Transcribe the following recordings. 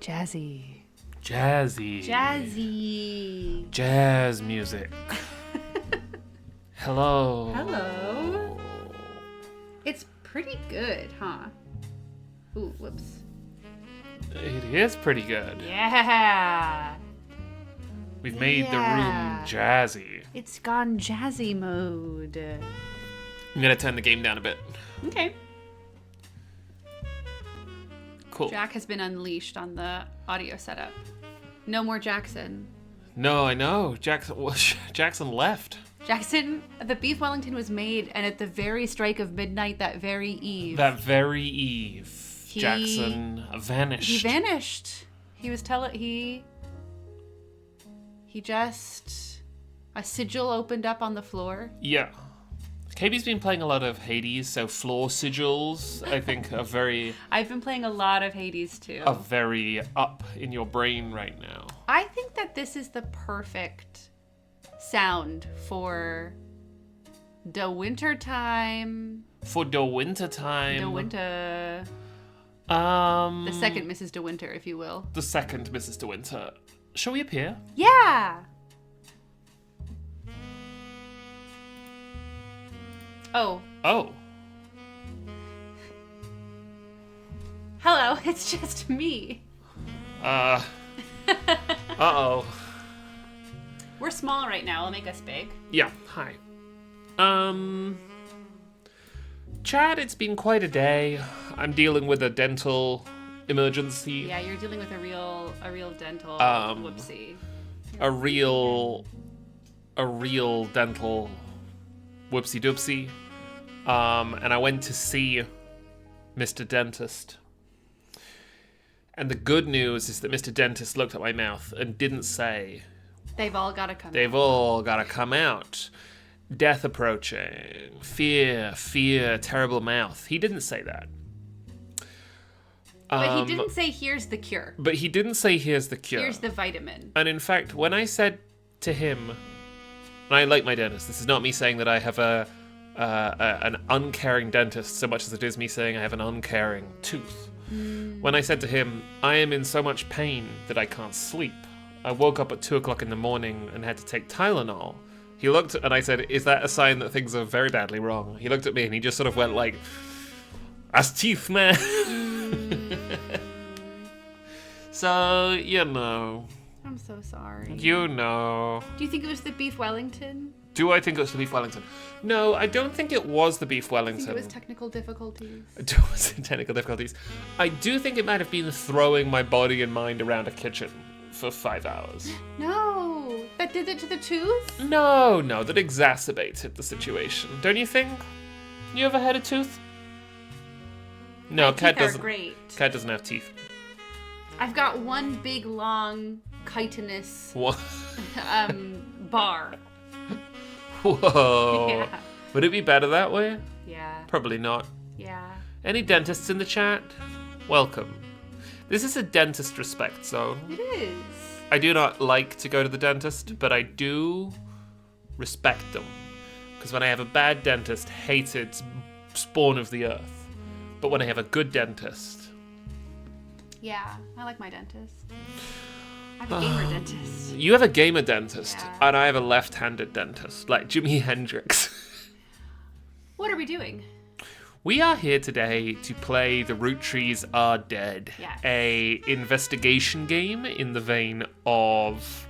Jazzy. Jazzy. Jazzy. Jazz music. Hello. Hello. It's pretty good, huh? Ooh, whoops. It is pretty good. Yeah. We've made the room jazzy. It's gone jazzy mode. I'm going to turn the game down a bit. Okay. Cool. Jack has been unleashed on the audio setup. No more Jackson. No, I know. Jackson left. Jackson, the beef Wellington was made, and at the very strike of midnight that very eve. Jackson vanished. He vanished. He was a sigil opened up on the floor. Yeah. KB's been playing a lot of Hades, so floor sigils, I think, are very... I've been playing a lot of Hades, too. Are very up in your brain right now. I think that this is the perfect sound for the winter time. For the winter time. The winter. The second Mrs. De Winter, if you will. The second Mrs. De Winter. Shall we appear? Yeah! Oh. Hello, it's just me. Uh-oh. We're small right now, I'll make us big. Yeah, hi. Chad, it's been quite a day. I'm dealing with a dental emergency. Yeah, you're dealing with a real dental whoopsie. A real dental whoopsie doopsie. And I went to see Mr. Dentist. And the good news is that Mr. Dentist looked at my mouth and didn't say, They've all got to come out. Death approaching. Fear, terrible mouth. He didn't say that. But he didn't say, here's the cure. Here's the vitamin. And in fact, when I said to him, and I like my dentist, this is not me saying that I have an uncaring dentist so much as it is me saying I have an uncaring tooth. When I said to him, I am in so much pain that I can't sleep. I woke up at 2 o'clock in the morning and had to take Tylenol. He looked and I said, is that a sign that things are very badly wrong? He looked at me and he just sort of went like, that's teeth, man. So, you know. I'm so sorry. You know. Do you think it was the beef Wellington? Do I think it was the beef Wellington? No, I don't think it was the beef Wellington. I think it was technical difficulties. It was technical difficulties. I do think it might have been throwing my body and mind around a kitchen for 5 hours. No, that did it to the tooth? No, that exacerbated the situation. Don't you think? You ever had a tooth? No, Cat doesn't. Great. Cat doesn't have teeth. I've got one big long chitinous What? bar. Whoa. Yeah. Would it be better that way? Yeah. Probably not. Yeah. Any dentists in the chat? Welcome. This is a dentist respect zone. It is. I do not like to go to the dentist, but I do respect them. Because when I have a bad dentist, hated spawn of the earth. But when I have a good dentist... Yeah, I like my dentist. I have a gamer dentist. You have a gamer dentist, Yeah. and I have a left-handed dentist, like Jimi Hendrix. What are we doing? We are here today to play The Roottrees Are Dead, Yes. a investigation game in the vein of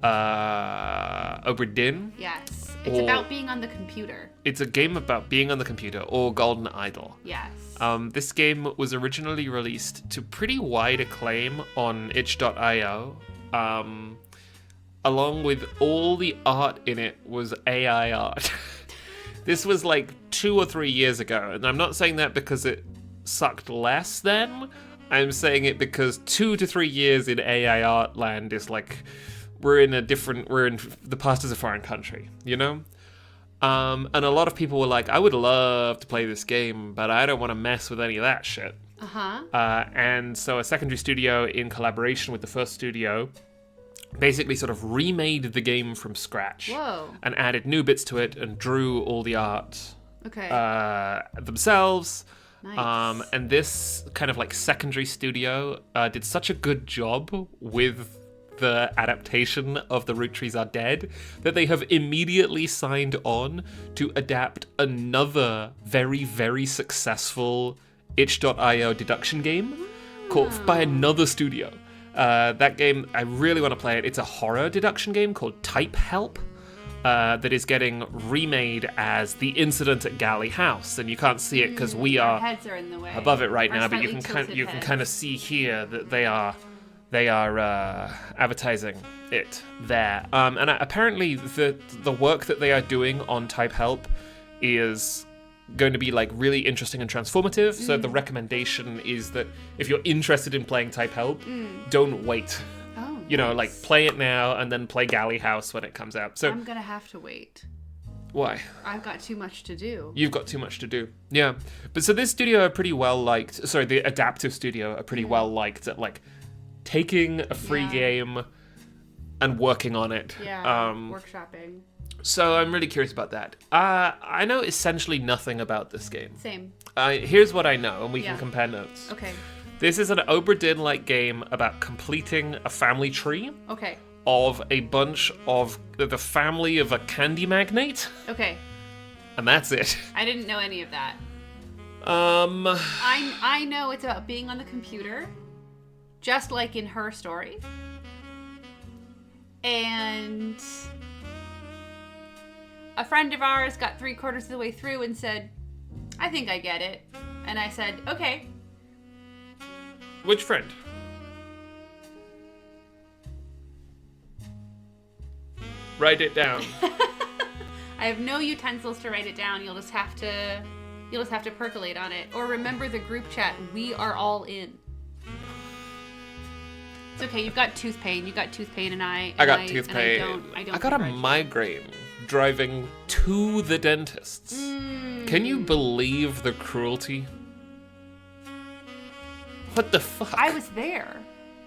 Obra Dinn. Yes. It's about being on the computer. It's a game about being on the computer, or Golden Idol. Yes. This game was originally released to pretty wide acclaim on itch.io. Along with all the art in it was AI art. This was like 2 or 3 years ago, and I'm not saying that because it sucked less then. I'm saying it because 2 to 3 years in AI art land is like we're in the past is a foreign country, you know? And a lot of people were like, I would love to play this game, but I don't want to mess with any of that shit. And so a secondary studio, in collaboration with the first studio, basically sort of remade the game from scratch. Whoa. And added new bits to it and drew all the art Okay. themselves. Nice. And this kind of like secondary studio did such a good job with the adaptation of The Roottrees Are Dead that they have immediately signed on to adapt another very, very successful itch.io deduction game by another studio. That game, I really want to play it. It's a horror deduction game called Type Help. That is getting remade as The Incident at Galley House, and you can't see it because we Our are heads are in the way. above it right Our now. But you slightly can tilted kind of heads. see here that they are advertising it there. And apparently the work that they are doing on Type Help is going to be like really interesting and transformative. So the recommendation is that if you're interested in playing Type Help, don't wait. Oh, You know, like nice. play it now and then play Galley House when it comes out. So I'm gonna have to wait. why? I've got too much to do. You've got too much to do. Yeah. But so this studio are pretty well liked. Sorry, the Adaptive Studio are pretty well liked at like taking a free Yeah. game and working on it. Yeah. Workshopping. So I'm really curious about that. I know essentially nothing about this game. Same. Here's what I know, and we Yeah. can compare notes. Okay. This is an Obra Dinn-like game about completing a family tree Okay. of a bunch of the family of a candy magnate, Okay. and that's it. I didn't know any of that. Um, I know it's about being on the computer, just like in Her Story. And a friend of ours got 3/4 of the way through and said, I think I get it. And I said, okay. which friend? Write it down. I have no utensils to write it down. You'll just have to percolate on it. Or remember the group chat. We are all in. It's okay. You've got tooth pain. You got tooth pain, and I got tooth pain. I don't I got a begrudge you. migraine driving to the dentist's. Can you believe the cruelty? What the fuck? I was there.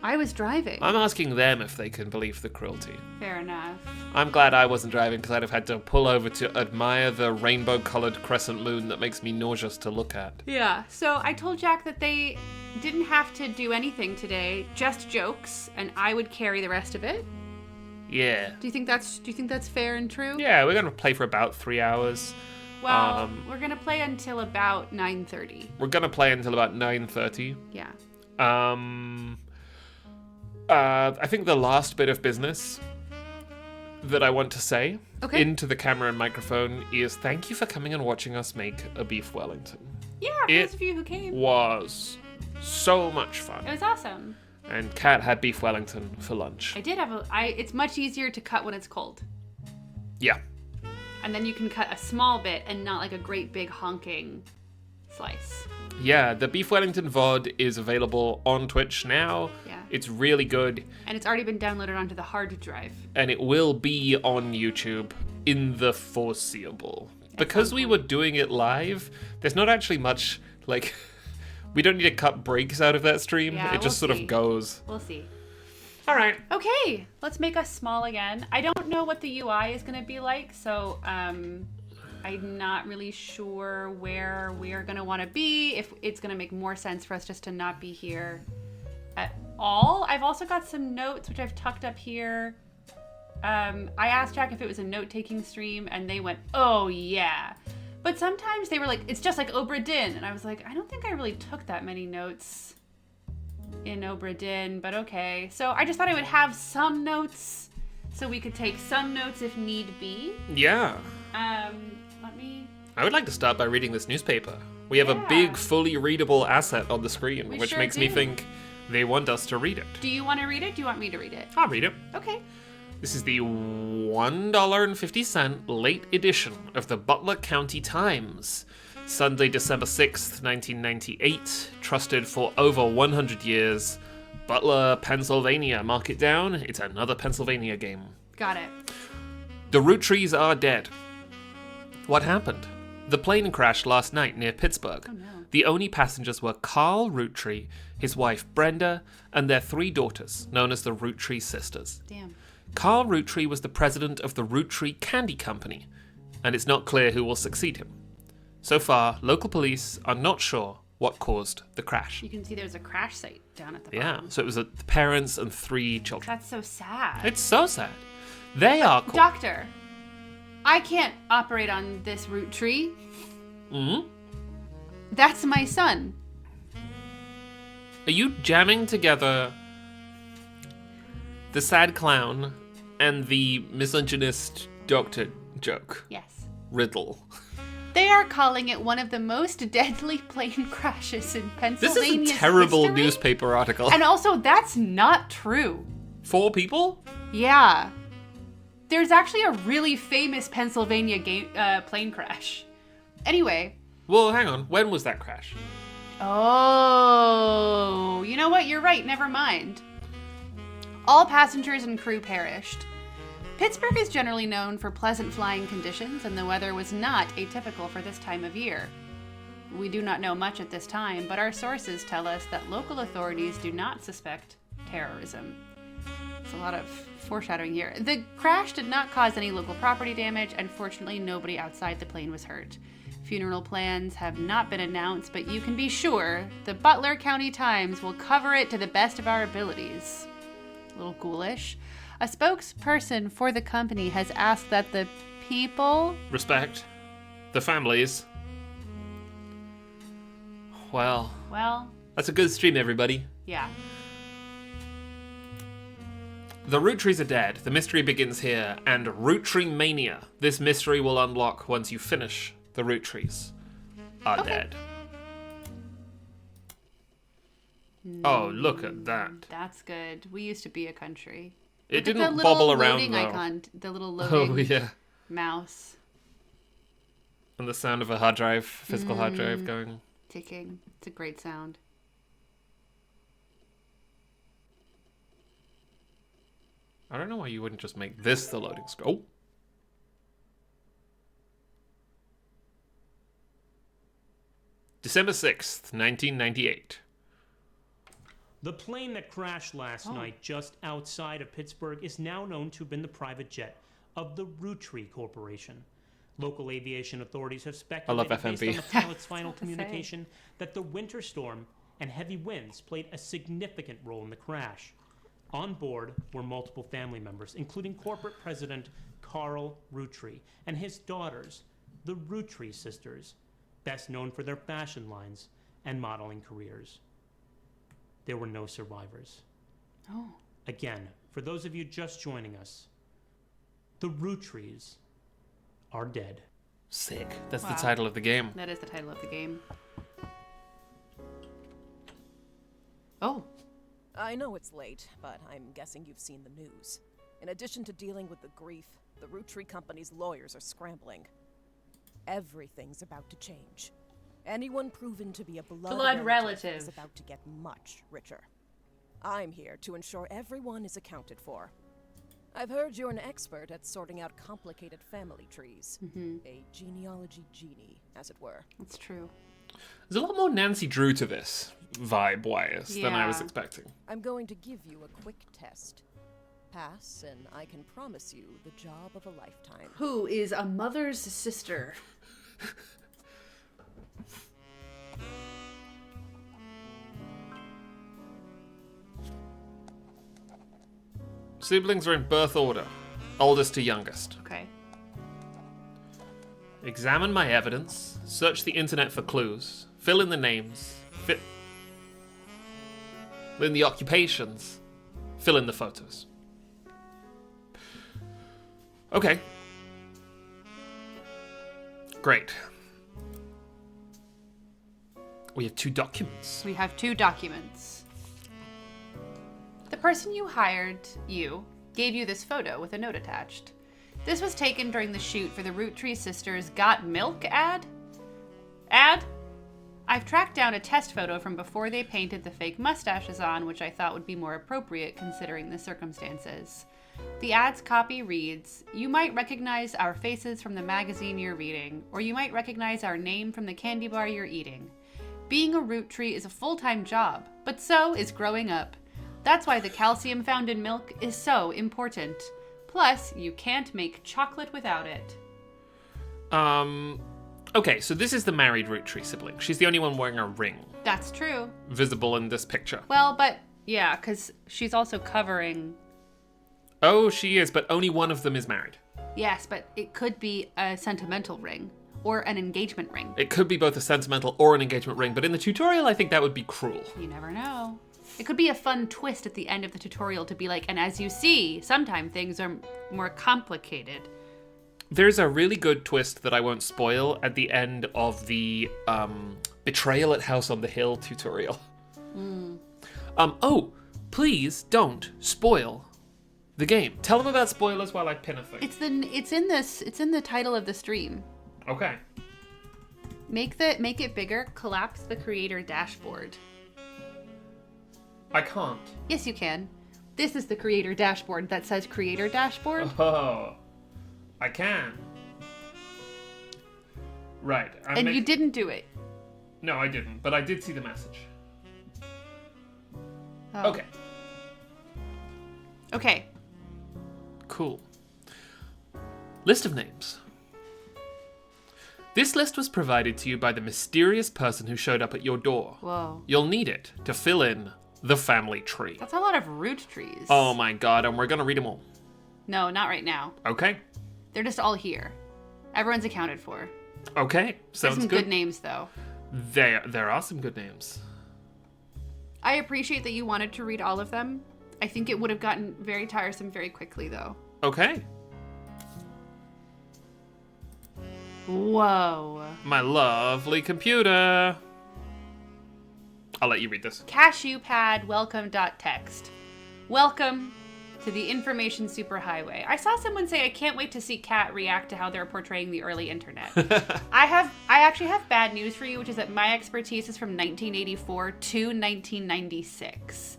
I was driving. I'm asking them if they can believe the cruelty. Fair enough. I'm glad I wasn't driving because I'd have had to pull over to admire the rainbow-colored crescent moon that makes me nauseous to look at. Yeah. So I told Jack that they didn't have to do anything today, just jokes, and I would carry the rest of it. Yeah. Do you think that's fair and true? Yeah, we're gonna play for about 3 hours. Well, we're gonna play until about 9:30. We're gonna play until about 9:30. Yeah. I think the last bit of business that I want to say into the camera and microphone is thank you for coming and watching us make a beef Wellington. Yeah, for those of you who came. Was so much fun. It was awesome. And Kat had beef Wellington for lunch. I did have it's much easier to cut when it's cold. Yeah. And then you can cut a small bit and not like a great big honking slice. Yeah, the beef Wellington VOD is available on Twitch now. Yeah. It's really good. And it's already been downloaded onto the hard drive. And it will be on YouTube in the foreseeable. Because we were doing it live, there's not actually much, like, we don't need to cut breaks out of that stream. Yeah, it just we'll sort see. of goes. We'll see. All right. Okay, let's make us small again. I don't know what the UI is going to be like, so I'm not really sure where we're going to want to be, if it's going to make more sense for us just to not be here at all. I've also got some notes, which I've tucked up here. I asked Jack if it was a note-taking stream, and they went, oh, yeah. But sometimes they were like, it's just like Obra Dinn. And I was like, I don't think I really took that many notes in Obra Dinn, but okay. So I just thought I would have some notes so we could take some notes if need be. Yeah. Let me... I would like to start by reading this newspaper. We have a Yeah. big, fully readable asset on the screen, We which sure makes me do. think they want us to read it. Do you want to read it? Do you want me to read it? I'll read it. Okay. This is the $1.50 late edition of the Butler County Times. Sunday, December 6th, 1998. Trusted for over 100 years. Butler, Pennsylvania. Mark it down. It's another Pennsylvania game. Got it. The Roottrees are dead. What happened? The plane crashed last night near Pittsburgh. Oh, no. The only passengers were Carl Roottree, his wife Brenda, and their 3 daughters, known as the Roottree sisters. Damn. Carl Roottree was the president of the Roottree Candy Company, and it's not clear who will succeed him. So far, local police are not sure what caused the crash. You can see there's a crash site down at the Yeah, bottom. so it was the parents and 3 children. That's so sad. It's so sad. They are cool. Doctor, I can't operate on this root tree. Hmm? That's my son. Are you jamming together the sad clown and the misogynist doctor joke? Yes. Riddle. They are calling it one of the most deadly plane crashes in This Pennsylvania's is a terrible history. newspaper article. And also, that's not true. 4 people? Yeah. There's actually a really famous Pennsylvania plane crash. Anyway. Well, hang on. When was that crash? Oh, you know what? You're right. Never mind. All passengers and crew perished. Pittsburgh is generally known for pleasant flying conditions, and the weather was not atypical for this time of year. We do not know much at this time, but our sources tell us that local authorities do not suspect terrorism. It's a lot of foreshadowing here. The crash did not cause any local property damage, and fortunately nobody outside the plane was hurt. Funeral plans have not been announced, but you can be sure the Butler County Times will cover it to the best of our abilities. A little ghoulish. A spokesperson for the company has asked that the people... Respect. The families. Well, that's a good stream, everybody. Yeah. The Roottrees are dead. The mystery begins here, and Roottree Mania. This mystery will unlock once you finish the Roottrees are dead. Oh, look at that. That's good. We used to be a country. It Look at didn't the bobble little around, loading though. icon, the little loading Oh, yeah. mouse And the sound of a hard drive, physical hard drive going. ticking. It's a great sound. I don't know why you wouldn't just make this the loading screen. Oh. December 6th, 1998. The plane that crashed last night just outside of Pittsburgh is now known to have been the private jet of the Roottrees Corporation. Local aviation authorities have speculated based FMV. on the pilot's final communication that the winter storm and heavy winds played a significant role in the crash. On board were multiple family members, including corporate president Carl Roottrees and his daughters, the Roottrees sisters, best known for their fashion lines and modeling careers. There were no survivors. Oh. Again, for those of you just joining us, the Roottrees are dead. Sick. That's Wow. the title of the game. That is the title of the game. Oh. I know it's late, but I'm guessing you've seen the news. In addition to dealing with the grief, the Roottrees Company's lawyers are scrambling. Everything's about to change. Anyone proven to be a blood relative is about to get much richer. I'm here to ensure everyone is accounted for. I've heard you're an expert at sorting out complicated family trees. A genealogy genie, as it were. That's true. There's a lot more Nancy Drew to this, vibe-wise, than I was Yeah. expecting. I'm going to give you a quick test. Pass, and I can promise you the job of a lifetime. Who is a mother's sister? Siblings are in birth order, oldest to youngest. Okay. Examine my evidence, search the internet for clues, fill in the names, fill in the occupations, fill in the photos. Okay. Great. We have 2 documents. We have 2 documents. The person you hired, gave you this photo with a note attached. This was taken during the shoot for the Roottrees Sisters Got Milk ad? I've tracked down a test photo from before they painted the fake mustaches on, which I thought would be more appropriate considering the circumstances. The ad's copy reads, "You might recognize our faces from the magazine you're reading, or you might recognize our name from the candy bar you're eating. Being a Roottrees is a full-time job, but so is growing up. That's why the calcium found in milk is so important. Plus, you can't make chocolate without it." Okay, so this is the married Roottree sibling. She's the only one wearing a ring. That's true. visible in this picture. Well, but yeah, because she's also covering. Oh, she is, but only one of them is married. Yes, but it could be a sentimental ring or an engagement ring. It could be both a sentimental or an engagement ring, but in the tutorial, I think that would be cruel. You never know. It could be a fun twist at the end of the tutorial to be like, and as you see, sometimes things are more complicated. There's a really good twist that I won't spoil at the end of the Betrayal at House on the Hill tutorial. Oh, please don't spoil the game. Tell them about spoilers while I pin a thing. It's in the title of the stream. Okay. Make it bigger. Collapse the creator dashboard. I can't. Yes, you can. This is the creator dashboard that says creator dashboard. Oh, I can. Right. You didn't do it. No, I didn't, but I did see the message. Oh. Okay. Okay. Cool. List of names. This list was provided to you by the mysterious person who showed up at your door. Whoa. You'll need it to fill in the family tree. That's a lot of Roottrees. Oh my god, and we're gonna read them all. No, not right now. Okay. They're just all here. Everyone's accounted for. Okay. There's Sounds some good. good names, though. There are some good names. I appreciate that you wanted to read all of them. I think it would have gotten very tiresome very quickly, though. Okay. Whoa. My lovely computer. I'll let you read this. Cashewpad welcome.text. Welcome to the information superhighway. I saw someone say, I can't wait to see Kat react to how they're portraying the early internet. I actually have bad news for you, which is that my expertise is from 1984 to 1996.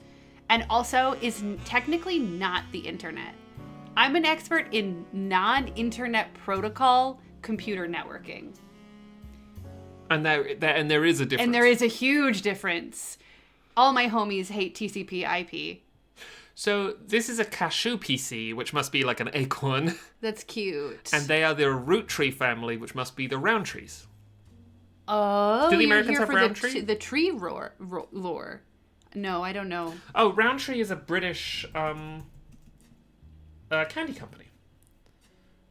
And also is technically not the internet. I'm an expert in non-internet protocol computer networking. And there is a difference. And there is a huge difference. All my homies hate TCP IP. So this is a cashew PC, which must be like an acorn. That's cute. And they are the Roottree family, which must be the Roundtrees. Oh, Do the you're Americans here have for Roundtree? the tree lore. No, I don't know. Oh, Roundtree is a British candy company.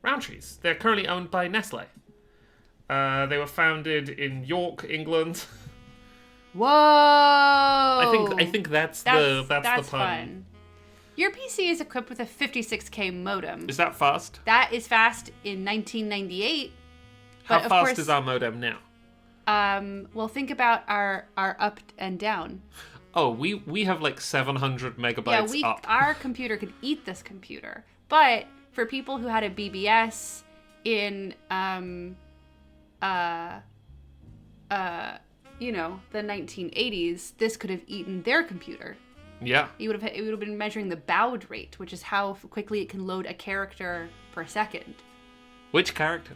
Roundtrees. They're currently owned by Nestle. They were founded in York, England. Whoa! I think that's the pun. Fun. Your PC is equipped with a 56K modem. Is that fast? That is fast in 1998. How but of fast course, is our modem now? Well, think about our up and down. Oh, we have like 700 megabytes up. Our computer could eat this computer. But for people who had a BBS in the 1980s, this could have eaten their computer. Yeah. It would have been measuring the baud rate, which is how quickly it can load a character per second. Which character?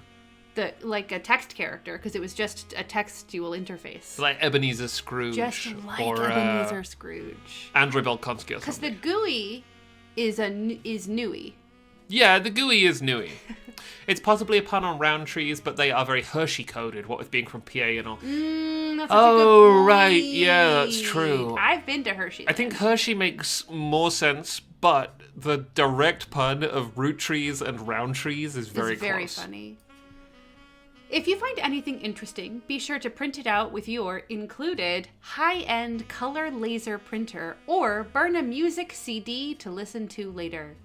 Like a text character, because it was just a textual interface. Like Ebenezer Scrooge. Just like or, Ebenezer Scrooge. Andrew Belkonsky or Because something. the GUI is NUI. Yeah, the GUI is NUI. It's possibly a pun on Roundtrees, but they are very Hershey coded, what with being from PA and all. That's Oh, a good right. point. Yeah, that's true. I've been to Hershey. I think Hershey makes more sense, but the direct pun of Roottrees and Roundtrees is very It's very close. funny. If you find anything interesting, be sure to print it out with your included high-end color laser printer or burn a music CD to listen to later.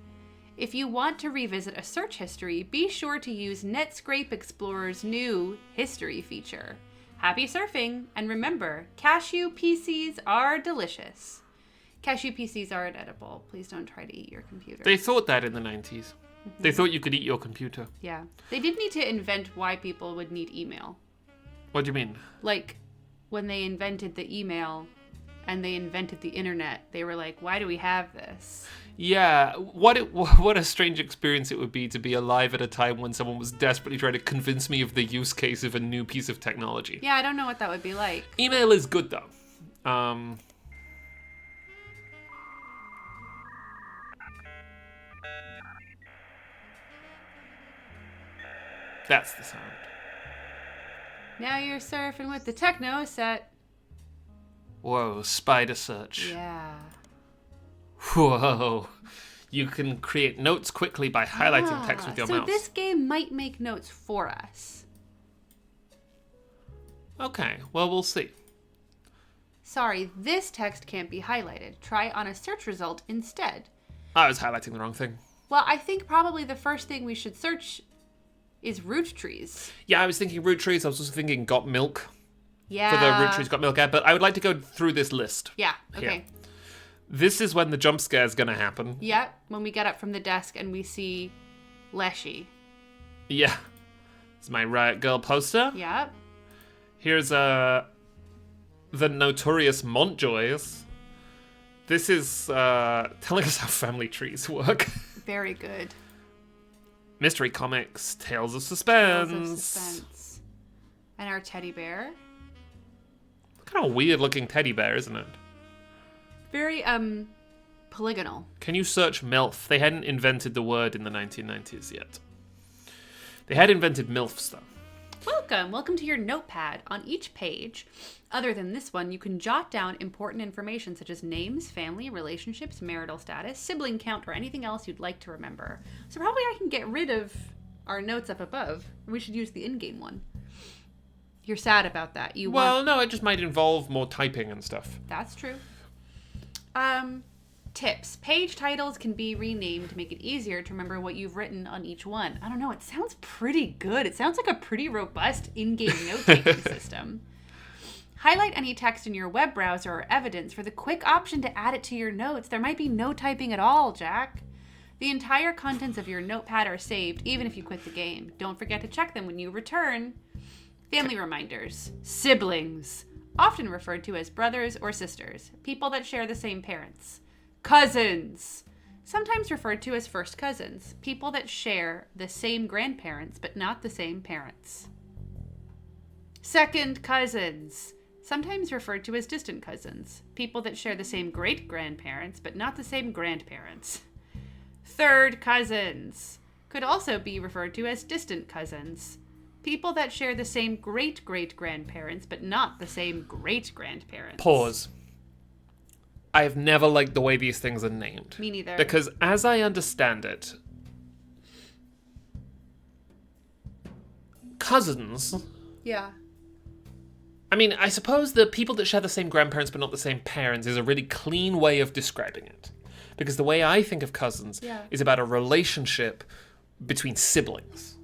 If you want to revisit a search history, be sure to use Netscape Explorer's new history feature. Happy surfing, and remember, cashew PCs are delicious. Cashew PCs are inedible. Please don't try to eat your computer. They thought that in the 90s. They thought you could eat your computer. Yeah. They did need to invent why people would need email. What do you mean? Like, when they invented the email and they invented the internet, they were like, why do we have this? Yeah, what a strange experience it would be to be alive at a time when someone was desperately trying to convince me of the use case of a new piece of technology. Yeah, I don't know what that would be like. Email is good, though. That's the sound. Now you're surfing with the techno set. Whoa, spider search. Yeah. Whoa. You can create notes quickly by highlighting text with your mouse. So this game might make notes for us. Okay, well, we'll see. Sorry, this text can't be highlighted. Try on a search result instead. I was highlighting the wrong thing. Well, I think probably the first thing we should search is Roottrees. Yeah, I was thinking Roottrees. I was also thinking Got Milk. Yeah. For the Roottrees Got Milk ad, but I would like to go through this list. Yeah, okay. Here. This is when the jump scare is going to happen. Yep, when we get up from the desk and we see Leshy. Yeah. It's my Riot Girl poster. Yep. Here's the notorious Montjoys. This is telling us how family trees work. Very good. Mystery Comics, Tales of Suspense. Tales of Suspense. And our teddy bear. Kind of a weird looking teddy bear, isn't it? Very, polygonal. Can you search MILF? They hadn't invented the word in the 1990s yet. They had invented MILFs, though. Welcome to your notepad. On each page, other than this one, you can jot down important information such as names, family, relationships, marital status, sibling count, or anything else you'd like to remember. So probably I can get rid of our notes up above. We should use the in-game one. You're sad about that. No, it just might involve more typing and stuff. That's true. Tips. Page titles can be renamed to make it easier to remember what you've written on each one. I don't know, it sounds pretty good. It sounds like a pretty robust in-game note-taking system. Highlight any text in your web browser or evidence for the quick option to add it to your notes. There might be no typing at all, Jack. The entire contents of your notepad are saved, even if you quit the game. Don't forget to check them when you return. Family reminders. Siblings. Often referred to as brothers or sisters. People that share the same parents. Cousins. Sometimes referred to as first cousins. People that share the same grandparents, but not the same parents. Second cousins. Sometimes referred to as distant cousins. People that share the same great-grandparents, but not the same grandparents. Third cousins. Could also be referred to as distant cousins. People that share the same great-great-grandparents, but not the same great-grandparents. Pause. I have never liked the way these things are named. Me neither. Because as I understand it, cousins... Yeah. I mean, I suppose the people that share the same grandparents but not the same parents is a really clean way of describing it. Because the way I think of cousins is about a relationship between siblings.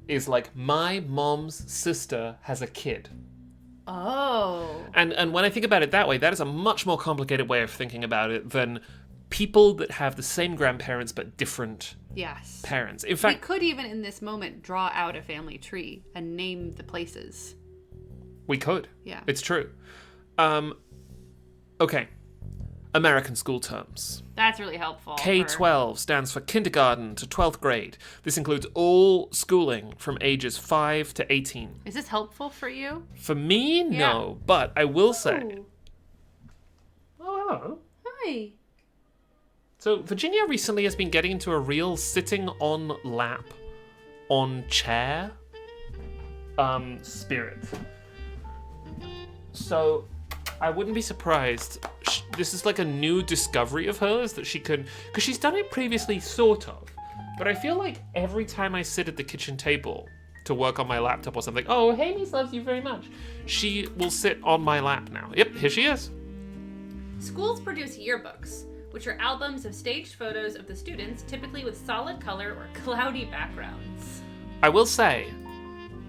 Is like, my mom's sister has a kid. Oh. And when I think about it that way, that is a much more complicated way of thinking about it than people that have the same grandparents but different parents. In fact, we could even in this moment draw out a family tree and name the places. We could. Yeah. It's true. Okay. American school terms. That's really helpful. K-12 stands for kindergarten to 12th grade. This includes all schooling from ages 5 to 18. Is this helpful for you? For me, no. But I will say... Oh, hello. Hi. So Virginia recently has been getting into a real sitting on lap, on chair spirit. So I wouldn't be surprised. This is like a new discovery of hers that she can... Because she's done it previously, sort of. But I feel like every time I sit at the kitchen table to work on my laptop or something, oh, Hami's loves you very much. She will sit on my lap now. Yep, here she is. Schools produce yearbooks, which are albums of staged photos of the students, typically with solid color or cloudy backgrounds. I will say,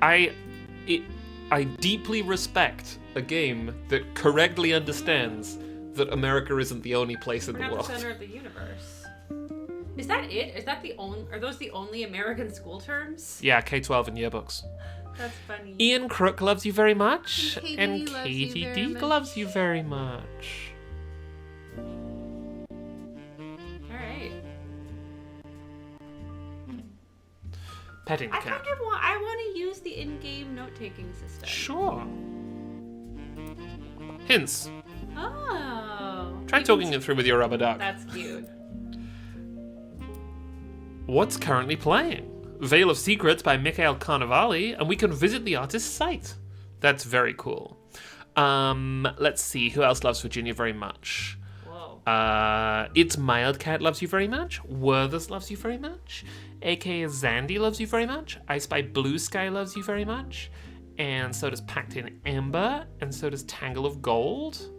I deeply respect a game that correctly understands that America isn't the only place in the world. We're not the center of the universe. Is that it? Is that the only? Are those the only American school terms? Yeah, K-12 and yearbooks. That's funny. Ian Crook loves you very much, and loves Katie you very Deek much. loves you very much. All right. Petting the I cat. kind of want. I want to use the in-game note-taking system. Sure. Hints. Oh. Try talking it through with your rubber duck. That's cute. What's currently playing? Veil of Secrets by Mikhail Carnevali, and we can visit the artist's site. That's very cool. Let's see. Who else loves Virginia very much? Whoa. It's Mildcat loves you very much. Werther's loves you very much. AKA Zandy loves you very much. I Spy Blue Sky loves you very much. And so does Packed in Amber. And so does Tangle of Gold.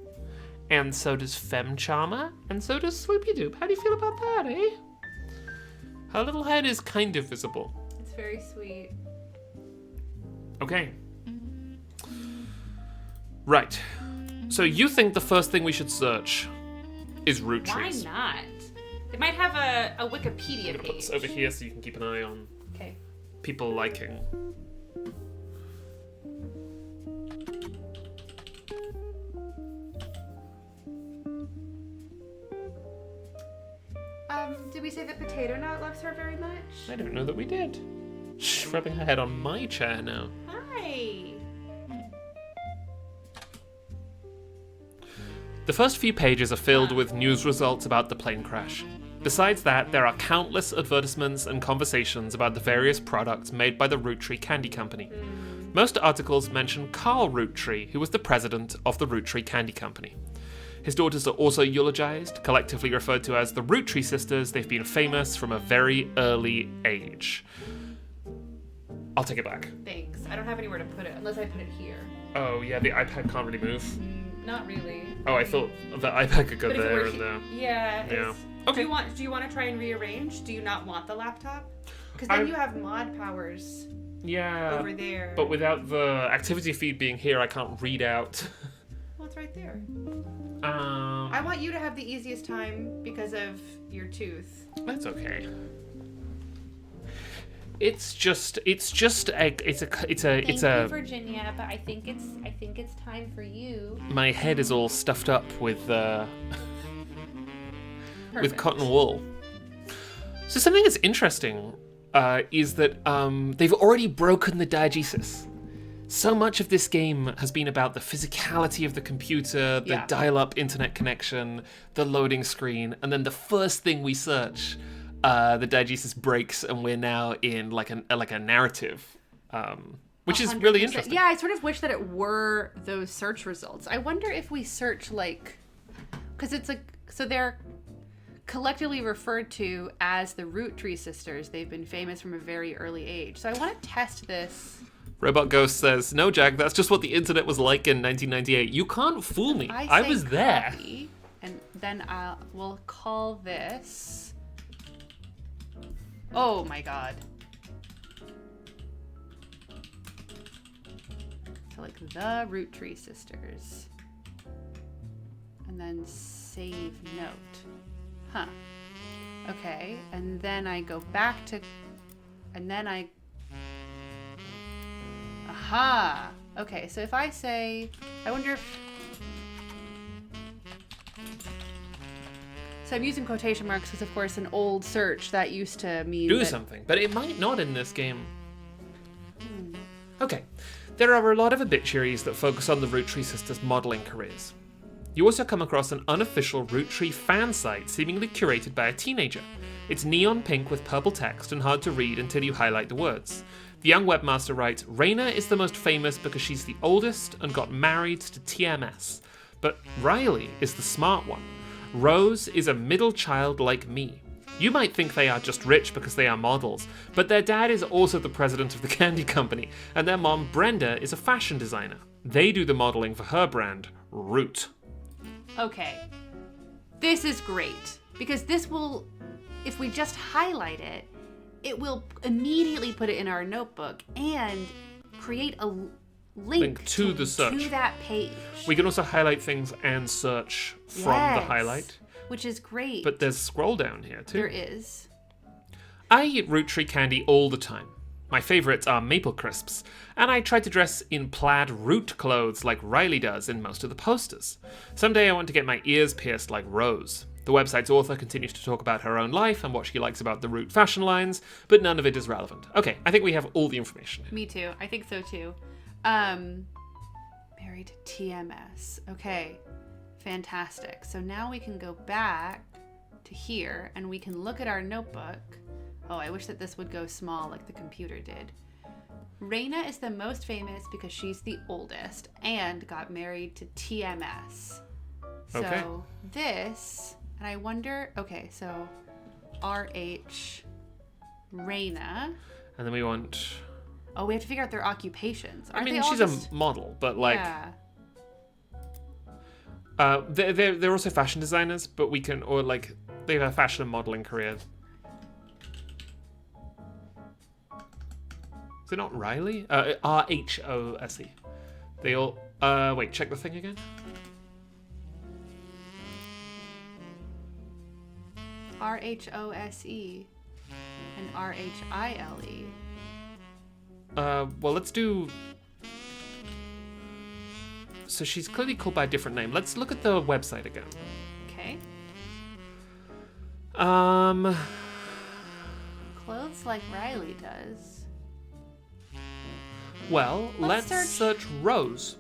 And so does Fem Charmer. And so does Swoopy Doop. How do you feel about that, eh? Her little head is kind of visible. It's very sweet. Okay. Right. So you think the first thing we should search is Roottrees? Why not? They might have a Wikipedia I'm gonna put page. this over here so you can keep an eye on Okay. people liking. Did we say that Potato Nut loves her very much? I don't know that we did. She's rubbing her head on my chair now. Hi. The first few pages are filled with news results about the plane crash. Besides that, there are countless advertisements and conversations about the various products made by the Roottree Candy Company. Most articles mention Carl Roottree, who was the president of the Roottree Candy Company. His daughters are also eulogized, collectively referred to as the Roottree sisters. They've been famous from a very early age. I'll take it back. Thanks. I don't have anywhere to put it unless I put it here. Oh yeah, the iPad can't really move. Not really. Oh, I thought the iPad could go But if it there were and there. Yeah. Yeah. Okay. Do you want to try and rearrange? Do you not want the laptop? Because then you have mod powers Yeah. over there. But without the activity feed being here, I can't read out. Well, it's right there. I want you to have the easiest time because of your tooth. That's okay. It's a Virginia, but I think it's time for you. my head is all stuffed up with Perfect. cotton wool. So something that's interesting is that they've already broken the diegesis. So much of this game has been about the physicality of the computer, the dial-up internet connection, the loading screen, and then the first thing we search, the diegesis breaks, and we're now in like a narrative, which is really 100%. interesting. Yeah, I sort of wish that it were those search results. I wonder if we search because it's so they're collectively referred to as the Roottree sisters. They've been famous from a very early age. So I want to test this. Robot Ghost says, "No, Jack, that's just what the internet was like in 1998. You can't fool me. I say was there." copy, and then we'll call this. Oh my god. So the Roottree sisters. And then save note. Huh. Okay, and then I go back to, and then aha! Okay, so if I say, I wonder if, so I'm using quotation marks because, of course, an old search that used to mean Do that, something, but it might not in this game. Okay, there are a lot of obituaries that focus on the Roottree sisters' modeling careers. You also come across an unofficial Roottree fan site seemingly curated by a teenager. It's neon pink with purple text and hard to read until you highlight the words. The young webmaster writes, "Raina is the most famous because she's the oldest and got married to TMS. But Riley is the smart one. Rose is a middle child like me. You might think they are just rich because they are models, but their dad is also the president of the candy company, and their mom, Brenda, is a fashion designer. They do the modeling for her brand, Root." Okay, this is great because this will, if we just highlight it, it will immediately put it in our notebook and create a link to the search. to that page. We can also highlight things and search from the Yes, highlight, which is great. but there's scroll down here too. there is. I eat Roottree candy all the time. My favorites are maple crisps, and I try to dress in plaid root clothes like Riley does in most of the posters. Someday I want to get my ears pierced like Rose. The website's author continues to talk about her own life and what she likes about the Root fashion lines, but none of it is relevant. Okay, I think we have all the information. Me too. I think so too. Married to TMS. Okay, fantastic. So now we can go back to here and we can look at our notebook. Oh, I wish that this would go small like the computer did. Reina is the most famous because she's the oldest and got married to TMS. So Okay. this, and I wonder, okay, so RH Reina. And then we want... Oh, we have to figure out their occupations. I Aren't mean, they all she's just... a model, but like... Yeah. They're also fashion designers, but we can... Or like, they have a fashion and modeling career. Is it not Riley? R-H-O-S-E. They all... wait, check the thing again. RHOSE and RHILE. Well, let's do... So she's clearly called by a different name. Let's look at the website again. Okay. Clothes like Riley does. Well, let's Let's search Rose.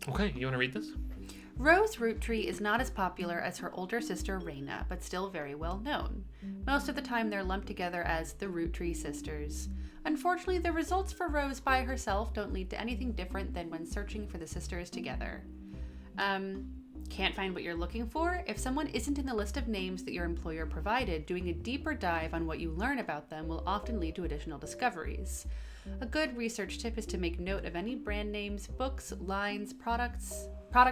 Okay, you want to read this? Rose Roottrees is not as popular as her older sister Reina, but still very well known. Most of the time they're lumped together as the Roottrees sisters. Unfortunately, the results for Rose by herself don't lead to anything different than when searching for the sisters together. Can't find what you're looking for? If someone isn't in the list of names that your employer provided, doing a deeper dive on what you learn about them will often lead to additional discoveries. A good research tip is to make note of any brand names, books, lines, product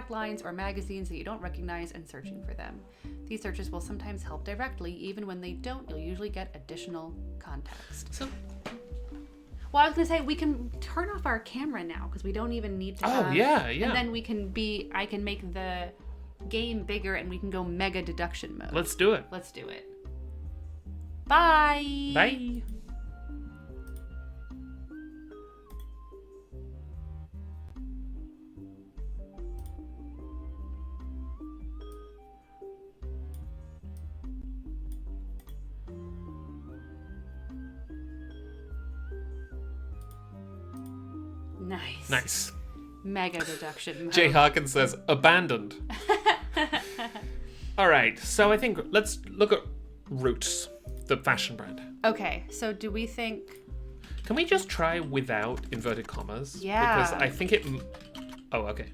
lines, or magazines that you don't recognize and searching for them. These searches will sometimes help directly. Even when they don't, you'll usually get additional context. So, Well, I was going to say, we can turn off our camera now because we don't even need to have... yeah. And then we can I can make the game bigger and we can go mega deduction mode. Let's do it. Let's do it. Bye! Bye. Nice. Nice. Mega deduction mode. Jay Harkin says, abandoned. All right, so I think let's look at Roots, the fashion brand. Okay, so do we think... Can we just try without inverted commas? Yeah. Because I think it... Oh, okay.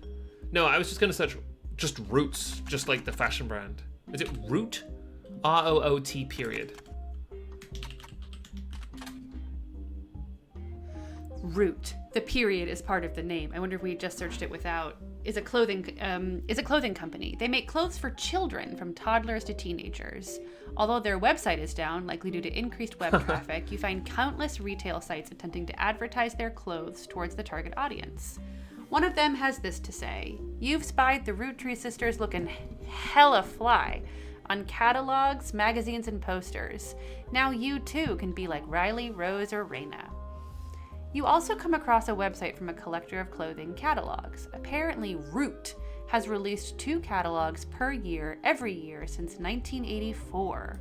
No, I was just going to search just Roots, just like the fashion brand. Is it Root? R-O-O-T period. Root. The period is part of the name. I wonder if we just searched it without. Is a clothing company. They make clothes for children, from toddlers to teenagers. Although their website is down, likely due to increased web traffic, you find countless retail sites attempting to advertise their clothes towards the target audience. One of them has this to say: "You've spied the Roottrees sisters looking hella fly on catalogs, magazines, and posters. Now you too can be like Riley, Rose, or Reina." You also come across a website from a collector of clothing catalogs. Apparently, Root has released 2 catalogs per year, every year since 1984.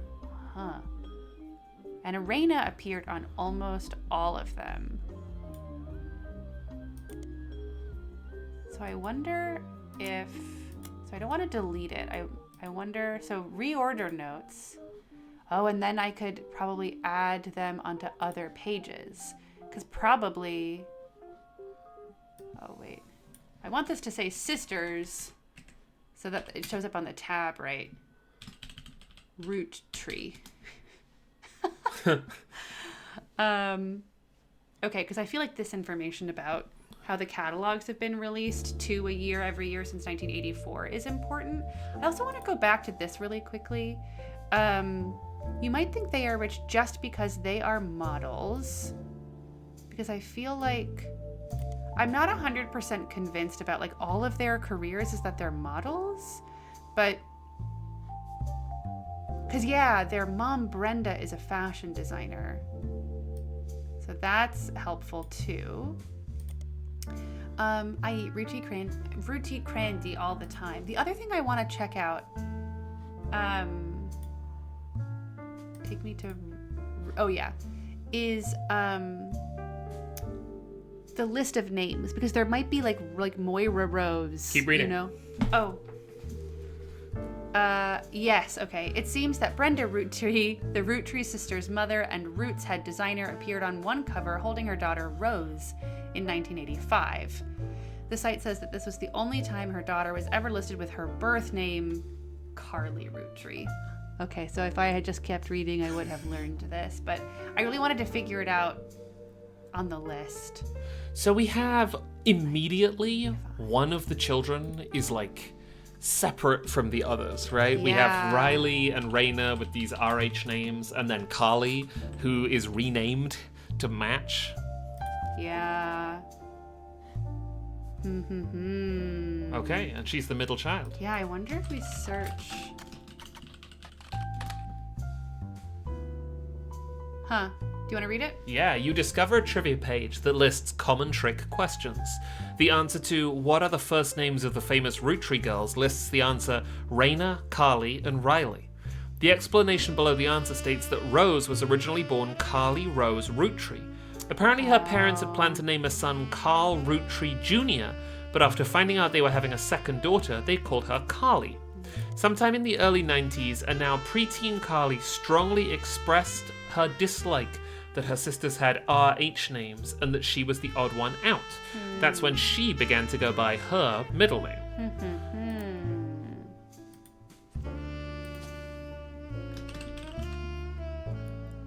Huh. And Arena appeared on almost all of them. So I wonder if... So I don't want to delete it. I wonder... So reorder notes. Oh, and then I could probably add them onto other pages. Because probably... Oh, wait. I want this to say sisters so that it shows up on the tab, right? Roottree. Okay, because I feel like this information about how the catalogs have been released 2 a year every year since 1984 is important. I also want to go back to this really quickly. You might think they are rich just because they are models. Because I feel like I'm not 100% convinced about like all of their careers is that they're models, but because yeah, their mom Brenda is a fashion designer, so that's helpful too. I eat rooty crandy all the time. The other thing I want to check out, take me to, oh yeah, is the list of names because there might be like Moira Rose. Keep reading. You know? Oh. Yes, okay. It seems that Brenda Roottree, the Roottree sisters' mother and Roots head designer, appeared on one cover holding her daughter Rose in 1985. The site says that this was the only time her daughter was ever listed with her birth name, Carly Roottree. Okay, so if I had just kept reading, I would have learned this, but I really wanted to figure it out on the list. So we have immediately one of the children is like separate from the others, right? We have Riley and Raina with these RH names, and then Carly, who is renamed to match. Yeah. Okay, and she's the middle child. Yeah, I wonder if we search. Huh. Do you want to read it? Yeah, you discover a trivia page that lists common trick questions. The answer to what are the first names of the famous Roottree girls lists the answer Raina, Carly, and Riley. The explanation below the answer states that Rose was originally born Carly Rose Roottree. Apparently her parents had planned to name a son Carl Roottree Jr., but after finding out they were having a second daughter, they called her Carly. Sometime in the early 90s, a now preteen Carly strongly expressed her dislike that her sisters had RH names and that she was the odd one out. That's when she began to go by her middle name.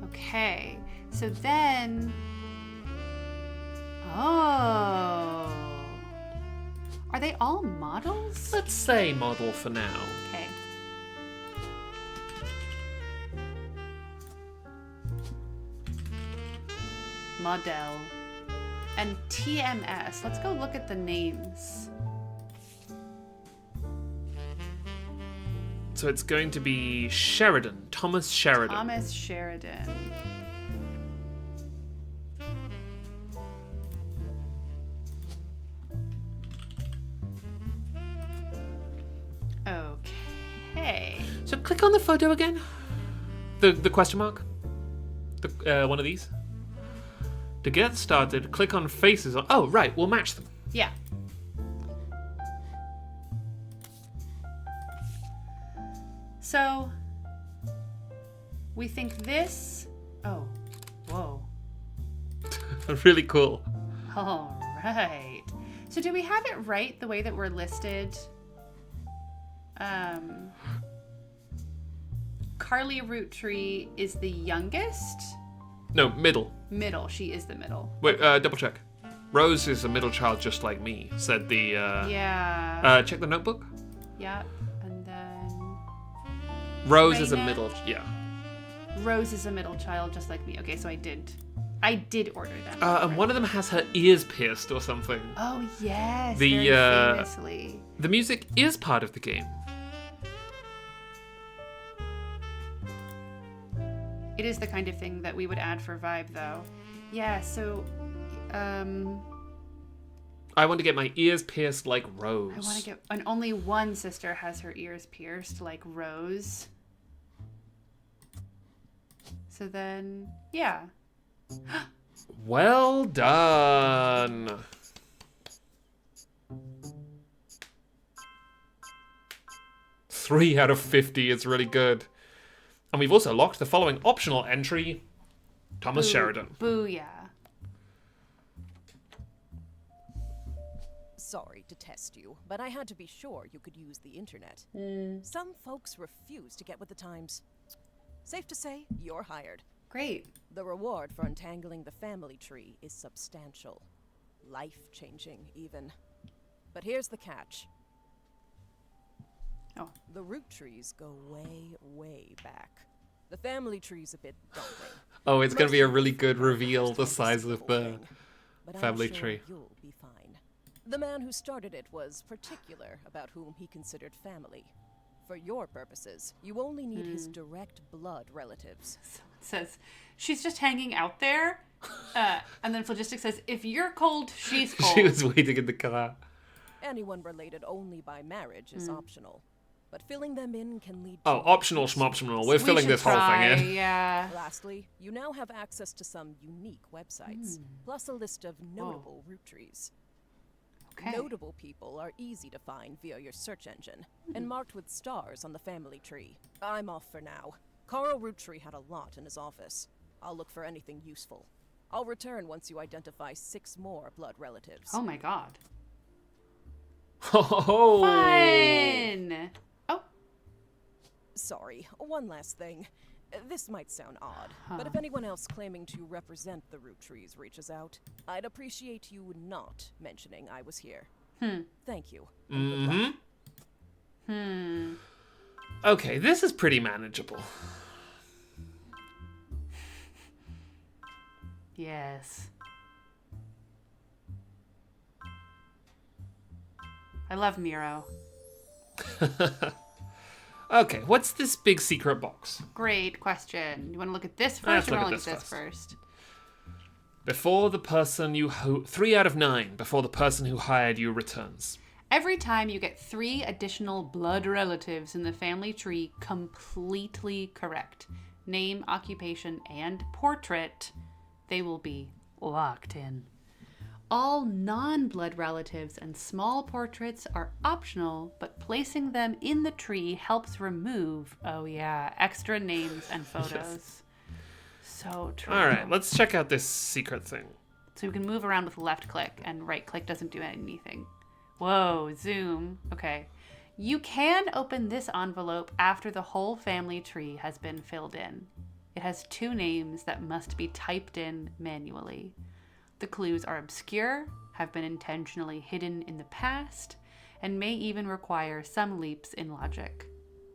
Okay, so then... Oh. Are they all models? Let's say model for now. Okay. Model. And TMS. Let's go look at the names. So it's going to be Sheridan, Thomas Sheridan. Thomas Sheridan. Okay. So click on the photo again. The question mark. The one of these. To get started, click on faces. Oh, right. We'll match them. Yeah. So, we think this... Oh, whoa. Really cool. All right. So do we have it right the way that we're listed? Carly Roottree is the youngest? No, middle. Middle. She is the middle. Wait, double check. Rose is a middle child just like me, said the... Yeah. Check the notebook. Yeah. And then... Rose is a Raina. middle... Yeah. Rose is a middle child just like me. Okay, so I did order them. And one of them has her ears pierced or something. Oh, yes. The, very famously. The music is part of the game. It is the kind of thing that we would add for vibe, though. Yeah, so... I want to get my ears pierced like Rose. I want to get... And only one sister has her ears pierced like Rose. So then... Yeah. Well done. Three out of 50 is really good. And we've also locked the following optional entry. Thomas Sheridan. Booyah. Sorry to test you, but I had to be sure you could use the internet. Some folks refuse to get with the times. Safe to say, you're hired. Great. The reward for untangling the family tree is substantial. Life-changing, even. But here's the catch. Oh. The root trees go way, way back. The family tree's a bit daunting. Oh, it's going to be a really good reveal, the size of the But family I'm sure tree. You'll be fine. The man who started it was particular about whom he considered family. For your purposes, you only need his direct blood relatives. Someone says, she's just hanging out there. And then Phlogistic says, if you're cold, she's cold. She was waiting in the car. Anyone related only by marriage is optional. but filling them in can lead to... Oh, optional schmoptional. We're filling should this whole thing in. Yeah. Lastly, you now have access to some unique websites, plus a list of notable Roottrees. Okay. Notable people are easy to find via your search engine, and marked with stars on the family tree. I'm off for now. Carl Roottree had a lot in his office. I'll look for anything useful. I'll return once you identify 6 more blood relatives. Oh my god. Oh. Fun! Oh, Sorry, one last thing. This might sound odd, but if anyone else claiming to represent the Roottrees reaches out, I'd appreciate you not mentioning I was here. Thank you. And good luck. Okay, this is pretty manageable. yes. I love Miro. Okay, what's this big secret box? Great question. You want to look at this Let's first, or look want to at look at this this first? Before the person you 3 out of 9 before the person who hired you returns. Every time you get 3 additional blood relatives in the family tree completely correct, name, occupation, and portrait, they will be locked in. All non-blood relatives and small portraits are optional, but placing them in the tree helps remove, extra names and photos. So true. All right, let's check out this secret thing. So we can move around with left click, and right click doesn't do anything. Whoa, zoom. Okay. You can open this envelope after the whole family tree has been filled in. It has 2 names that must be typed in manually. The clues are obscure, have been intentionally hidden in the past, and may even require some leaps in logic.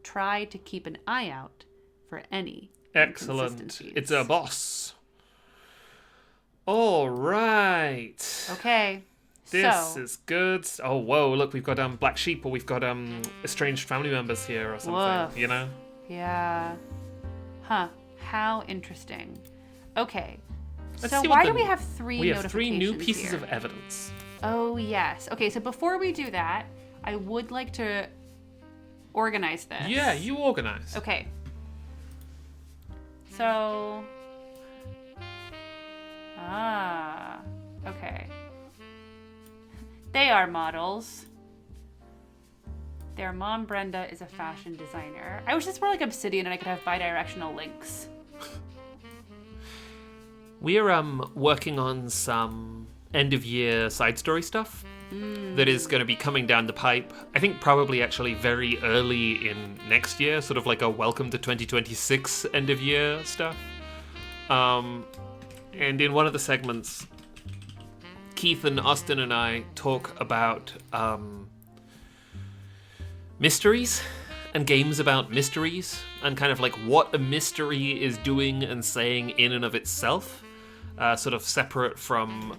Try to keep an eye out for any Excellent. inconsistencies. It's a boss. All right. Okay. This so, is good. Oh, whoa, look, we've got black sheep, or we've got estranged family members here or something, Woof. you know? yeah. Huh. How interesting. Okay. Let's so see what why the- do we have 3 We have 3 new notifications pieces here? of evidence. Oh, yes. Okay, so before we do that, I would like to organize this. Yeah, you organize. Okay. So... okay. They are models. Their mom, Brenda, is a fashion designer. I wish this were like Obsidian and I could have bi-directional links. We're working on some end-of-year side story stuff that is going to be coming down the pipe. I think probably actually very early in next year, sort of like a welcome to 2026 end-of-year stuff. And in one of the segments, Keith and Austin and I talk about mysteries and games about mysteries and kind of like what a mystery is doing and saying in and of itself, sort of separate from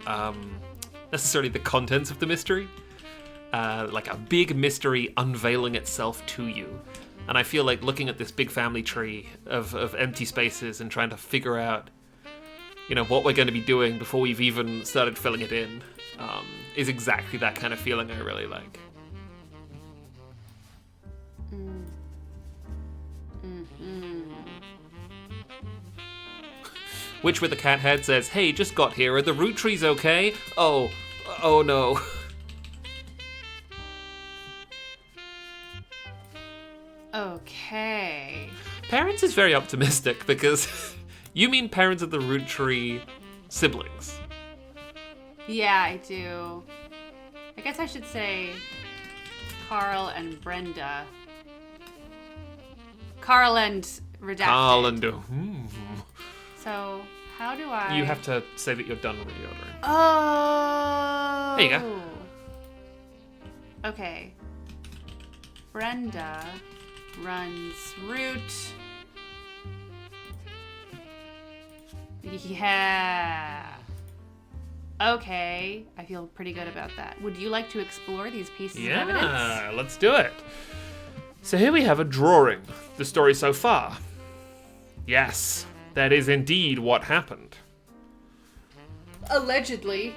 necessarily the contents of the mystery. Like a big mystery unveiling itself to you. And I feel like looking at this big family tree of empty spaces and trying to figure out, you know, what we're going to be doing before we've even started filling it in is exactly that kind of feeling I really like. Which with the cat head says, "Hey, just got here. Are the Roottrees okay? Oh no." Okay. Parents is very optimistic because you mean parents of the Roottree siblings. Yeah, I do. I guess I should say Carl and Brenda. Carl and Redacted. Carl and So, how do I... You have to say that you're done reordering. Oh! There you go. Okay. Brenda runs Root. Yeah. Okay. I feel pretty good about that. Would you like to explore these pieces of evidence? Yeah, let's do it. So here we have a drawing. The story so far. Yes, that is indeed what happened. Allegedly.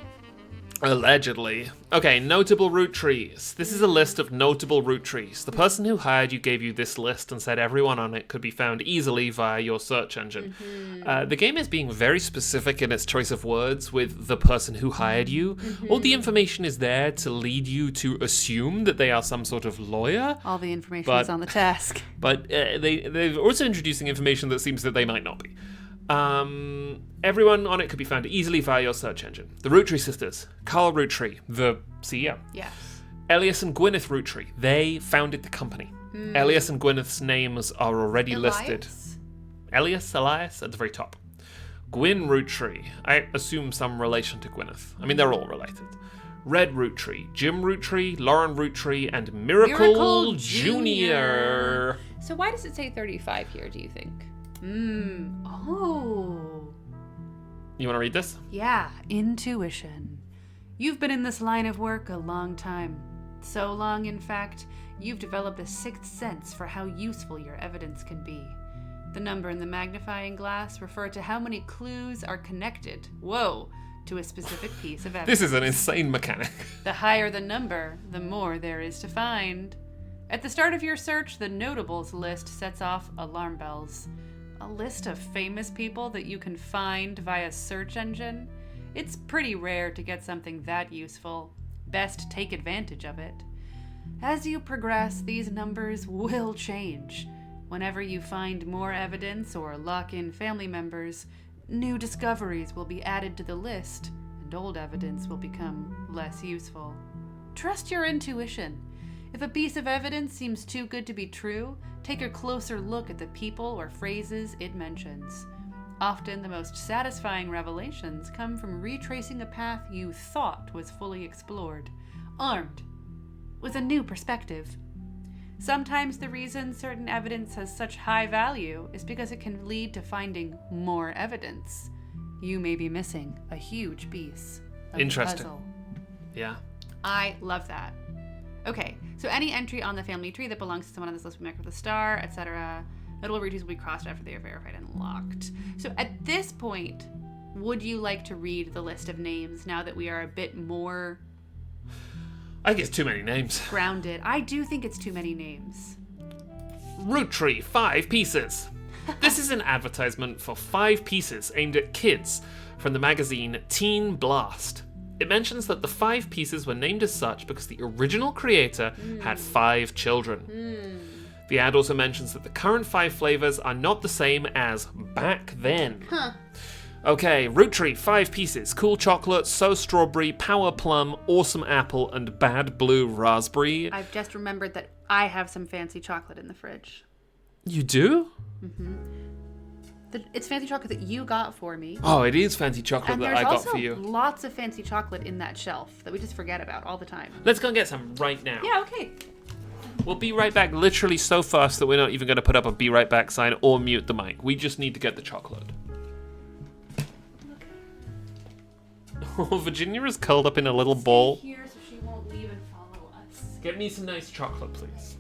Allegedly. Okay, notable Roottrees. This is a list of notable Roottrees. The person who hired you gave you this list and said everyone on it could be found easily via your search engine. The game is being very specific in its choice of words with the person who hired you. All the information is there to lead you to assume that they are some sort of lawyer. All the information is on the task. But they're also introducing information that seems that they might not be. Everyone on it could be found easily via your search engine. The Roottree sisters. Carl Roottree, the CEO. Yes. Elias and Gwyneth Roottree. They founded the company. Elias and Gwyneth's names are already listed. Elias, at the very top. Gwyn Roottree. I assume some relation to Gwyneth. I mean, they're all related. Red Roottree, Jim Roottree, Lauren Roottree, and Miracle Jr. So why does it say 35 here, do you think? Oh. You want to read this? Yeah, intuition. You've been in this line of work a long time. So long, in fact, you've developed a sixth sense for how useful your evidence can be. The number in the magnifying glass refer to how many clues are connected, to a specific piece of evidence. This is an insane mechanic. The higher the number, the more there is to find. At the start of your search, the notables list sets off alarm bells. A list of famous people that you can find via search engine? It's pretty rare to get something that useful. Best take advantage of it. As you progress, these numbers will change. Whenever you find more evidence or lock in family members, new discoveries will be added to the list, and old evidence will become less useful. Trust your intuition. If a piece of evidence seems too good to be true, take a closer look at the people or phrases it mentions. Often the most satisfying revelations come from retracing a path you thought was fully explored, armed with a new perspective. Sometimes the reason certain evidence has such high value is because it can lead to finding more evidence. You may be missing a huge piece of the puzzle. Yeah. I love that. Okay, so any entry on the family tree that belongs to someone on this list will be marked with a star, etc. Notable Roottrees will be crossed after they are verified and locked. So at this point, would you like to read the list of names now that we are a bit more... I think it's too many names. Grounded. I do think it's too many names. Roottree, 5 pieces. This is an advertisement for 5 pieces aimed at kids from the magazine Teen Blast. It mentions that the 5 pieces were named as such because the original creator had 5 children. The ad also mentions that the current 5 flavors are not the same as back then. Okay, Roottree, 5 pieces. Cool chocolate, so strawberry, power plum, awesome apple, and bad blue raspberry. I've just remembered that I have some fancy chocolate in the fridge. You do? It's fancy chocolate that you got for me. Oh, it is fancy chocolate And that there's I got also for you. lots of fancy chocolate in that shelf that we just forget about all the time. Let's go and get some right now. Yeah, okay. We'll be right back literally so fast that we're not even going to put up a be right back sign or mute the mic. We just need to get the chocolate. Oh, Virginia is curled up in a little ball. Stay here so she won't leave and follow us. Get me some nice chocolate, please.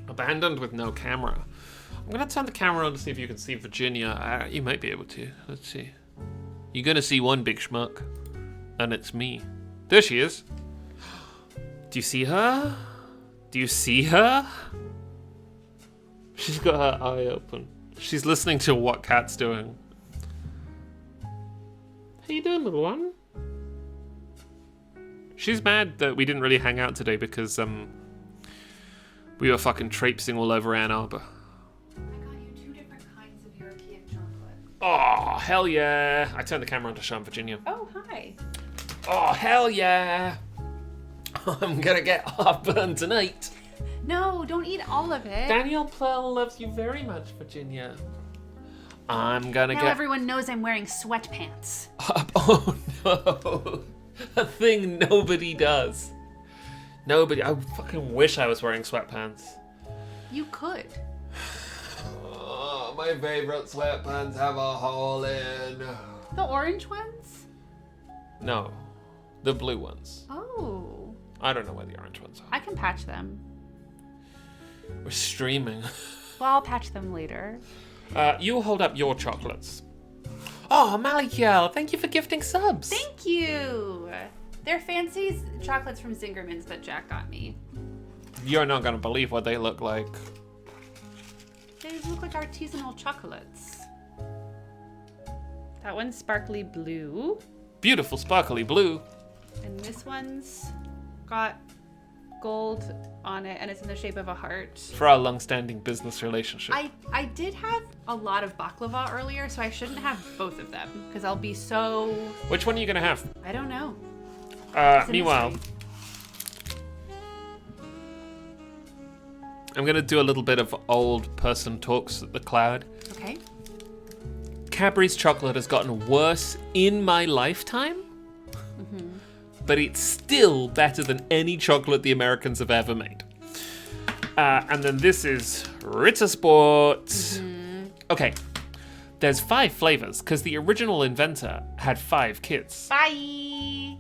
Abandoned with no camera. I'm going to turn the camera on to see if you can see Virginia. You might be able to. Let's see. You're going to see one big schmuck. And it's me. There she is. Do you see her? Do you see her? She's got her eye open. She's listening to what Cat's doing. How you doing, little one? She's mad that we didn't really hang out today because we were fucking traipsing all over Ann Arbor. I got you 2 different kinds of European chocolate. Oh, hell yeah. I turned the camera on to show Virginia. Oh, hi. Oh, hell yeah. I'm gonna get heartburn tonight. No, don't eat all of it. Daniel Plell loves you very much, Virginia. I'm gonna now get... everyone knows I'm wearing sweatpants. Oh, no. A thing nobody does. Nobody... I fucking wish I was wearing sweatpants. You could. Oh, my favorite sweatpants have a hole in. The orange ones? No. The blue ones. Oh. I don't know where the orange ones are. I can patch them. We're streaming. Well, I'll patch them later. You hold up your chocolates. Oh, Malikiel, thank you for gifting subs. Thank you. They're fancy chocolates from Zingerman's that Jack got me. You're not gonna believe what they look like. They look like artisanal chocolates. That one's sparkly blue. Beautiful sparkly blue. And this one's got gold on it, and it's in the shape of a heart. For our long-standing business relationship. I did have a lot of baklava earlier, so I shouldn't have both of them, because I'll be so... Which one are you gonna have? I don't know. It's a Meanwhile, mystery. I'm gonna do a little bit of old person talks at the cloud. Okay. Cadbury's chocolate has gotten worse in my lifetime, but it's still better than any chocolate the Americans have ever made. And then this is Ritter Sport. Okay, there's 5 flavors because the original inventor had 5 kids. Bye!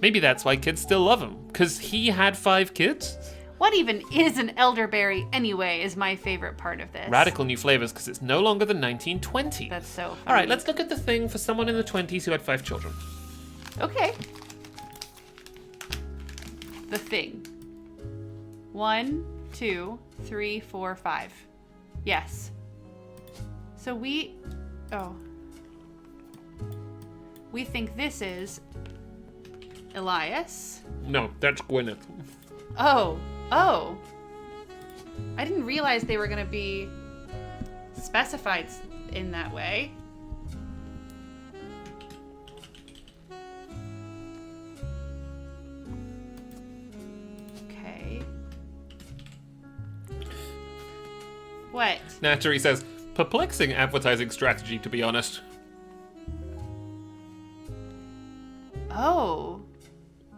Maybe that's why kids still love him, because he had 5 kids. What even is an elderberry anyway is my favorite part of this. Radical new flavors because it's no longer the 1920s. That's so funny. All right, let's look at the thing for someone in the 20s who had 5 children. Okay. The thing. 1, 2, 3, 4, 5. Yes. So we... Oh. We think this is Elias. No, that's Gwyneth. Oh. Oh. I didn't realize they were going to be specified in that way. Okay. What? Naturi says, perplexing advertising strategy, to be honest. Oh.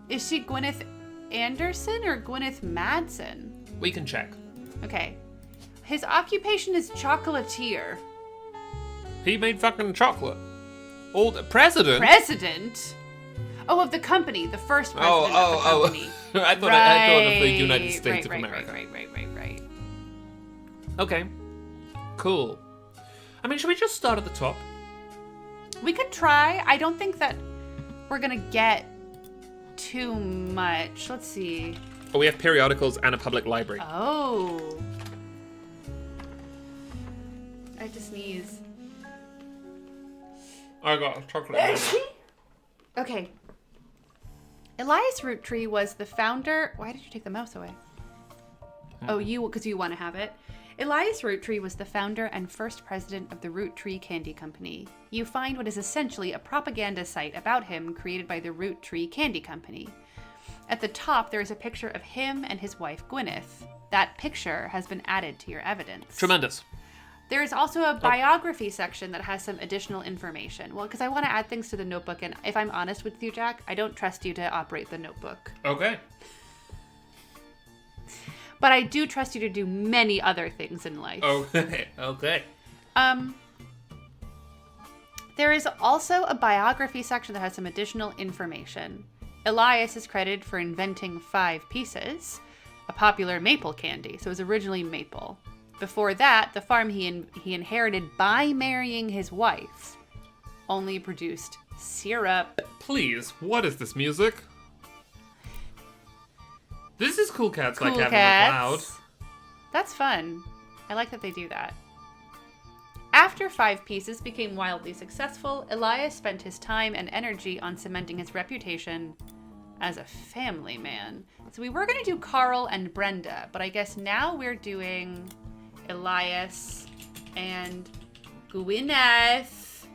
Is she Gwyneth Anderson or Gwyneth Madsen? We can check. Okay. His occupation is chocolatier. He made fucking chocolate. Old president? President? Oh, of the company. The first president of the company. I thought of the United States of America. Right. Okay. Cool. I mean, should we just start at the top? We could try. I don't think that we're gonna get too much. Let's see. Oh, we have periodicals and a public library. Oh. I have to sneeze. I got a chocolate. Okay. Elias Roottrees was the founder... Why did you take the mouse away? Oh, because you want to have it. Elias Roottrees was the founder and first president of the Roottrees Candy Company. You find what is essentially a propaganda site about him created by the Roottrees Candy Company. At the top, there is a picture of him and his wife, Gwyneth. That picture has been added to your evidence. Tremendous. There is also a biography section that has some additional information. Well, because I want to add things to the notebook, and if I'm honest with you, Jack, I don't trust you to operate the notebook. Okay. But I do trust you to do many other things in life. Okay. There is also a biography section that has some additional information. Elias is credited for inventing 5 pieces, a popular maple candy. So it was originally maple. Before that, the farm he inherited by marrying his wife only produced syrup. Please, what is this music? This is Cool Cats by Cool Kevin Cats. MacLeod. That's fun. I like that they do that. After 5 pieces became wildly successful, Elias spent his time and energy on cementing his reputation as a family man. So we were going to do Carl and Brenda, but I guess now we're doing Elias and Gwyneth.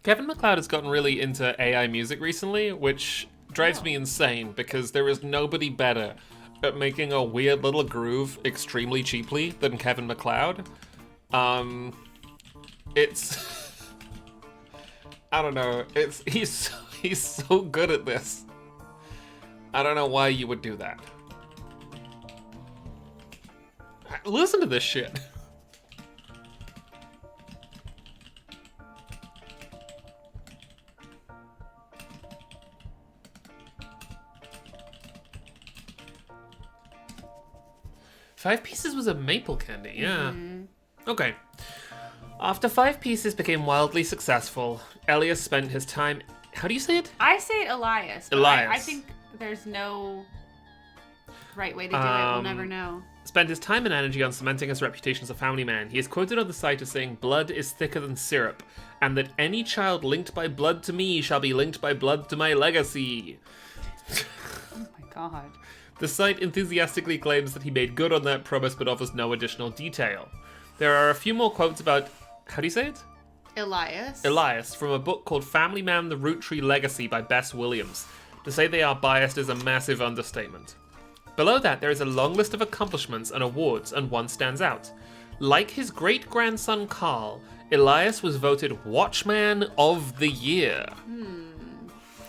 Kevin MacLeod has gotten really into AI music recently, which drives me insane because there is nobody better at making a weird little groove extremely cheaply than Kevin MacLeod. It's I don't know. He's so good at this. I don't know why you would do that. Listen to this shit. Five Pieces was a maple candy, yeah. Okay. After 5 pieces became wildly successful, Elias spent his time... How do you say it? I say it Elias. But Elias. I think there's no right way to do it. We'll never know. Spent his time and energy on cementing his reputation as a family man. He is quoted on the site as saying, "Blood is thicker than syrup, and that any child linked by blood to me shall be linked by blood to my legacy." Oh my god. The site enthusiastically claims that he made good on that promise, but offers no additional detail. There are a few more quotes about... How do you say it? Elias, from a book called Family Man, the Roottrees Legacy by Bess Williams. To say they are biased is a massive understatement. Below that, there is a long list of accomplishments and awards, and one stands out. Like his great-grandson Carl, Elias was voted Watchman of the Year.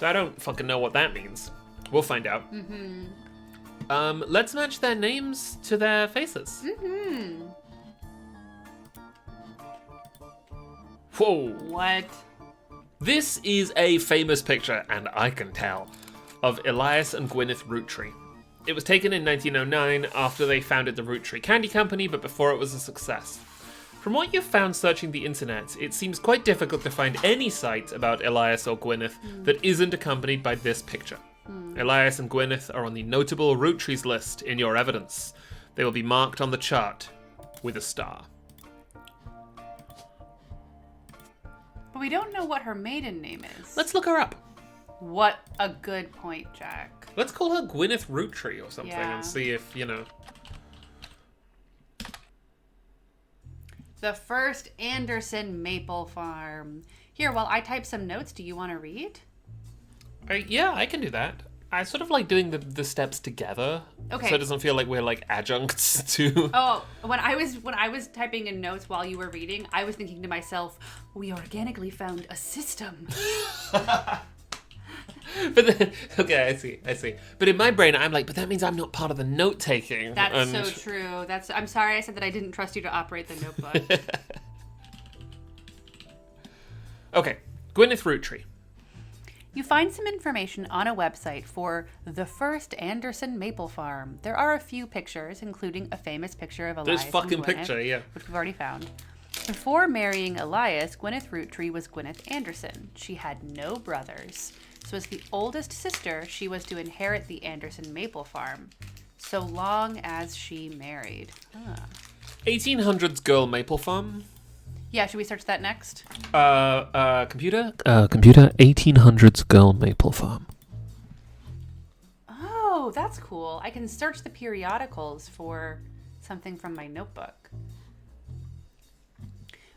I don't fucking know what that means. We'll find out. Let's match their names to their faces. Whoa. What? This is a famous picture, and I can tell, of Elias and Gwyneth Roottree. It was taken in 1909 after they founded the Roottree Candy Company, but before it was a success. From what you've found searching the internet, it seems quite difficult to find any site about Elias or Gwyneth that isn't accompanied by this picture. Elias and Gwyneth are on the notable Roottrees list in your evidence. They will be marked on the chart with a star. But we don't know what her maiden name is. Let's look her up. What a good point, Jack. Let's call her Gwyneth Roottree or something Yeah. and see if, you know... The first Anderson Maple Farm. Here, while I type some notes, do you want to read? Yeah, I can do that. I sort of like doing the steps together. Okay. So it doesn't feel like we're like adjuncts to... Oh, when I was typing in notes while you were reading, I was thinking to myself, we organically found a system. But then, okay, I see. But in my brain, I'm like, but that means I'm not part of the note taking. That's so true. I'm sorry I said that I didn't trust you to operate the notebook. Okay, Gwyneth Roottree. You find some information on a website for the first Anderson Maple Farm. There are a few pictures, including a famous picture of Elias This fucking and Gwyneth, picture, yeah. which we've already found. Before marrying Elias, Gwyneth Roottree was Gwyneth Anderson. She had no brothers. So as the oldest sister, she was to inherit the Anderson Maple Farm, so long as she married. 1800s girl Maple Farm. Yeah, should we search that next? Computer? Computer, 1800s girl Maple Farm. Oh, that's cool. I can search the periodicals for something from my notebook.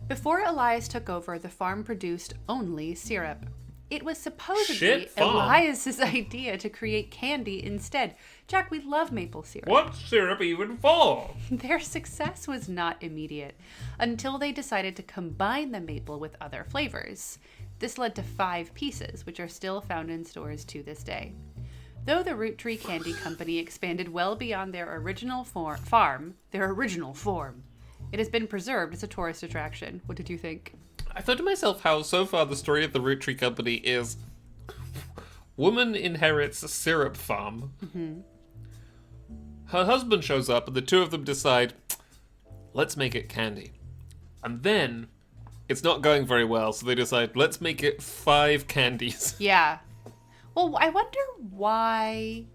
Elias Elias took over, the farm produced only syrup. It was supposedly Shit farm. Elias's idea to create candy instead. Jack, we love maple syrup. What's syrup even for? Their success was not immediate until they decided to combine the maple with other flavors. This led to 5 pieces, which are still found in stores to this day. Though the Roottrees Candy Company expanded well beyond their original farm, it has been preserved as a tourist attraction. What did you think? I thought to myself how so far the story of the Roottrees Company is woman inherits a syrup farm. Mm-hmm. Her husband shows up and the two of them decide, let's make it candy. And then it's not going very well, so they decide, let's make it 5 candies. Yeah. Well, I wonder why...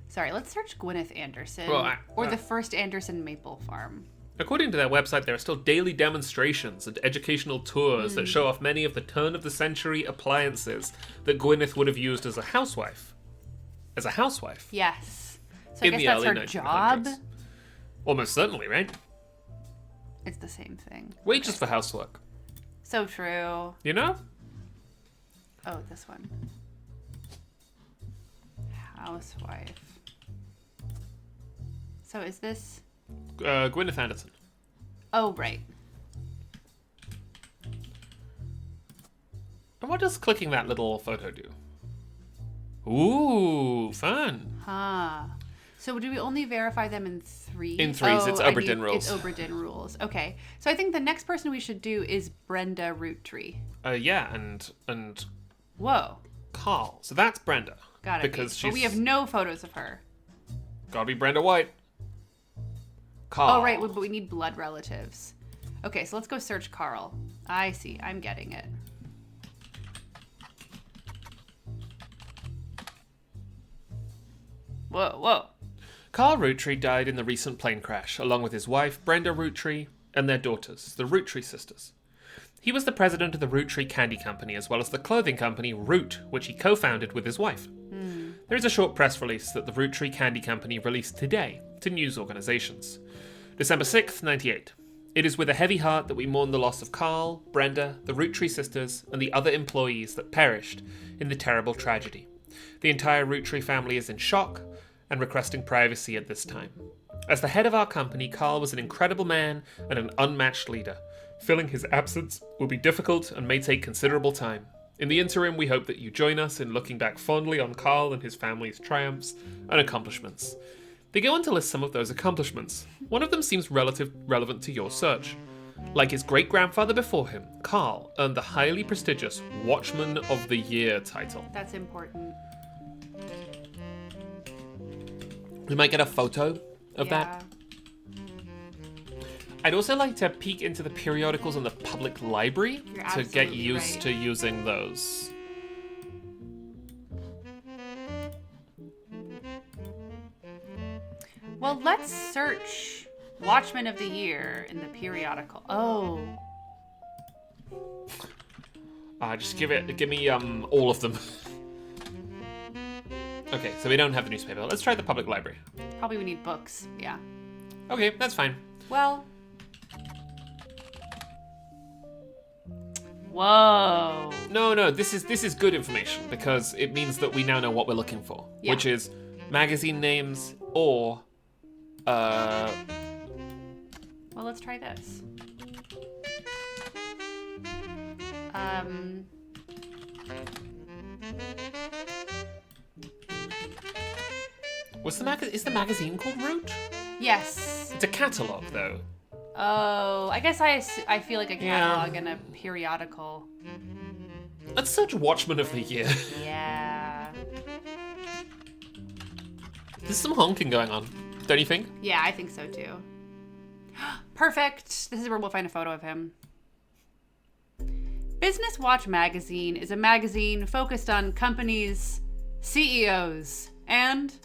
Sorry, let's search Gwyneth Anderson. Or the first Anderson Maple Farm. According to their website, there are still daily demonstrations and educational tours that show off many of the turn-of-the-century appliances that Gwyneth would have used as a housewife. Yes. So I In guess the that's early her 1900s. job. Almost certainly, right? It's the same thing. Wages for housework. So true. You know? Oh, this one. Housewife. So is this... Gwyneth Anderson. Oh, right. And what does clicking that little photo do? Ooh, fun. Huh. So do we only verify them in 3? In 3s, it's Oberdin rules. It's Oberdin rules. Okay. So I think the next person we should do is Brenda Roottree. Yeah, and Whoa. Carl. So that's Brenda. Gotta because be. she's But we have no photos of her. gotta be Brenda White. Carl. Oh, right. But we need blood relatives. Okay, so let's go search Carl. I see. I'm getting it. Whoa, whoa. Carl Roottree died in the recent plane crash, along with his wife, Brenda Roottrie, and their daughters, the Roottries sisters. He was the president of the Roottrie Candy Company, as well as the clothing company Root, which he co-founded with his wife. There is a short press release that the Roottrie Candy Company released today to news organizations. December 6th, 98. It is with a heavy heart that we mourn the loss of Carl, Brenda, the Roottrie sisters, and the other employees that perished in the terrible tragedy. The entire Roottrie family is in shock and requesting privacy at this time. As the head of our company, Carl was an incredible man and an unmatched leader. Filling his absence will be difficult and may take considerable time. In the interim, we hope that you join us in looking back fondly on Carl and his family's triumphs and accomplishments. They go on to list some of those accomplishments. One of them seems relevant to your search. Like his great-grandfather before him, Carl earned the highly prestigious Watchman of the Year title. That's important. We might get a photo of that. I'd also like to peek into the periodicals in the public library to get used to using those. Well, let's search Watchman of the Year in the periodical. Oh. Just give me all of them. Okay, so we don't have the newspaper. Let's try the public library. Probably we need books, yeah. Okay, that's fine. Well. Whoa. No, this is good information because it means that we now know what we're looking for, which is magazine names or Well, let's try this. Is the magazine called Root? Yes. It's a catalogue, though. Oh, I guess I feel like a catalog and a periodical. Let's search Watchman of the Year. Yeah. There's some honking going on, don't you think? Yeah, I think so too. Perfect. This is where we'll find a photo of him. Business Watch Magazine is a magazine focused on companies, CEOs, and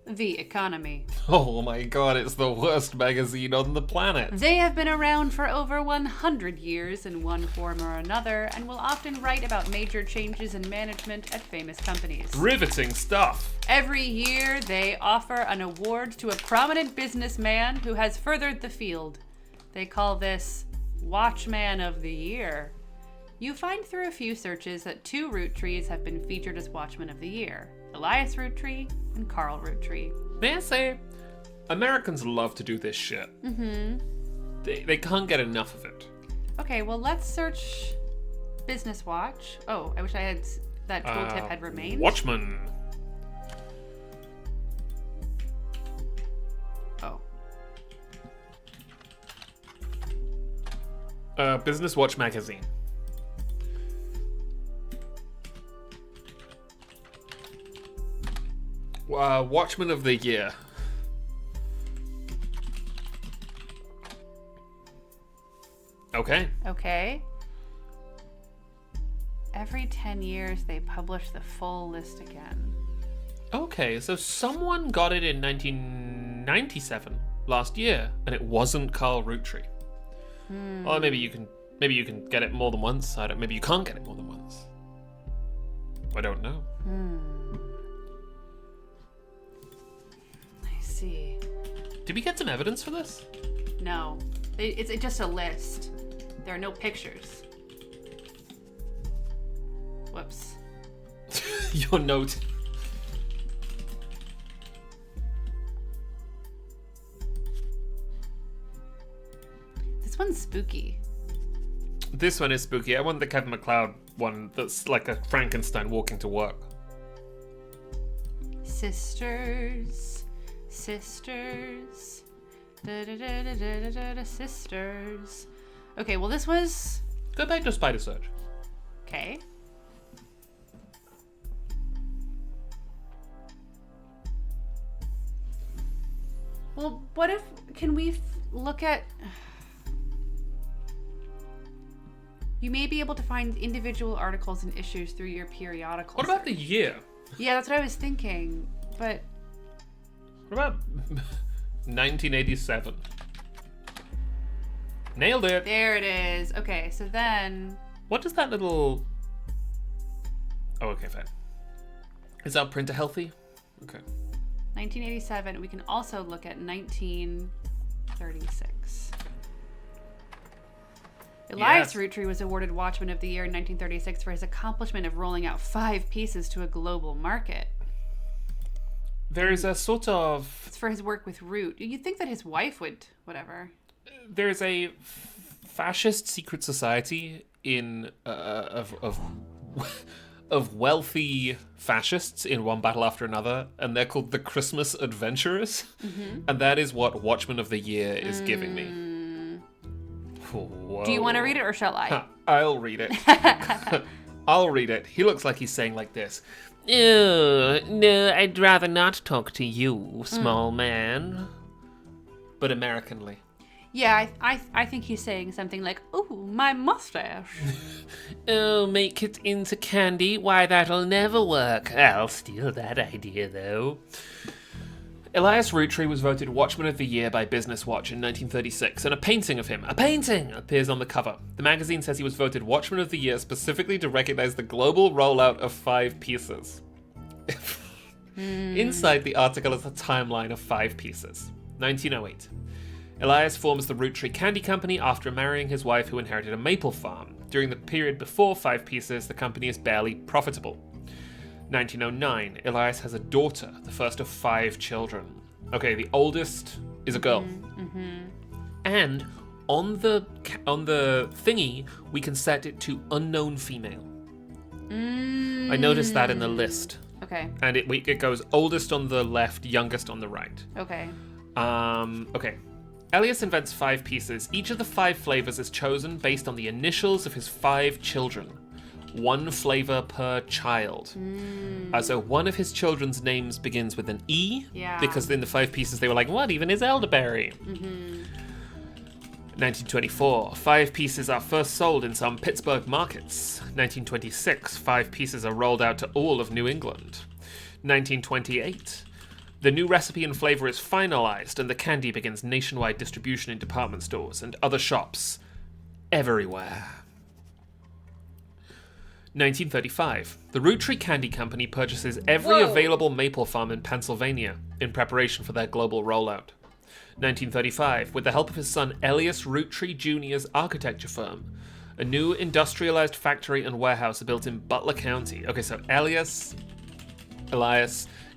the economy. Oh my god, it's the worst magazine on the planet. They have been around for over 100 years in one form or another and will often write about major changes in management at famous companies. Riveting stuff. Every year, they offer an award to a prominent businessman who has furthered the field. They call this Watchman of the Year. You find through a few searches that 2 Roottrees have been featured as Watchmen of the Year. Elias Roottree and Carl Roottree. May I say, Americans love to do this shit. Mm-hmm. They can't get enough of it. Okay, well, let's search Business Watch. Oh, I wish I had that tooltip had remained. Watchman. Oh. Business Watch Magazine. Watchman of the Year. Okay. Okay. Every 10 years, they publish the full list again. Okay, so someone got it in 1997, last year, and it wasn't Carl Roottree. Or maybe you can get it more than once. Maybe you can't get it more than once. I don't know. I see. Did we get some evidence for this? No. It's just a list. There are no pictures. Whoops. Your note. This one's spooky. This one is spooky. I want the Kevin MacLeod one that's like a Frankenstein walking to work. Sisters. Sisters. Okay, well this was... Go back to Spider Search. Okay. Well, what if... Can we look at... You may be able to find individual articles and issues through your periodical. What about the search. year? Yeah, that's what I was thinking. But What about 1987? Nailed it. there it is. Okay, so then What does that little... Oh, okay, fine. Is our printer healthy? Okay. 1987. We can also look at 1936. Elias Yes. Rootree was awarded Watchman of the Year in 1936 for his accomplishment of rolling out 5 pieces to a global market. There is a sort of... It's for his work with Root. You'd think that his wife would, whatever. There is a fascist secret society in of wealthy fascists in one battle after another, and they're called the Christmas Adventurers, and that is what Watchman of the Year is giving me. Whoa. Do you want to read it or shall I? I'll read it. I'll read it. He looks like he's saying like this. Oh, no, I'd rather not talk to you, small man. But Americanly. Yeah, I think he's saying something like, "Ooh, my mustache." Oh, make it into candy? Why, that'll never work. I'll steal that idea, though. Elias Rootree was voted Watchman of the Year by Business Watch in 1936, and a painting of him, appears on the cover. The magazine says he was voted Watchman of the Year specifically to recognize the global rollout of 5 pieces. Inside the article is a timeline of 5 pieces. 1908. Elias forms the Rootree Candy Company after marrying his wife who inherited a maple farm. During the period before 5 pieces, the company is barely profitable. 1909, Elias has a daughter, the first of 5 children. Okay, the oldest is a girl. And on the thingy, we can set it to unknown female. I noticed that in the list. Okay. And it goes oldest on the left, youngest on the right. Okay. Okay. Elias invents 5 pieces. Each of the 5 flavors is chosen based on the initials of his 5 children. 1 flavor per child. So one of his children's names begins with an E. Yeah. Because in the 5 pieces they were like, what even is elderberry? 1924, 5 pieces are first sold in some Pittsburgh markets. 1926, 5 pieces are rolled out to all of New England. 1928, the new recipe and flavor is finalized and the candy begins nationwide distribution in department stores and other shops everywhere. 1935, the Rootree Candy Company purchases every available maple farm in Pennsylvania in preparation for their global rollout. 1935, with the help of his son Elias Rootree Jr.'s architecture firm, a new industrialized factory and warehouse are built in Butler County. Okay, so Elias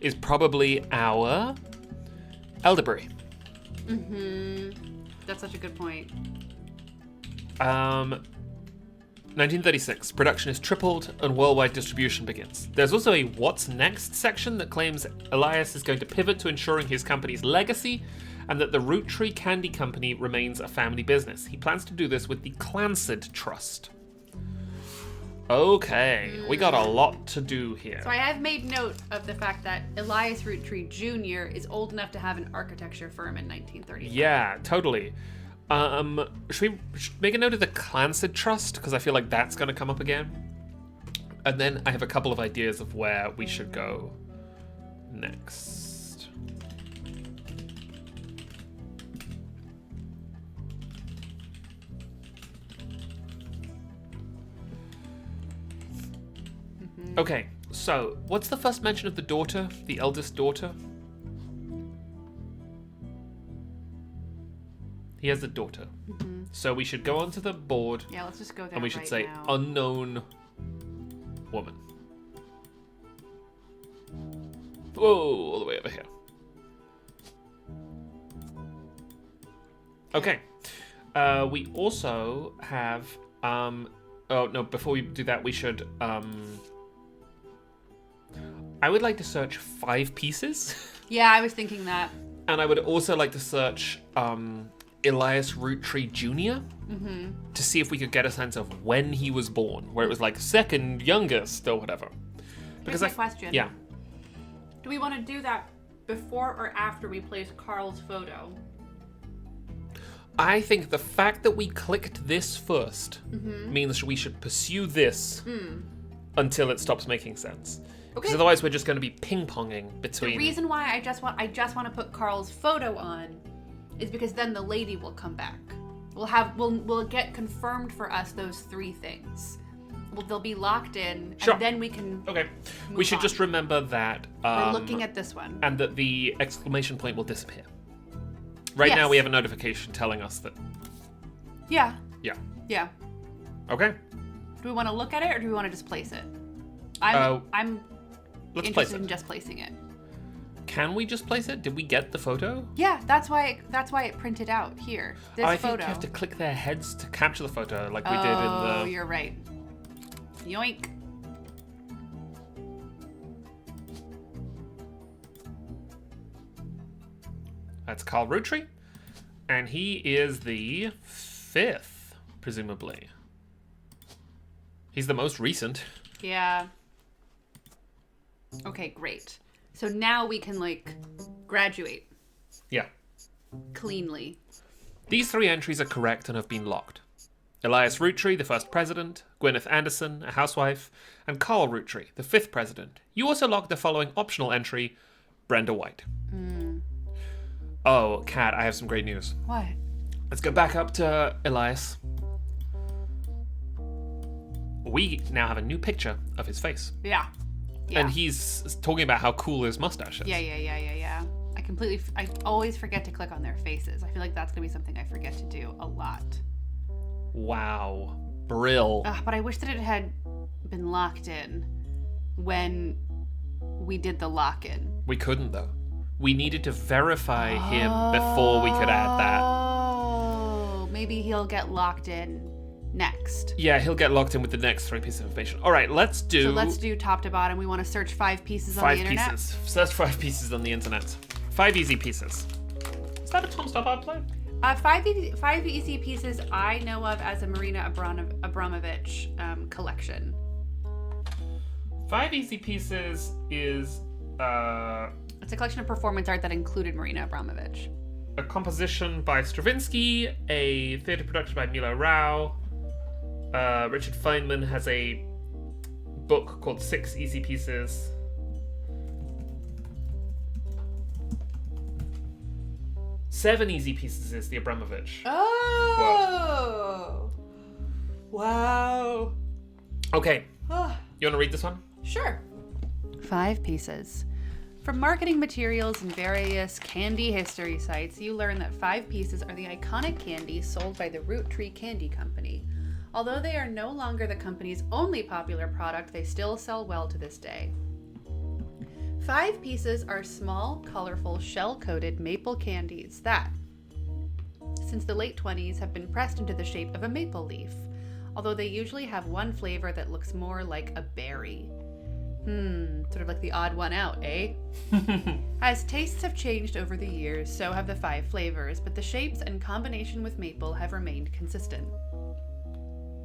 is probably our elderberry. That's such a good point. 1936, production is tripled and worldwide distribution begins. There's also a What's Next section that claims Elias is going to pivot to ensuring his company's legacy and that the Rootree Candy Company remains a family business. He plans to do this with the Clansid Trust. Okay, we got a lot to do here. So I have made note of the fact that Elias Rootree Jr. is old enough to have an architecture firm in 1935. Yeah, totally. Should we make a note of the Clansid Trust? Because I feel like that's going to come up again. And then I have a couple of ideas of where we should go next. Okay, so what's the first mention of the daughter, the eldest daughter? He has a daughter. So we should go onto the board Yeah, let's just go there and we should right say now. unknown woman. Whoa, all the way over here. Okay. We also have oh no, before we do that we should I would like to search 5 pieces. Yeah, I was thinking that. And I would also like to search Elias Rootree Jr. To see if we could get a sense of when he was born, where it was like second youngest or whatever. Here's my question. Yeah. Do we want to do that before or after we place Carl's photo? I think the fact that we clicked this first means we should pursue this until it stops making sense. Because Okay. otherwise we're just going to be ping-ponging between... The reason why I just want to put Carl's photo on is because then the lady will come back. We'll get confirmed for us those 3 things. They'll be locked in, Sure. and then we can. Okay. We move should on. just remember that... We're looking at this one. And that the exclamation point will disappear. Right now Yes. we have a notification telling us that... Yeah. Yeah. Yeah. Okay. Do we want to look at it or do we want to just place it? I'm Let's place interested it. in just placing it. Can we just place it? Did we get the photo? Yeah, that's why it printed out here. This I photo. think you have to click their heads to capture the photo, like we did in Oh, the... you're right. Yoink. That's Carl Roottrees. And he is the 5th, presumably. He's the most recent. Yeah. Okay, great. So now we can graduate Yeah. cleanly. These 3 entries are correct and have been locked. Elias Roottrees, the 1st president, Gwyneth Anderson, a housewife, and Carl Roottrees, the 5th president. You also logged the following optional entry, Brenda White. Oh, Kat, I have some great news. What? Let's go back up to Elias. We now have a new picture of his face. Yeah. Yeah. And he's talking about how cool his mustache is. Yeah. I always forget to click on their faces. I feel like that's gonna be something I forget to do a lot. Wow. Brill. But I wish that it had been locked in when we did the lock-in. We couldn't, though. We needed to verify him before we could add that. Oh, maybe he'll get locked in next. Yeah, he'll get locked in with the next 3 pieces of information. All right, let's do... So let's do top to bottom. We want to search 5 pieces on 5 the internet. pieces. Search 5 pieces on the internet. 5 easy pieces. Is that a Tom Stoppard play? 5 easy pieces I know of as a Marina Abramovich collection. 5 easy pieces is It's a collection of performance art that included Marina Abramovich. a composition by Stravinsky, a theatre production by Milo Rao. Richard Feynman has a book called 6 Easy Pieces. Seven Easy Pieces is the Abramovich. Oh! Wow. Okay, you want to read this one? Sure. 5 pieces. From marketing materials and various candy history sites, you learn that 5 pieces are the iconic candies sold by the Roottrees Candy Company. Although they are no longer the company's only popular product, they still sell well to this day. 5 pieces are small, colorful, shell-coated maple candies that, since the late 20s, have been pressed into the shape of a maple leaf, although they usually have one flavor that looks more like a berry. Sort of like the odd one out, eh? As tastes have changed over the years, so have the 5 flavors, but the shapes and combination with maple have remained consistent.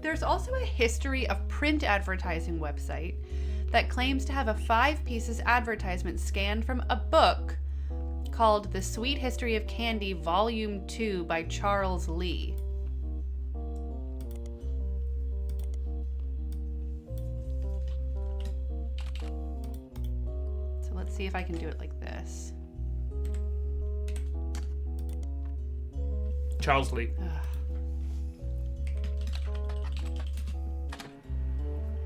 There's also a history of print advertising website that claims to have a 5 pieces advertisement scanned from a book called The Sweet History of Candy Volume 2 by Charles Lee. So let's see if I can do it like this. Charles Lee.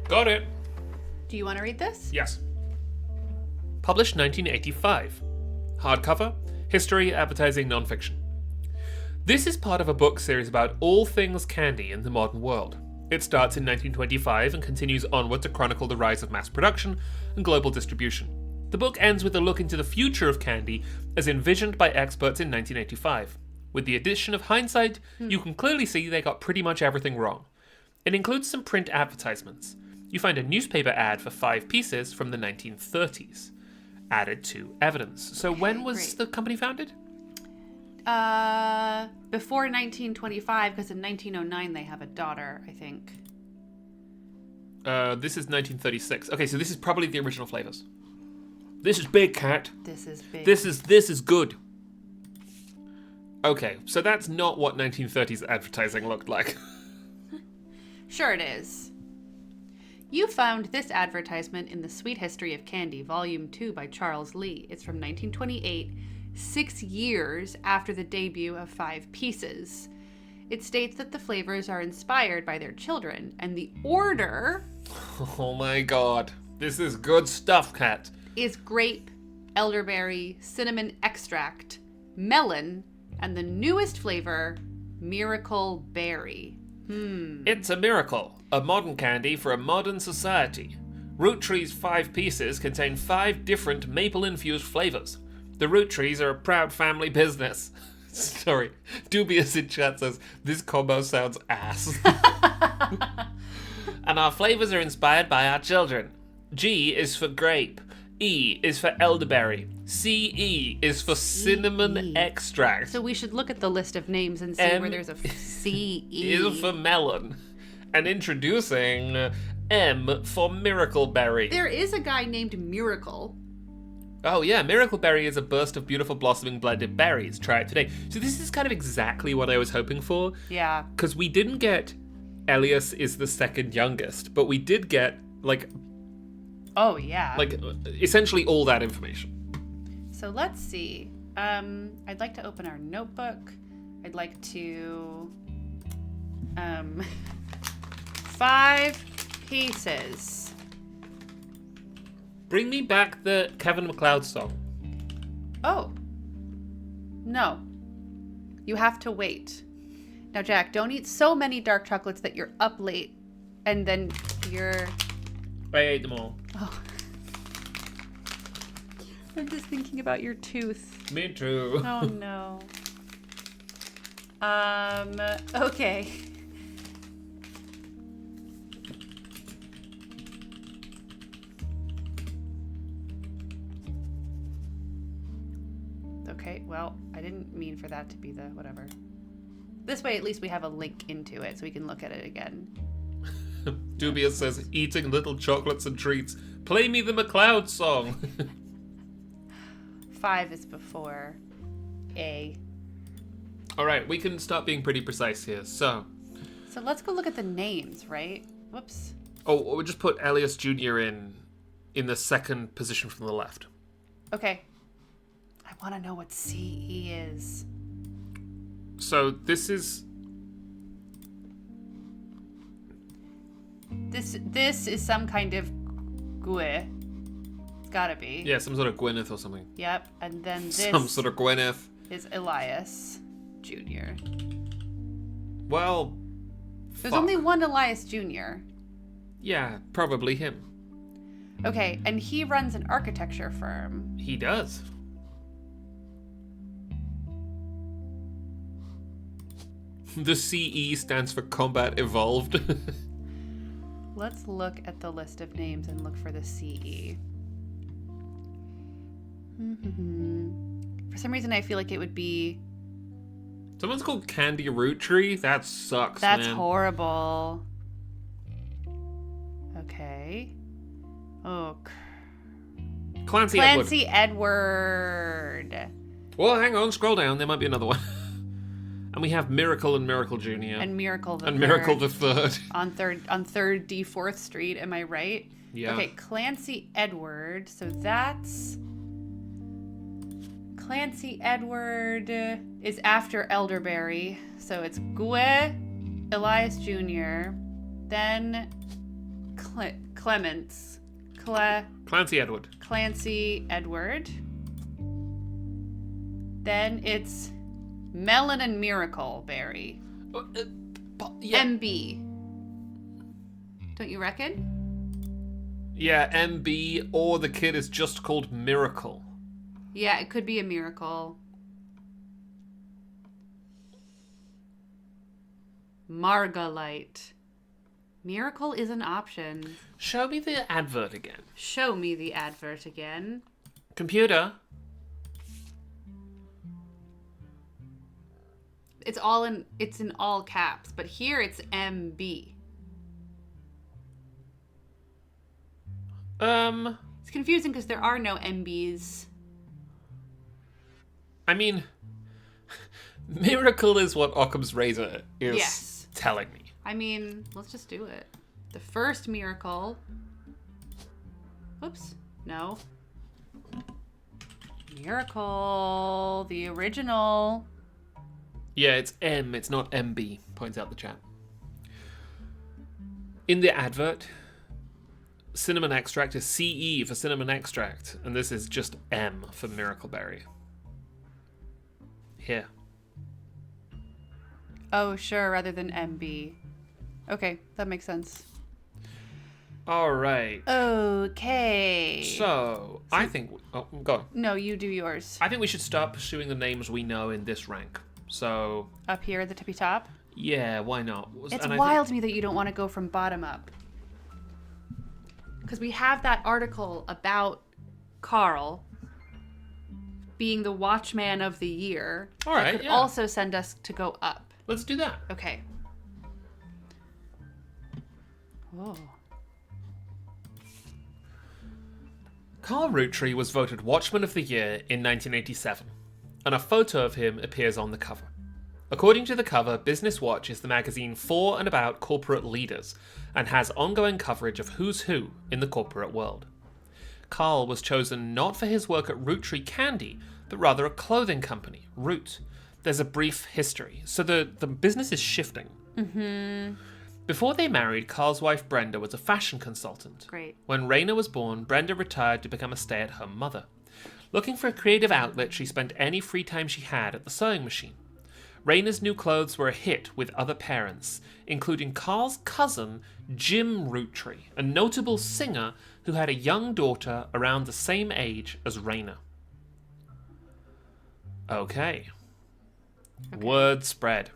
Got it. Do you want to read this? Yes. Published 1985. Hardcover, history, advertising, nonfiction. This is part of a book series about all things candy in the modern world. It starts in 1925 and continues onward to chronicle the rise of mass production and global distribution. The book ends with a look into the future of candy as envisioned by experts in 1985. With the addition of hindsight, you can clearly see they got pretty much everything wrong. It includes some print advertisements. You find a newspaper ad for 5 pieces from the 1930s, added to evidence. So when was great. the company founded? Before 1925, because in 1909 they have a daughter, I think. This is 1936. Okay, so this is probably the original flavors. This is big, Cat. This is big. This is good. Okay, so that's not what 1930s advertising looked like. Sure it is. You found this advertisement in The Sweet History of Candy, Volume 2 by Charles Lee. It's from 1928, 6 years after the debut of Five Pieces. It states that the flavors are inspired by their children, and the order Oh my god. This is good stuff, Kat. is grape, elderberry, cinnamon extract, melon, and the newest flavor, Miracle Berry. It's a miracle. A modern candy for a modern society. Roottrees 5 Pieces contain 5 different maple-infused flavors. The Roottrees are a proud family business. Sorry. Dubious in chat says, this combo sounds ass. And our flavors are inspired by our children. G is for grape. E is for elderberry. CE is for cinnamon extract. So we should look at the list of names and see M where there's a CE. is for melon. And introducing M for miracle berry. There is a guy named Miracle. Oh yeah, miracle berry is a burst of beautiful blossoming blended berries. Try it today. So this is kind of exactly what I was hoping for. Yeah. Because we didn't get Elias is the second youngest, but we did get Oh, yeah. essentially all that information. So let's see. I'd like to open our notebook. I'd like to... 5 pieces. Bring me back the Kevin MacLeod song. Oh. No. You have to wait. Now, Jack, don't eat so many dark chocolates that you're up late and then you're... I ate them all. Oh. I'm just thinking about your tooth. Me too. Oh, no. Okay. Okay, well, I didn't mean for that to be the whatever. This way, at least we have a link into it so we can look at it again. Dubious says, eating little chocolates and treats. Play me the MacLeod song. 5 is before A. All right, we can start being pretty precise here. So let's go look at the names, right? Whoops. Oh, we'll just put Elias Jr. in the second position from the left. Okay. I want to know what CE is. So this is... This is some kind of GUI. It's gotta be. Yeah, some sort of Gwyneth or something. Yep. And then this Some sort of Gwyneth. is Elias Jr. Well... There's fuck. only one Elias Jr. Yeah, probably him. Okay, and he runs an architecture firm. He does. The CE stands for Combat Evolved. Let's look at the list of names and look for the CE. For some reason, I feel like it would be... Someone's called Candy Roottrees? That sucks, That's man. horrible. Okay. Oh, Clancy Edward. Edward. Well, hang on, scroll down. There might be another one. And we have Miracle and Miracle Jr. And Miracle the And Third. Miracle the Third. On 3rd D 4th Street, am I right? Yeah. Okay, Clancy Edward. So that's... Clancy Edward is after Elderberry. So it's Gue, Elias Jr., then Clements. Clancy Edward. Clancy Edward. Then it's Melon and Miracle Berry. Yeah. MB. Don't you reckon? Yeah, MB, or the kid is just called Miracle. Yeah, it could be a miracle. Margalite. Miracle is an option. Show me the advert again. Show me the advert again. Computer. It's in all caps, but here it's MB. It's confusing because there are no MBs. I mean, Miracle is what Occam's razor is Yes. telling me. I mean, let's just do it. The first miracle. Whoops. No. Miracle. The original. Yeah, it's M, it's not MB, points out the chat. In the advert, cinnamon extract is CE for cinnamon extract, and this is just M for Miracle Berry. Here. Oh, sure, rather than MB. Okay, that makes sense. All right. Okay. So, I think... Oh, go on. No, you do yours. I think we should start pursuing the names we know in this rank. So, Up here at the tippy top. yeah, why not? It's And I wild to me that you don't want to go from bottom up. Because we have that article about Carl being the Watchman of the Year. All right, That could yeah. also send us to go up. Let's do that. Okay. Whoa. Carl Roottrees was voted Watchman of the Year in 1987, and a photo of him appears on the cover. According to the cover, Business Watch is the magazine for and about corporate leaders, and has ongoing coverage of who's who in the corporate world. Carl was chosen not for his work at Roottrees Candy, but rather a clothing company, Root. There's a brief history, so the business is shifting. Before they married, Carl's wife Brenda was a fashion consultant. Great. When Raina was born, Brenda retired to become a stay-at-home mother. Looking for a creative outlet, she spent any free time she had at the sewing machine. Raina's new clothes were a hit with other parents, including Carl's cousin, Jim Roottrees, a notable singer who had a young daughter around the same age as Raina. Okay. Word spread.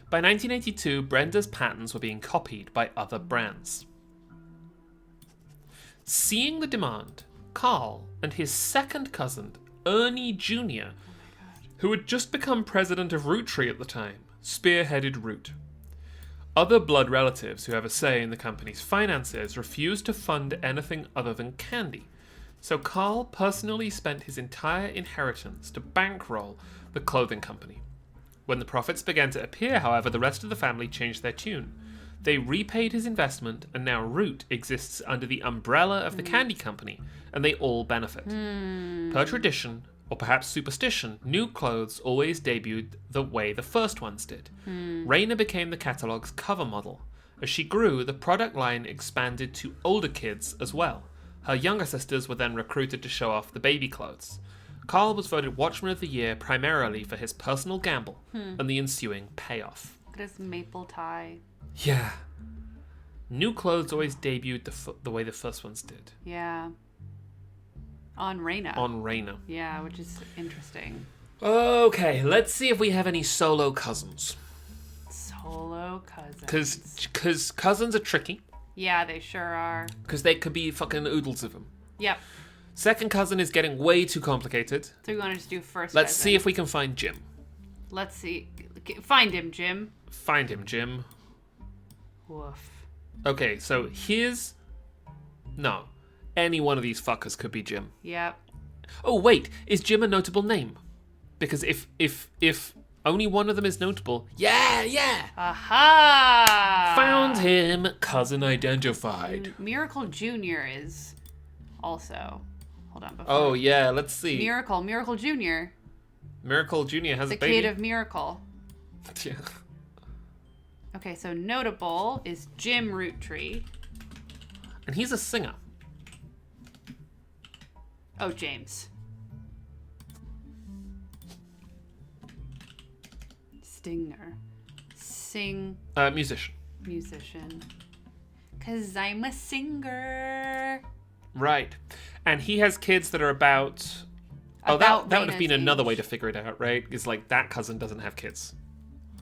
By 1982, Brenda's patterns were being copied by other brands. Seeing the demand, Carl and his second cousin, Ernie Jr., who had just become president of Roottrees at the time, spearheaded Root. Other blood relatives who have a say in the company's finances refused to fund anything other than candy, so Carl personally spent his entire inheritance to bankroll the clothing company. When the profits began to appear, however, the rest of the family changed their tune. They repaid his investment, and now Root exists under the umbrella of the candy company, and they all benefit. Per tradition, or perhaps superstition, new clothes always debuted the way the first ones did. Raina became the catalogue's cover model. As she grew, the product line expanded to older kids as well. Her younger sisters were then recruited to show off the baby clothes. Carl was voted Watchman of the Year primarily for his personal gamble and the ensuing payoff. Look at his maple tie. Yeah. New clothes always debuted the way the first ones did. Yeah. On Raina. On Raina. Yeah, which is interesting. Okay, let's see if we have any solo cousins. Solo cousins. Because cousins are tricky. Yeah, they sure are. Because they could be fucking oodles of them. Yep. Second cousin is getting way too complicated. So we want to just do first Let's cousin. see if we can find Jim. Let's see. Find him, Jim. Find him, Jim. Woof. Okay, so here's... No. Any one of these fuckers could be Jim. Yep. Oh, wait. Is Jim a notable name? Because if only one of them is notable... Yeah! Aha! Found him. Cousin identified. Miracle Jr. is also... Hold on. Before. Oh, yeah. Let's see. Miracle Jr. Miracle Jr. has The a baby. kid of Miracle. Yeah. Okay, so notable is Jim Roottrees. And he's a singer. Oh, James. Stinger. Musician. Musician. 'Cause I'm a singer. Right. And he has kids that are about... Oh, About that would have been Raina's another way age. to figure it out, right? Is like that cousin doesn't have kids.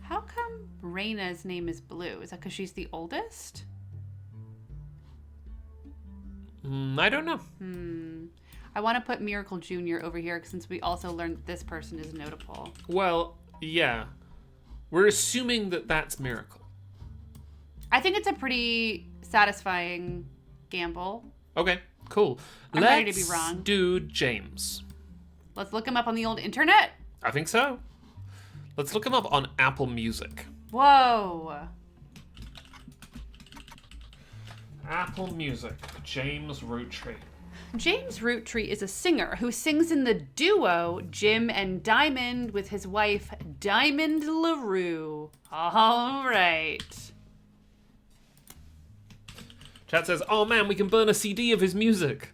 How come Raina's name is Blue? Is that because she's the oldest? I don't know. I want to put Miracle Jr. over here since we also learned that this person is notable. Well, yeah. We're assuming that that's Miracle. I think it's a pretty satisfying gamble. Okay, cool. I'm Let's ready to be wrong. do James. Let's look him up on the old internet. I think so. Let's look him up on Apple Music. Whoa. Apple Music, James Roottrees. James Roottrees is a singer who sings in the duo Jim and Diamond with his wife, Diamond LaRue. All right. Chat says, oh man, we can burn a CD of his music.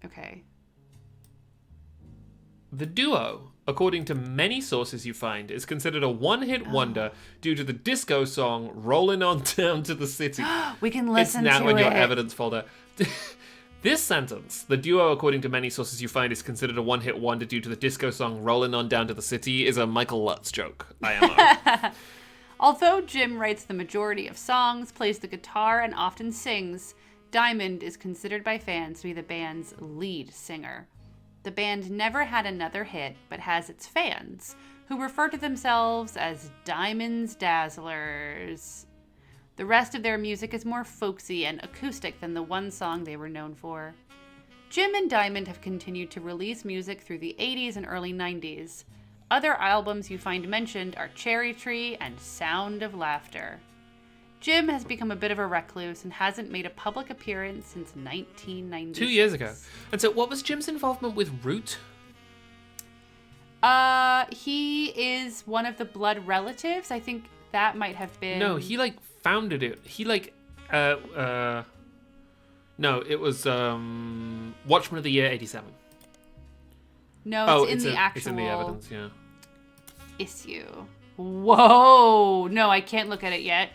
Okay. The duo, according to many sources you find, is considered a one-hit wonder due to the disco song Rollin' On Down to the City. We can listen to it. It's now in your evidence folder. This sentence, the duo, according to many sources you find, is considered a one-hit wonder due to the disco song Rollin' On Down to the City, is a Michael Lutz joke. IMO. Although Jim writes the majority of songs, plays the guitar, and often sings, Diamond is considered by fans to be the band's lead singer. The band never had another hit, but has its fans, who refer to themselves as Diamond's Dazzlers. The rest of their music is more folksy and acoustic than the one song they were known for. Jim and Diamond have continued to release music through the 80s and early 90s. Other albums you find mentioned are Cherry Tree and Sound of Laughter. Jim has become a bit of a recluse and hasn't made a public appearance since 1996. 2 years ago. And so what was Jim's involvement with Root? He is one of the blood relatives. I think that might have been... No, he founded it. He no, it was Watchman of the Year 87. No, it's in the actual... It's in the evidence, yeah. Issue. Whoa! No, I can't look at it yet.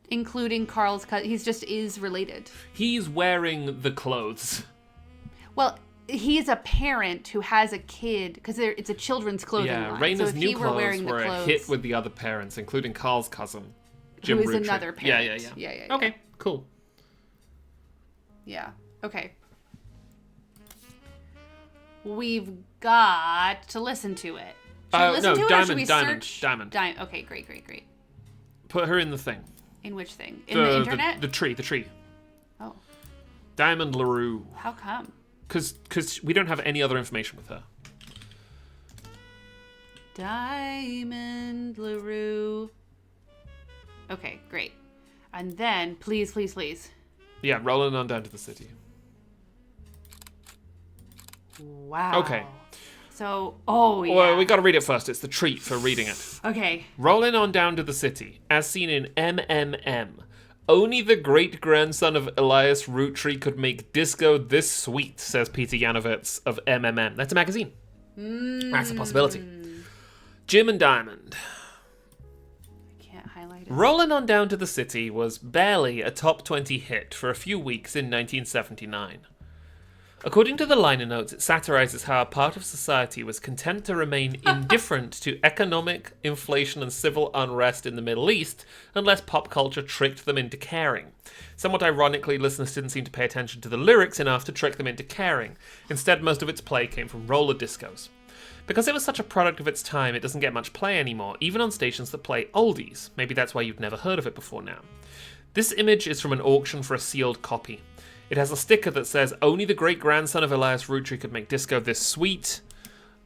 Including Carl's cousin. He's just is related. He's wearing the clothes. Well, he's a parent who has a kid, because it's a children's clothing line. Raina's so if new he were clothes wearing were the a clothes, hit with the other parents, including Carl's cousin, Jim who is Roottrees. another parent. Yeah. Okay, cool. Yeah. Okay. We've got to listen to it. Should we listen to it, or should we search? Diamond. Okay, great. Put her in the thing. In which thing? In the internet? The tree. Oh. Diamond LaRue. How come? Because we don't have any other information with her. Diamond LaRue. Okay, great. And then, please. Yeah, rolling on down to the city. Wow. Okay. So, yeah. Well, we got to read it first. It's the treat for reading it. Okay. Rolling on down to the city, as seen in MMM. Only the great-grandson of Elias Roottrees could make disco this sweet, says Peter Yanovitz of MMM. That's a magazine. That's a possibility. Jim and Diamond. I can't highlight it. Rolling on down to the city was barely a top 20 hit for a few weeks in 1979. According to the liner notes, it satirizes how a part of society was content to remain indifferent to economic, inflation, and civil unrest in the Middle East unless pop culture tricked them into caring. Somewhat ironically, listeners didn't seem to pay attention to the lyrics enough to trick them into caring. Instead, most of its play came from roller discos. Because it was such a product of its time, it doesn't get much play anymore, even on stations that play oldies. Maybe that's why you've never heard of it before now. This image is from an auction for a sealed copy. It has a sticker that says, only the great-grandson of Elias Roottrees could make disco this sweet.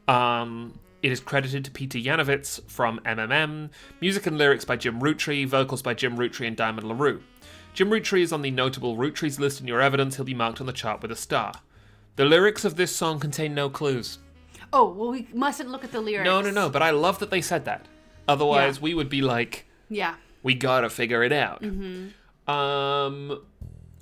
It is credited to Peter Yanovitz from MMM. Music and lyrics by Jim Roottrees, vocals by Jim Roottrees and Diamond LaRue. Jim Roottrees is on the notable Roottrees list in your evidence. He'll be marked on the chart with a star. The lyrics of this song contain no clues. Oh, well, we mustn't look at the lyrics. No, but I love that they said that. Otherwise, we would be like, we gotta figure it out. Mm-hmm.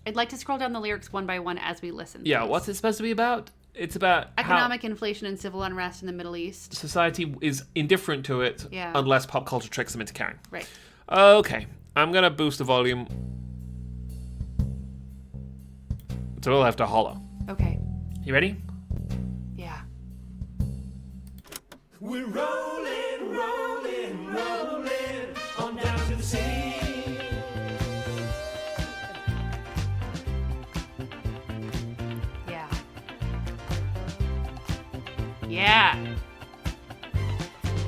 I'd like to scroll down the lyrics one by one as we listen. Yeah, please. what's it supposed to be about? It's about economic inflation and civil unrest in the Middle East. Society is indifferent to it unless pop culture tricks them into caring. Right. Okay, I'm gonna boost the volume. So we'll have to holler. Okay. You ready? Yeah. We're rolling on down to the city. Yeah.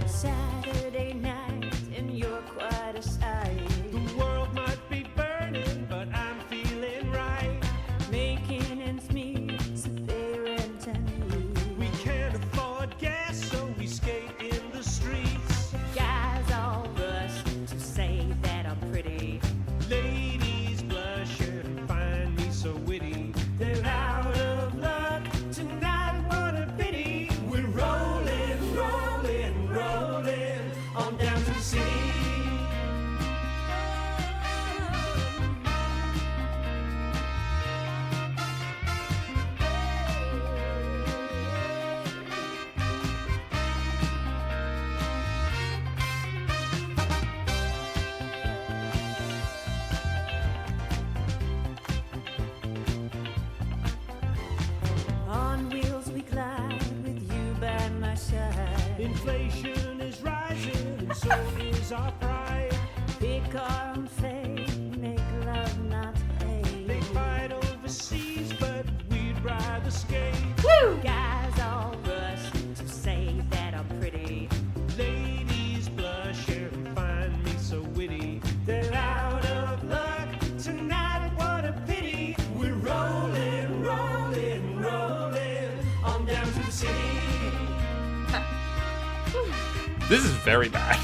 Saturday night and you're quite a sight. The world might be burning, but I'm feeling right. Making ends meet, city. On wheels we glide with you by my side. Inflation is rising, and so is our pride. Pick our own fate, make love not hate. They fight overseas, but we'd rather skate. Guys all rush to say that I'm pretty. Ladies blush and find me so witty. They're out of luck tonight, what a pity. We're rolling, rolling, rolling on down to the city. This is very bad.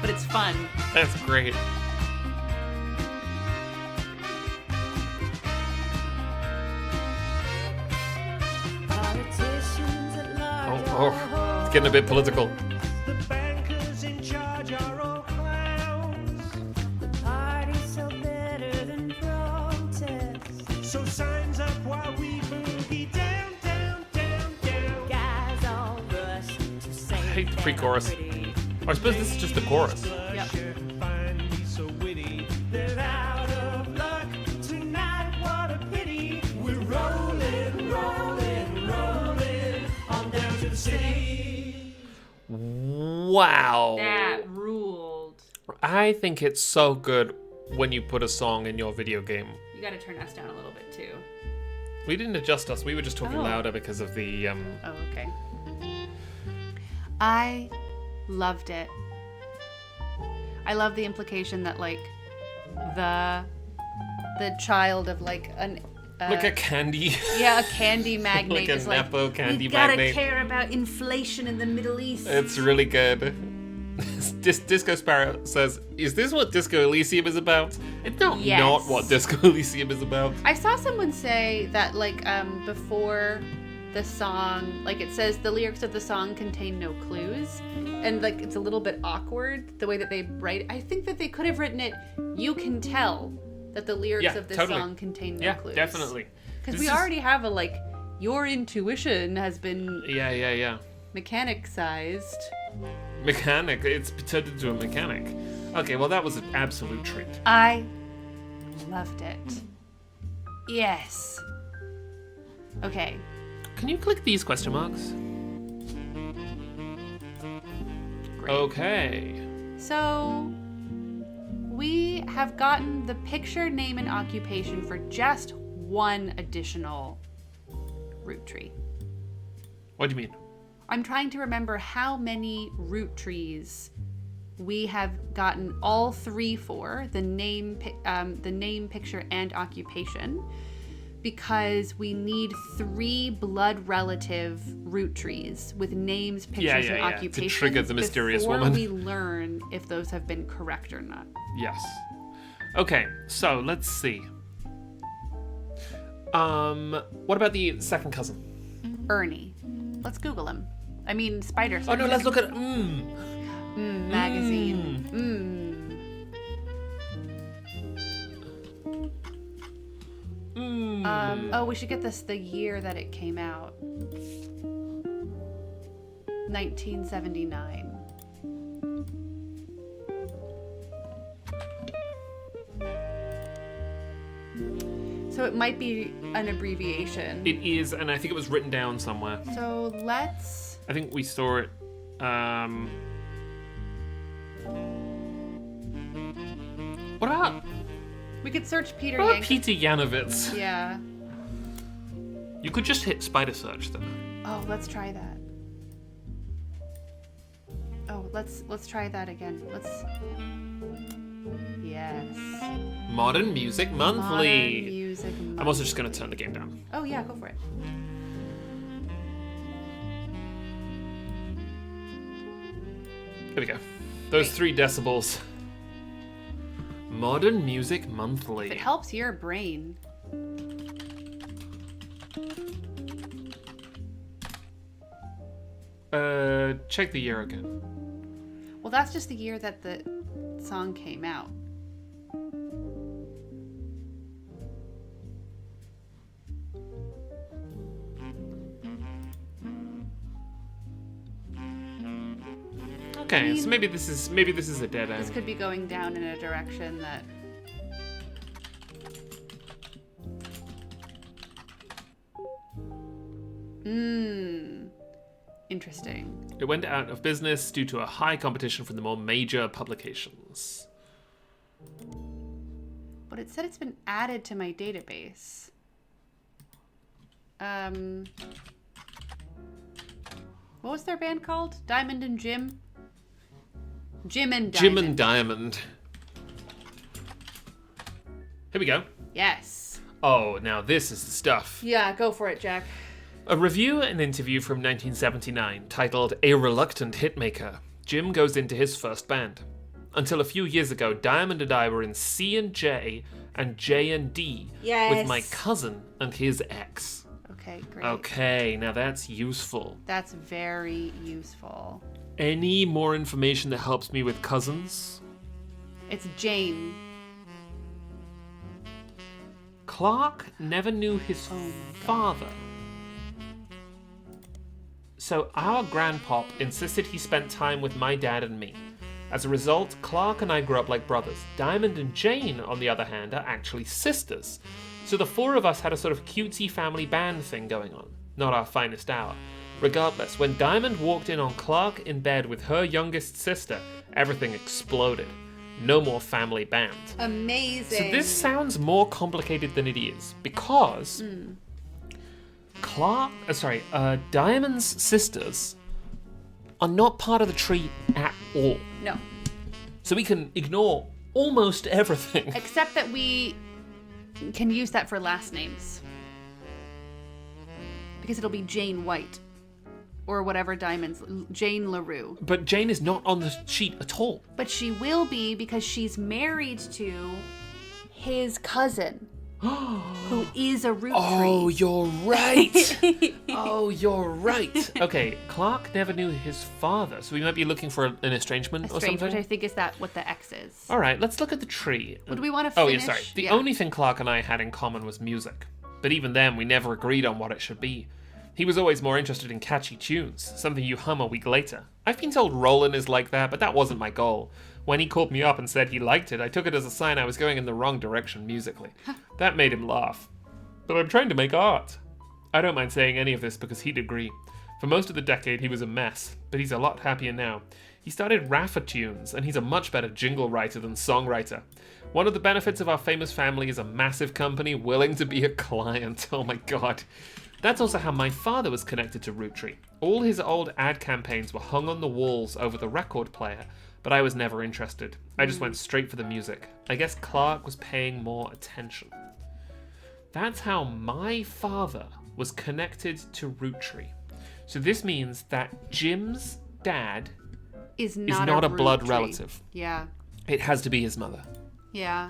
But it's fun. That's great. Politicians at large. Oh, it's getting a bit political. The bankers in charge are all clowns. Party's so better than protest. So signs up while we boogie down, down, down, down. Guys all rush to say I hate the that pre-chorus. I'm pretty. I suppose this is just the chorus. Yep. Find me so witty. They're out of luck tonight, what a pity. We're rolling, rolling, rolling on down to the city. Wow. That ruled. I think it's so good when you put a song in your video game. You gotta turn us down a little bit too. We didn't adjust us. We were just talking Oh. louder because of the Oh, okay. I loved it. I love the implication that like the child of like an like a candy. yeah, a candy magnate Like a is like Nepo candy we gotta magnate." care about inflation in the Middle East. It's really good. Disco Sparrow says, "Is this what Disco Elysium is about?" It's not Yes. what Disco Elysium is about. I saw someone say that like before the song, like it says the lyrics of the song contain no clues, and like it's a little bit awkward the way that they write. I think that they could have written it, "You can tell that the lyrics Yeah, of this totally. song contain no Yeah, clues." definitely. Because This we is- already have a like your intuition has been Yeah. mechanic-sized. Mechanic. It's turned into a mechanic. Okay, well that was an absolute treat. I loved it. Yes. Okay. Can you click these question marks? Great. Okay. So, we have gotten the picture, name, and occupation for just one additional root tree. What do you mean? I'm trying to remember how many root trees we have gotten all three for the name, picture, and occupation, because we need 3 blood relative root trees with names, pictures, and yeah, to occupations trigger the mysterious before woman. we learn if those have been correct or not. Yes. Okay, so let's see. What about the second cousin? Ernie. Let's Google him. I mean, Spider. Oh no, let's look at magazine. Oh, we should get this the year that it came out. 1979. So it might be an abbreviation. It is, and I think it was written down somewhere. So let's. I think we saw it. What about We could search Peter what about Yank. Peter Yanovitz? Yeah. You could just hit spider search then. Oh, let's try that. Oh, let's try that again. Yes. Modern Music Monthly. Modern Music Monthly. I'm also just gonna turn the game down. Oh yeah, go for it. There we go. Those 3 decibels. Modern Music Monthly. If it helps your brain. Check the year again. that's just the year that the song came out. Okay, so maybe this is a dead This end. could be going down in a direction that... Interesting. It went out of business due to a high competition from the more major publications. But it said it's been added to my database. What was their band called? Diamond and Jim? Jim and Diamond. Jim and Diamond. Here we go. Yes. Oh, now this is the stuff. Yeah, go for it, Jack. A review and interview from 1979 titled A Reluctant Hitmaker. Jim goes into his first band. Until a few years ago, Diamond and I were in C and J and J and D with my cousin and his ex. Okay, great. Okay, now that's useful. That's very useful. Any more information that helps me with cousins? It's Jane. Clark never knew his father. So our grandpop insisted he spent time with my dad and me. As a result, Clark and I grew up like brothers. Diamond and Jane, on the other hand, are actually sisters. So the four of us had a sort of cutesy family band thing going on. Not our finest hour. Regardless, when Diamond walked in on Clark in bed with her youngest sister, everything exploded. No more family band. Amazing. So this sounds more complicated than it is, because Diamond's sisters are not part of the tree at all. No. So we can ignore almost everything. Except that we can use that for last names. Because it'll be Jane White. Or whatever Diamond's... Jane LaRue. But Jane is not on the sheet at all. But she will be because she's married to his cousin. Who is a Roottrees. Oh, you're right. Oh, you're right. Okay, Clark never knew his father, so we might be looking for an estrangement or Strange, something. which I think is that what the X is. All right, let's look at the tree. Would we want to Oh, finish? yeah, sorry. The Yeah. only thing Clark and I had in common was music. But even then, we never agreed on what it should be. He was always more interested in catchy tunes, something you hum a week later. I've been told Rollin' is like that, but that wasn't my goal. When he called me up and said he liked it, I took it as a sign I was going in the wrong direction musically. That made him laugh. But I'm trying to make art. I don't mind saying any of this because he'd agree. For most of the decade, he was a mess, but he's a lot happier now. He started Raffa Tunes, and he's a much better jingle writer than songwriter. One of the benefits of our famous family is a massive company willing to be a client. Oh my god. That's also how my father was connected to Roottrees. All his old ad campaigns were hung on the walls over the record player, but I was never interested. I just went straight for the music. I guess Clark was paying more attention. That's how my father was connected to Roottrees. So this means that Jim's dad Is is not, not a blood Roottrees. relative. Yeah. It has to be his mother. Yeah.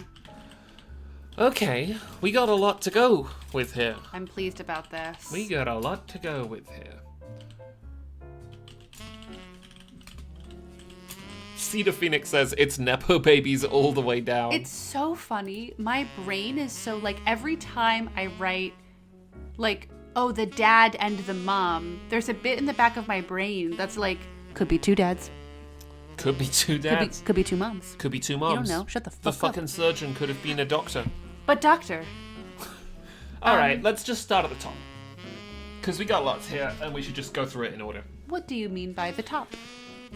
Okay, we got a lot to go with here. I'm pleased about this. We got a lot to go with here. Cedar Phoenix says it's Nepo babies all the way down. It's so funny. My brain is so, like, every time I write, like, oh, the dad and the mom, there's a bit in the back of my brain that's like, could be two dads. Could be two dads. Could be two moms. Could be two You moms. don't know. Shut the The fuck up. fucking surgeon could have been a doctor. But doctor. All right, let's just start at the top. Because we got lots here, and we should just go through it in order. What do you mean by the top?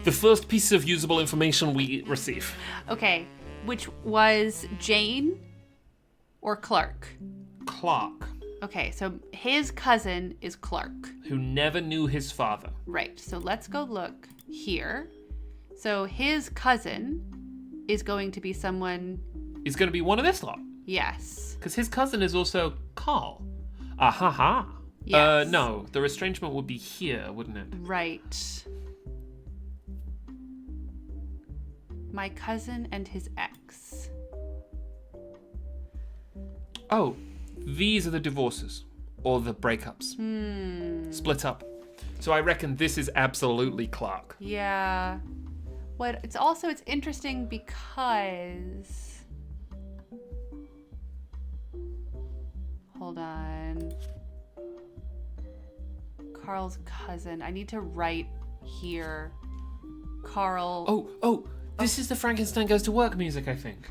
The first piece of usable information we receive. Okay. Which was Jane or Clark? Clark, Okay, so his cousin is Clark. who never knew his father. Right, so let's go look here. So his cousin is going to be someone, Is going to be one of this lot. yes. Because his cousin is also Carl. Ah ha ha. Yes. No, the estrangement would be here, wouldn't it? Right. My cousin and his ex. Oh, these are the divorces. Or the breakups. Split up. So I reckon this is absolutely Clark. Yeah. It's interesting because, hold on, Carl's cousin. I need to write here. Carl. Oh, this is the Frankenstein Goes to Work music, I think.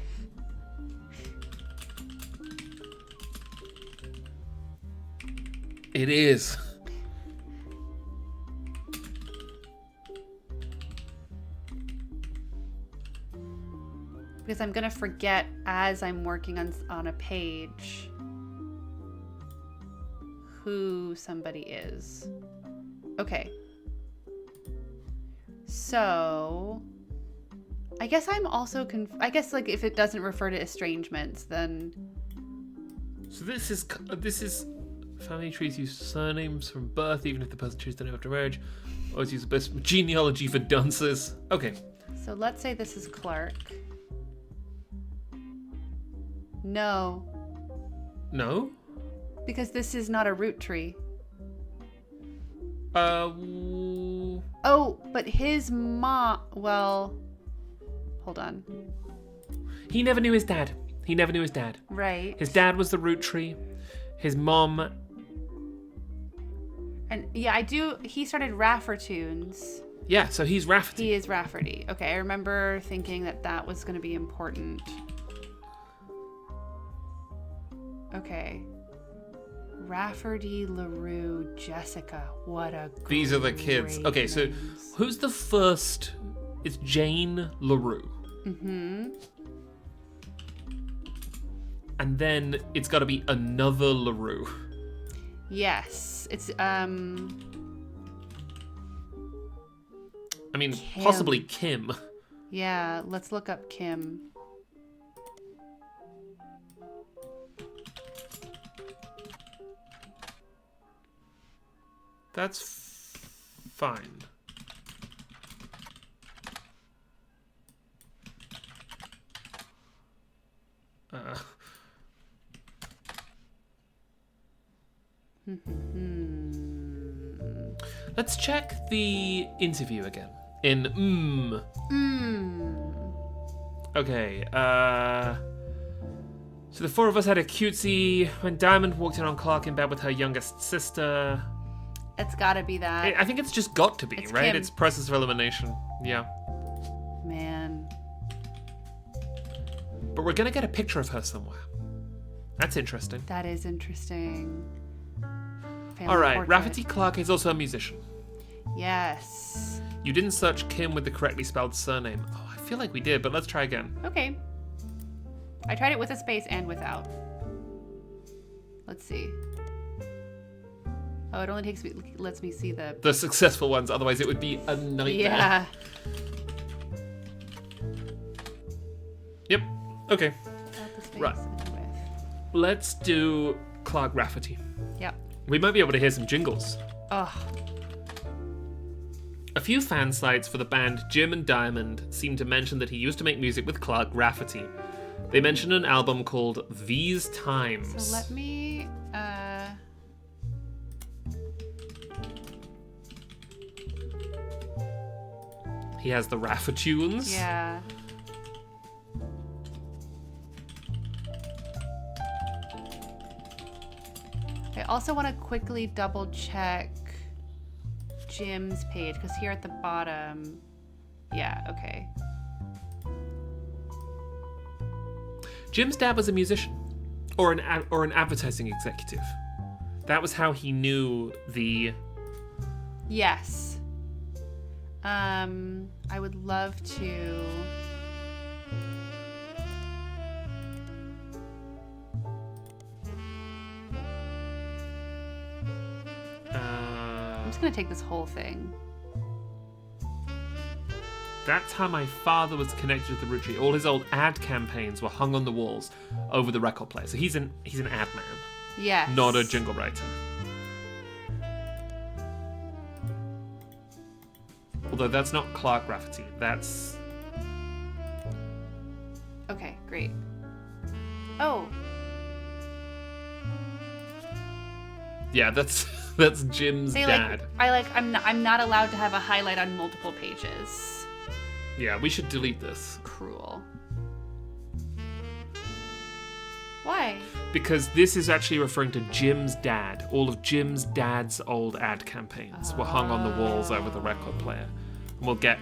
It is. Because I'm gonna forget as I'm working on a page who somebody is. Okay. So I guess I'm also I guess like if it doesn't refer to estrangements, then So this is family trees use surnames from birth, even if the person chooses to name after marriage. Always use the best genealogy for dunces. Okay. so let's say this is Clark. No, No. because this is not a root tree. Oh, but his mom. Well, hold on. He never knew his dad. Right. His dad was the root tree. His mom. And yeah, I do. He started Raffertunes. Yeah, so he's Rafferty. He is Rafferty. Okay, I remember thinking that was going to be important. Okay. Rafferty, LaRue, Jessica. What a These are the kids. great Okay, so names. Who's the first? It's Jane LaRue. Mm-hmm. And then it's got to be another LaRue. Yes. It's, I mean, Kim. possibly Kim. yeah, let's look up Kim. That's fine. Let's check the interview again. Okay, so the four of us had a cutesy when Diamond walked in on Clark in bed with her youngest sister. It's gotta be that. I think it's just got to be, It's right? Kim. It's process of elimination. Yeah. Man. But we're gonna get a picture of her somewhere. That's interesting. That is interesting. Family All right, portrait. Rafferty Clark is also a musician. Yes. You didn't search Kim with the correctly spelled surname. Oh, I feel like we did, but let's try again. Okay. I tried it with a space and without. Let's see. Oh, it only lets me see the. The successful ones, otherwise it would be a nightmare. Yeah. Yep. Okay. Without the space Right. and with. Let's do Clark Rafferty. Yep. We might be able to hear some jingles. Oh, A few fan sites for the band Jim and Diamond seem to mention that he used to make music with Clark Rafferty. They mention an album called These Times. so let me. He has the Raffertunes. Yeah. I also want to quickly double check Jim's page because here at the bottom. Yeah, okay. Jim's dad was a musician, or an advertising executive. That was how he knew the. Yes. I would love to. I'm just gonna take this whole thing. That's how my father was connected with the Roottrees. All his old ad campaigns were hung on the walls over the record player. So he's an ad man, Yes. not a jingle writer. Although that's not Clark Rafferty. That's Okay, great. Oh, that's Jim's say dad. I'm not allowed to have a highlight on multiple pages. Yeah, we should delete this. Cruel. Why? Because this is actually referring to Jim's dad. All of Jim's dad's old ad campaigns were hung on the walls over the record player. We'll get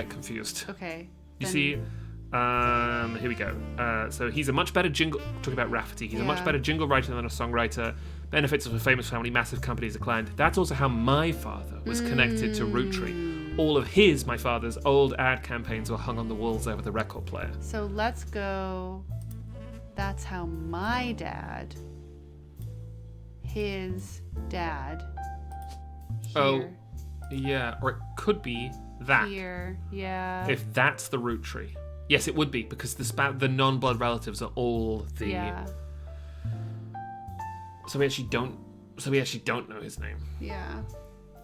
confused. Okay. You then- see, here we go. So he's a much better jingle. Talking about Rafferty, he's a much Yeah. better jingle writer than a songwriter. Benefits of a famous family, massive companies declined. That's also how my father was connected to Roottrees. All of my father's old ad campaigns were hung on the walls over the record player. So let's go. That's how my dad, his dad, Oh, here, yeah, or it could be that. here, yeah, If that's the root tree. Yes, it would be, because the non-blood relatives are all the... yeah, So we actually don't know his name. yeah.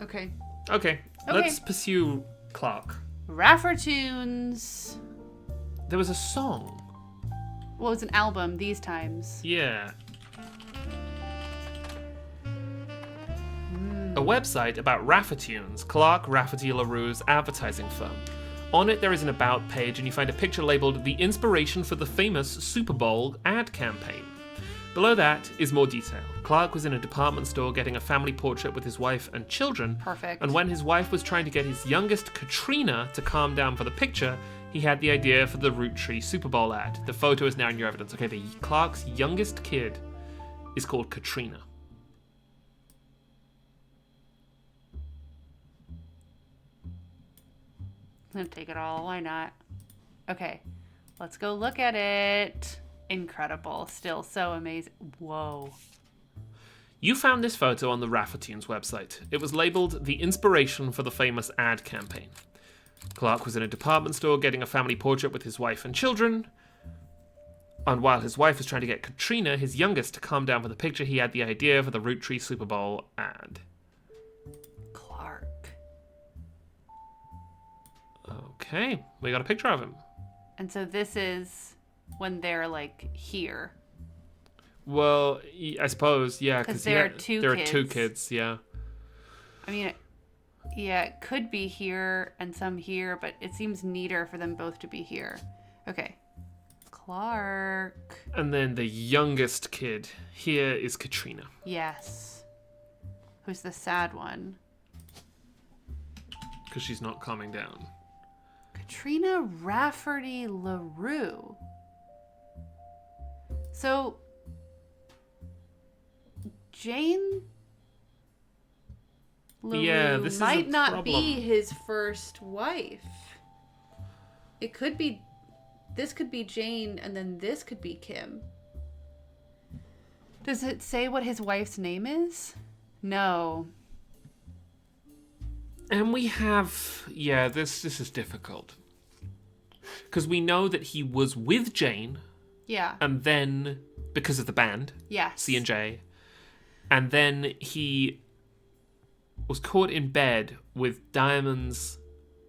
Okay. Okay, let's pursue Clark. Raffertunes. There was a song. Well, it's an album these times. Yeah. A website about Raffertunes, Clark Rafferty LaRue's advertising firm. On it, there is an About page, and you find a picture labeled The Inspiration for the Famous Super Bowl Ad Campaign. Below that is more detail. Clark was in a department store getting a family portrait with his wife and children. Perfect. And when his wife was trying to get his youngest, Katrina, to calm down for the picture, he had the idea for the Roottree Super Bowl ad. The photo is now in your evidence. Okay, Clark's youngest kid is called Katrina. I'm gonna take it all. Why not? Okay, let's go look at it. Incredible. Still so amazing. Whoa. You found this photo on the Raffertunes website. It was labeled The Inspiration for the Famous Ad Campaign. Clark was in a department store getting a family portrait with his wife and children. And while his wife was trying to get Katrina, his youngest, to calm down for the picture, he had the idea for the Roottree Super Bowl ad. Clark. Okay, we got a picture of him. And so this is when they're like here. Well, I suppose, yeah, 'Cause because there are two kids, kids. yeah. I mean, yeah, it could be here and some here, but it seems neater for them both to be here. Okay. Clark. And then the youngest kid here is Katrina. Yes. Who's the sad one? Because she's not calming down. Katrina Rafferty LaRue. So, Jane LaRue Yeah, this is a might not problem. be his first wife. It could be, this could be Jane, and then this could be Kim. Does it say what his wife's name is? No. And we have, yeah, this is difficult. Because we know that he was with Jane, Yeah. and then, because of the band, Yes. C&J, and then he was caught in bed with Diamond's,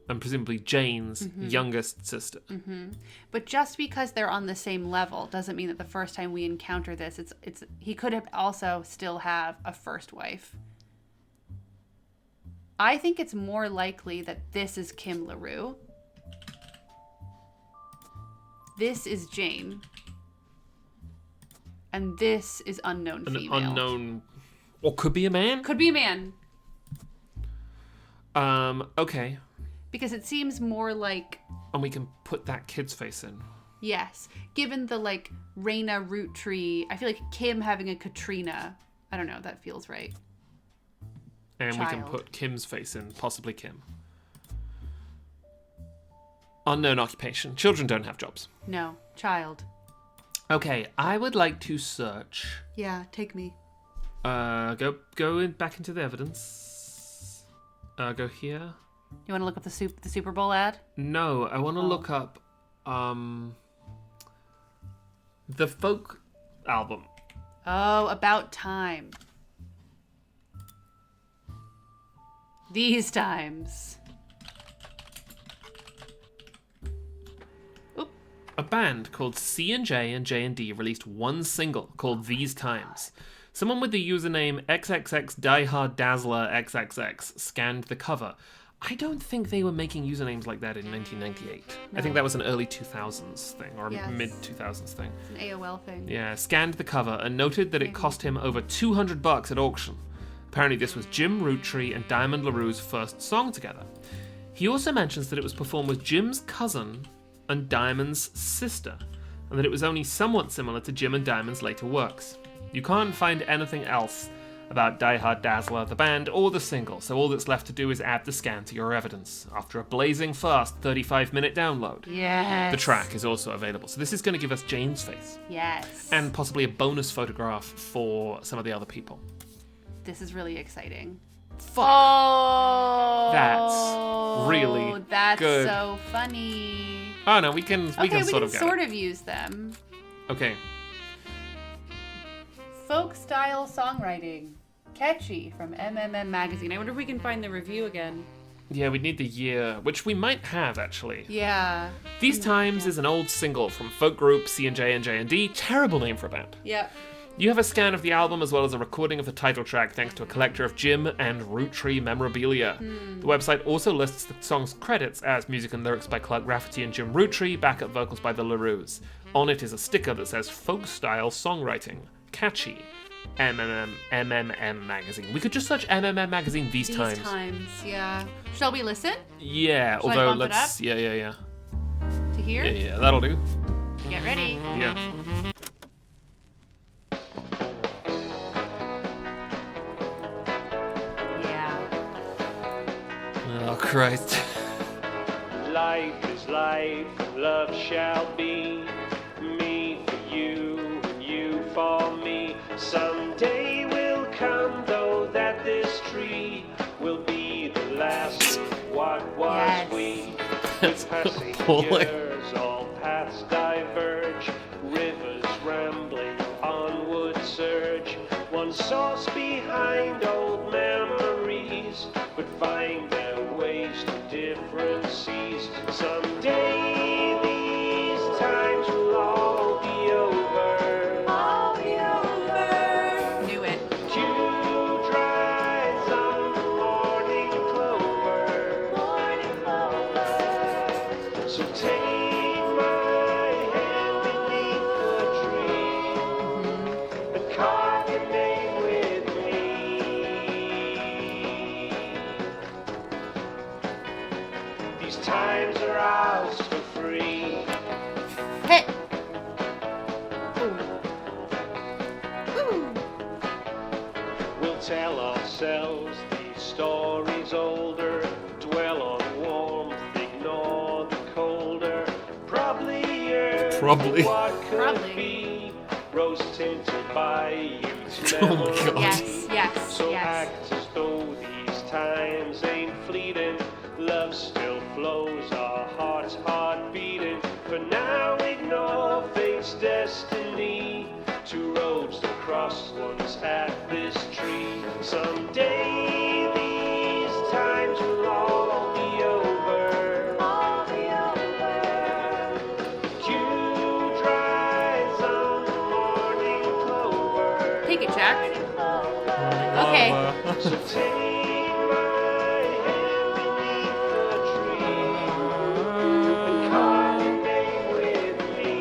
and presumably Jane's, youngest sister. But just because they're on the same level doesn't mean that the first time we encounter this, it's he could have also still have a first wife. I think it's more likely that this is Kim LaRue. This is Jane. And this is unknown An female. unknown, or could be a man? Could be a man. Okay. Because it seems more like, And we can put that kid's face in. yes, given the like Raina Roottree, I feel like Kim having a Katrina. I don't know, that feels right. And we can Child. put Kim's face in, possibly Kim. Unknown occupation. Children don't have jobs. No, child. Okay, I would like to search. Yeah, take me. Back into the evidence. Go here. You want to look up the Super Bowl ad? No, I want to look up the folk album. Oh, About Time. These times. Oop. A band called C&J and J&D released one single called These Times. Someone with the username XXX Diehard Dazzler XXX scanned the cover. I don't think they were making usernames like that in 1998. I think No. that was an early 2000s thing, or Yes. mid 2000s thing. It's an AOL thing. Yeah, scanned the cover and noted that it cost him over $200 at auction. Apparently this was Jim Roottrees and Diamond LaRue's first song together. He also mentions that it was performed with Jim's cousin and Diamond's sister, and that it was only somewhat similar to Jim and Diamond's later works. You can't find anything else about Die Hard Dazzler, the band, or the single, so all that's left to do is add the scan to your evidence. After a blazing fast 35-minute download. Yes. The track is also available. So this is going to give us Jane's face. Yes. And possibly a bonus photograph for some of the other people. this is really exciting. Fuck. Oh. That's really That's good. so funny. Oh no, we can Okay, we can sort of get sort it. of use them. Okay. Folk style songwriting. Catchy from MMM Magazine. I wonder if we can find the review again. Yeah, we need the year, which we might have actually. Yeah. These Times is an old single from folk group C&J and J&D. Terrible name for a band. Yep. You have a scan of the album as well as a recording of the title track thanks to a collector of Jim and Roottrees memorabilia. The website also lists the song's credits as music and lyrics by Clark Rafferty and Jim Roottrees, backup vocals by the LaRues. On it is a sticker that says folk style songwriting. Catchy. MMM Magazine. We could just search MMM Magazine these times. Yeah. Shall we listen Yeah, Shall I although bump it let's up? yeah. to hear? Yeah, that'll do. Get ready. Yeah. Yeah. Oh Christ. Life is life, love shall be. Me for you, and you for me. Someday will come, though, that this tree will be the last of what was Yes. we. That's With passing appalling. years, all paths diverge. Rivers rambling, onward surge. One source behind old memories would find their ways to different seas. Someday these times will all be over. All be over. Knew it. Dew dries on the morning clover. Morning clover. So take my hand beneath the tree and carve your name with me. These times are ours for free. Hey. Ooh. We'll tell ourselves these stories older. Dwell on warmth, ignore the colder. Probably yearn Probably. for what could Probably. be. Rose tinted by youth's Oh my memory. God. Yes, yes, So yes. act as though these times ain't fleeting. Love still flows, our hearts heart beating. For now, ignore fate's destiny. Two roads to cross, one's at this tree. Someday these times will all be over. All be over. Dew dries on the morning clover. Take it, Jack. Okay. So take my hand beneath the tree and carve your name with me.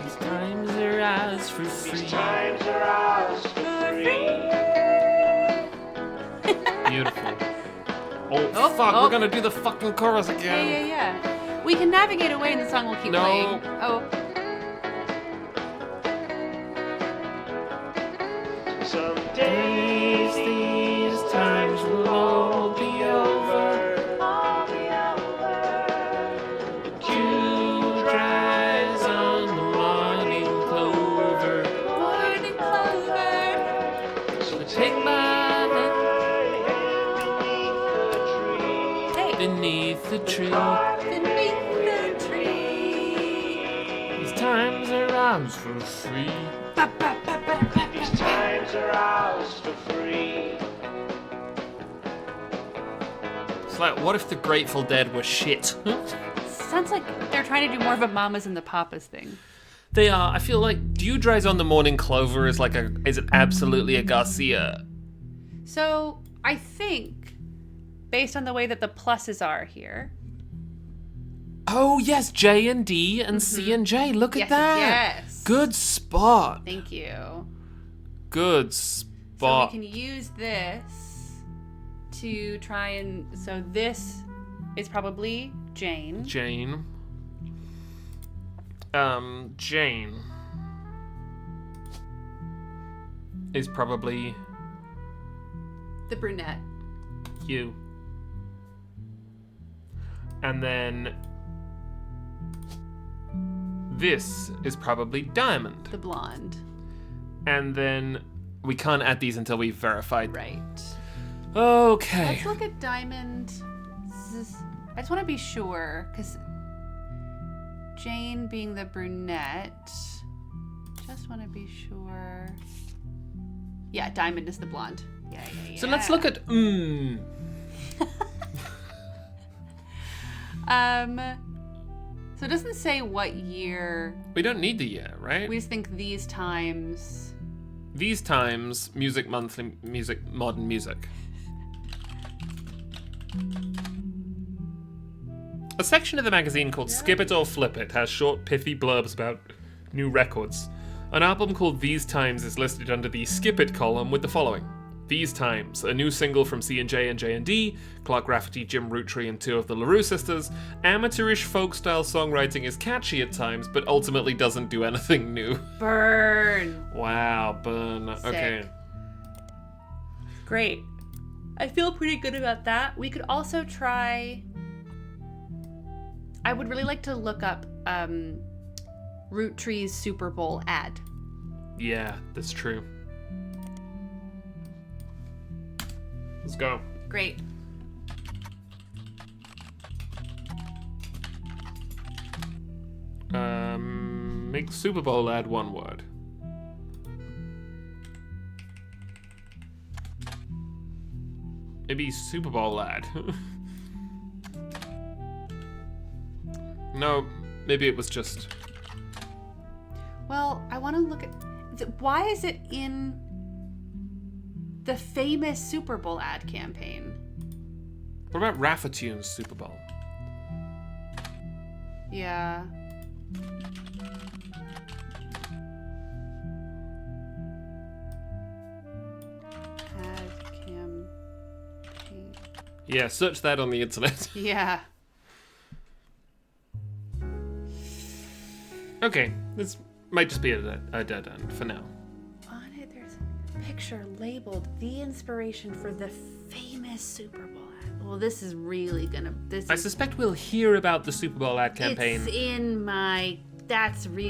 These times are ours for These free. times are ours for free. Beautiful. Oh, fuck, oh. we're gonna do the fucking chorus Yeah, again. yeah. We can navigate away and the song will keep No. playing. Oh. Someday these times will all be over. All be over. Dew dries on the morning clover. Morning clover. So take my hand beneath the tree. Hey. Beneath the tree. Beneath the tree. These times are ours for free. These times are ours for free. It's like, what if the Grateful Dead were shit? Sounds like they're trying to do more of a Mamas and the Papas thing. They are. I feel like Dew Dries on the Morning Clover is like is it absolutely a Garcia? So I think, based on the way that the pluses are here. Oh, yes, J and D and C and J. Look at that. Yes. Good spot. Thank you. Good So spot. we can use this to try and... So this is probably Jane. Jane. Jane is probably The brunette. you. And then this is probably Diamond. The blonde. And then we can't add these until we've verified. Right. Okay. Let's look at Diamond. I just want to be sure, because Jane being the brunette. Just want to be sure. Yeah, Diamond is the blonde. Yeah. So let's look at So it doesn't say what year. We don't need the year, right? We just think these times. These times, music monthly, music, modern music. A section of the magazine called Skip It or Flip It has short, pithy blurbs about new records. An album called These Times is listed under the Skip It column with the following. These Times, a new single from C&J and J&D, Clark Rafferty, Jim Roottrees, and two of the LaRue sisters. Amateurish folk-style songwriting is catchy at times, but ultimately doesn't do anything new. Burn. Wow, burn. Okay. Great. I feel pretty good about that. We could also try... I would really like to look up Roottrees Super Bowl ad. Yeah, that's true. Let's go. Great. Make Super Bowl ad one word. Maybe Super Bowl ad. No, maybe it was just... Well, I want to look at... Why is it in the famous Super Bowl ad campaign? What about Rafferty's Super Bowl? Yeah. Ad campaign. Yeah, search that on the internet. Yeah. Okay, this might just be a dead end for now. On it, there's a picture labeled "The inspiration for the famous Super Bowl ad." Well, this is really gonna. I suspect we'll hear about the Super Bowl ad campaign. It's in my. That's my.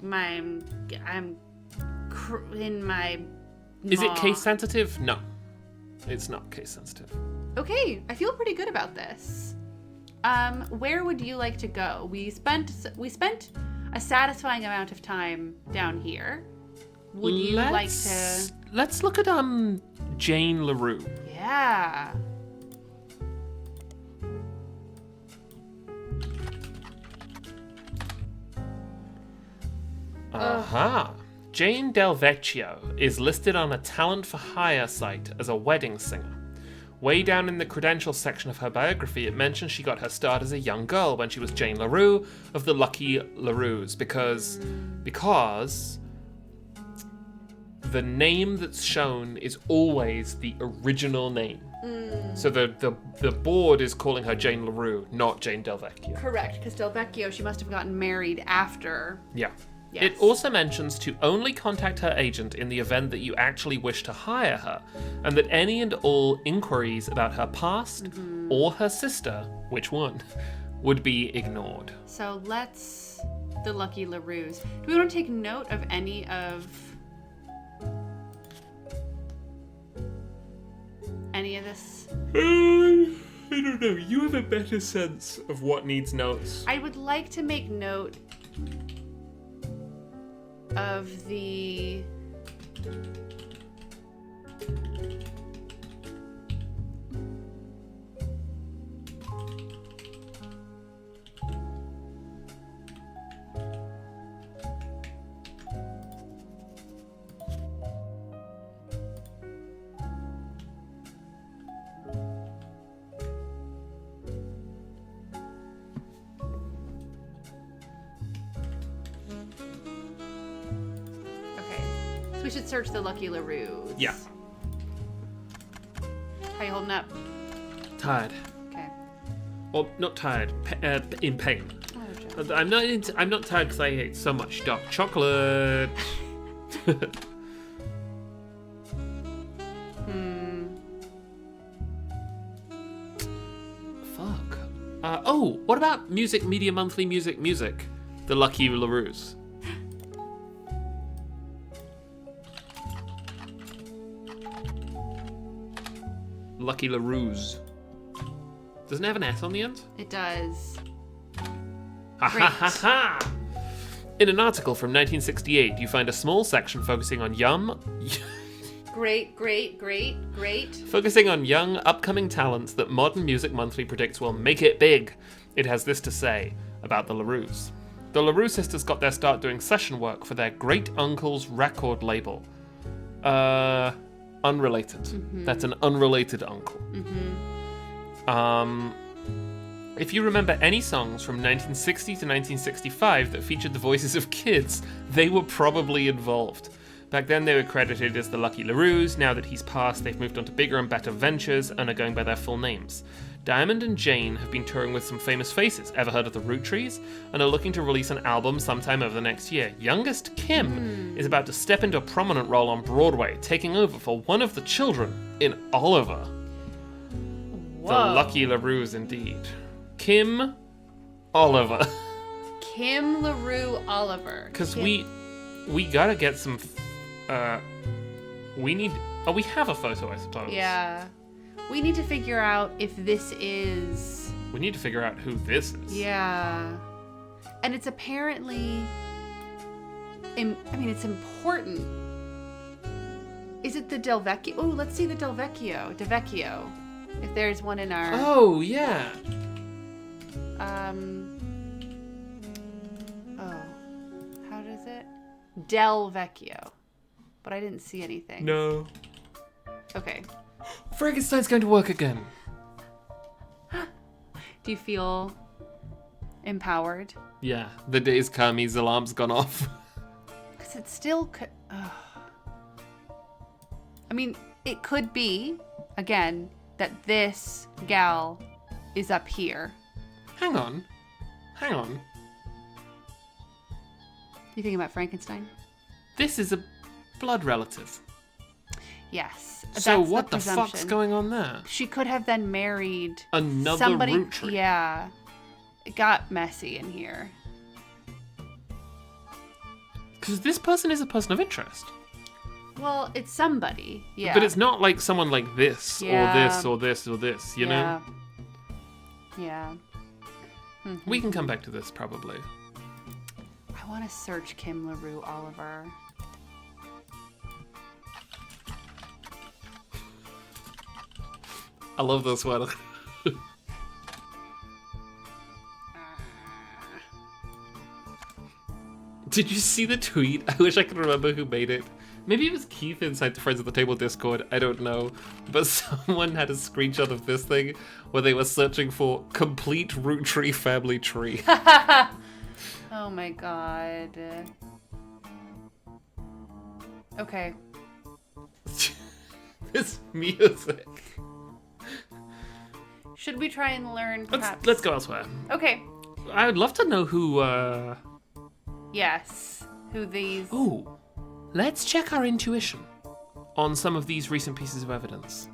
In my. Is it maw. case sensitive? No, it's not case sensitive. Okay, I feel pretty good about this. Where would you like to go? We spent a satisfying amount of time down here. Would you like to? Let's look at Jane LaRue. Yeah. Aha. Jane Del Vecchio is listed on a talent for hire site as a wedding singer. Way down in the credentials section of her biography, it mentions she got her start as a young girl when she was Jane LaRue of the Lucky LaRues because the name that's shown is always the original name. So the board is calling her Jane LaRue, not Jane Del Vecchio. Correct, because Del Vecchio, she must have gotten married after. Yeah. Yes. It also mentions to only contact her agent in the event that you actually wish to hire her, and that any and all inquiries about her past or her sister, which one, would be ignored. So let's the Lucky LaRues. Do we want to take note of any of this? I don't know. You have a better sense of what needs notes. I would like to make note of the we should search the Lucky LaRues. Yeah. How you holding up? Tired. Okay. Well, not tired. In pain. Oh, Joe. I'm not tired because I ate so much dark chocolate. Fuck. What about Music Media Monthly Music? The Lucky LaRues. Lucky LaRues. Doesn't it have an S on the end? It does. Ha ha ha ha! In an article from 1968, you find a small section focusing on Great. focusing on young, upcoming talents that Modern Music Monthly predicts will make it big. It has this to say about the LaRues. The LaRue sisters got their start doing session work for their great uncle's record label. Unrelated. That's an unrelated uncle. If you remember any songs from 1960 to 1965 that featured the voices of kids, they were probably involved. Back then they were credited as the Lucky LaRues. Now that he's passed, they've moved on to bigger and better ventures and are going by their full names. Diamond and Jane have been touring with some famous faces. Ever heard of the Roottrees? And are looking to release an album sometime over the next year. Youngest Kim is about to step into a prominent role on Broadway, taking over for one of the children in Oliver. The Lucky LaRues indeed. Kim Oliver. Kim LaRue Oliver. Because we gotta get some... we have a photo, I suppose. Yeah. We need to figure out if this is... We need to figure out who this is. Yeah. And it's apparently... it's important. Is it the Del Vecchio? Oh, let's see the Del Vecchio. If there's one in our... Oh, yeah. How does it? Del Vecchio. But I didn't see anything. No. Okay. Frankenstein's going to work again. Do you feel empowered? Yeah, the day's come, his alarm's gone off. Because it still could... it could be, again, that this gal is up here. Hang on. You thinking about Frankenstein? This is a blood relative. Yes. So that's what the presumption. fuck's going on there? She could have then married Another somebody. Roottrie. Yeah. It got messy in here. Because this person is a person of interest. Well, it's somebody. Yeah. But it's not like someone like this, Yeah. or this, or this, or this, you know? Yeah. We can come back to this, probably. I want to search Kim LaRue Oliver. I love this one. Did you see the tweet? I wish I could remember who made it. Maybe it was Keith inside the Friends at the Table Discord, I don't know. But someone had a screenshot of this thing where they were searching for complete Roottrie family tree. Oh my god. Okay. This music. Should we try and learn perhaps? Let's go elsewhere. Okay. I would love to know who, Yes. Who these... Ooh. Let's check our intuition on some of these recent pieces of evidence.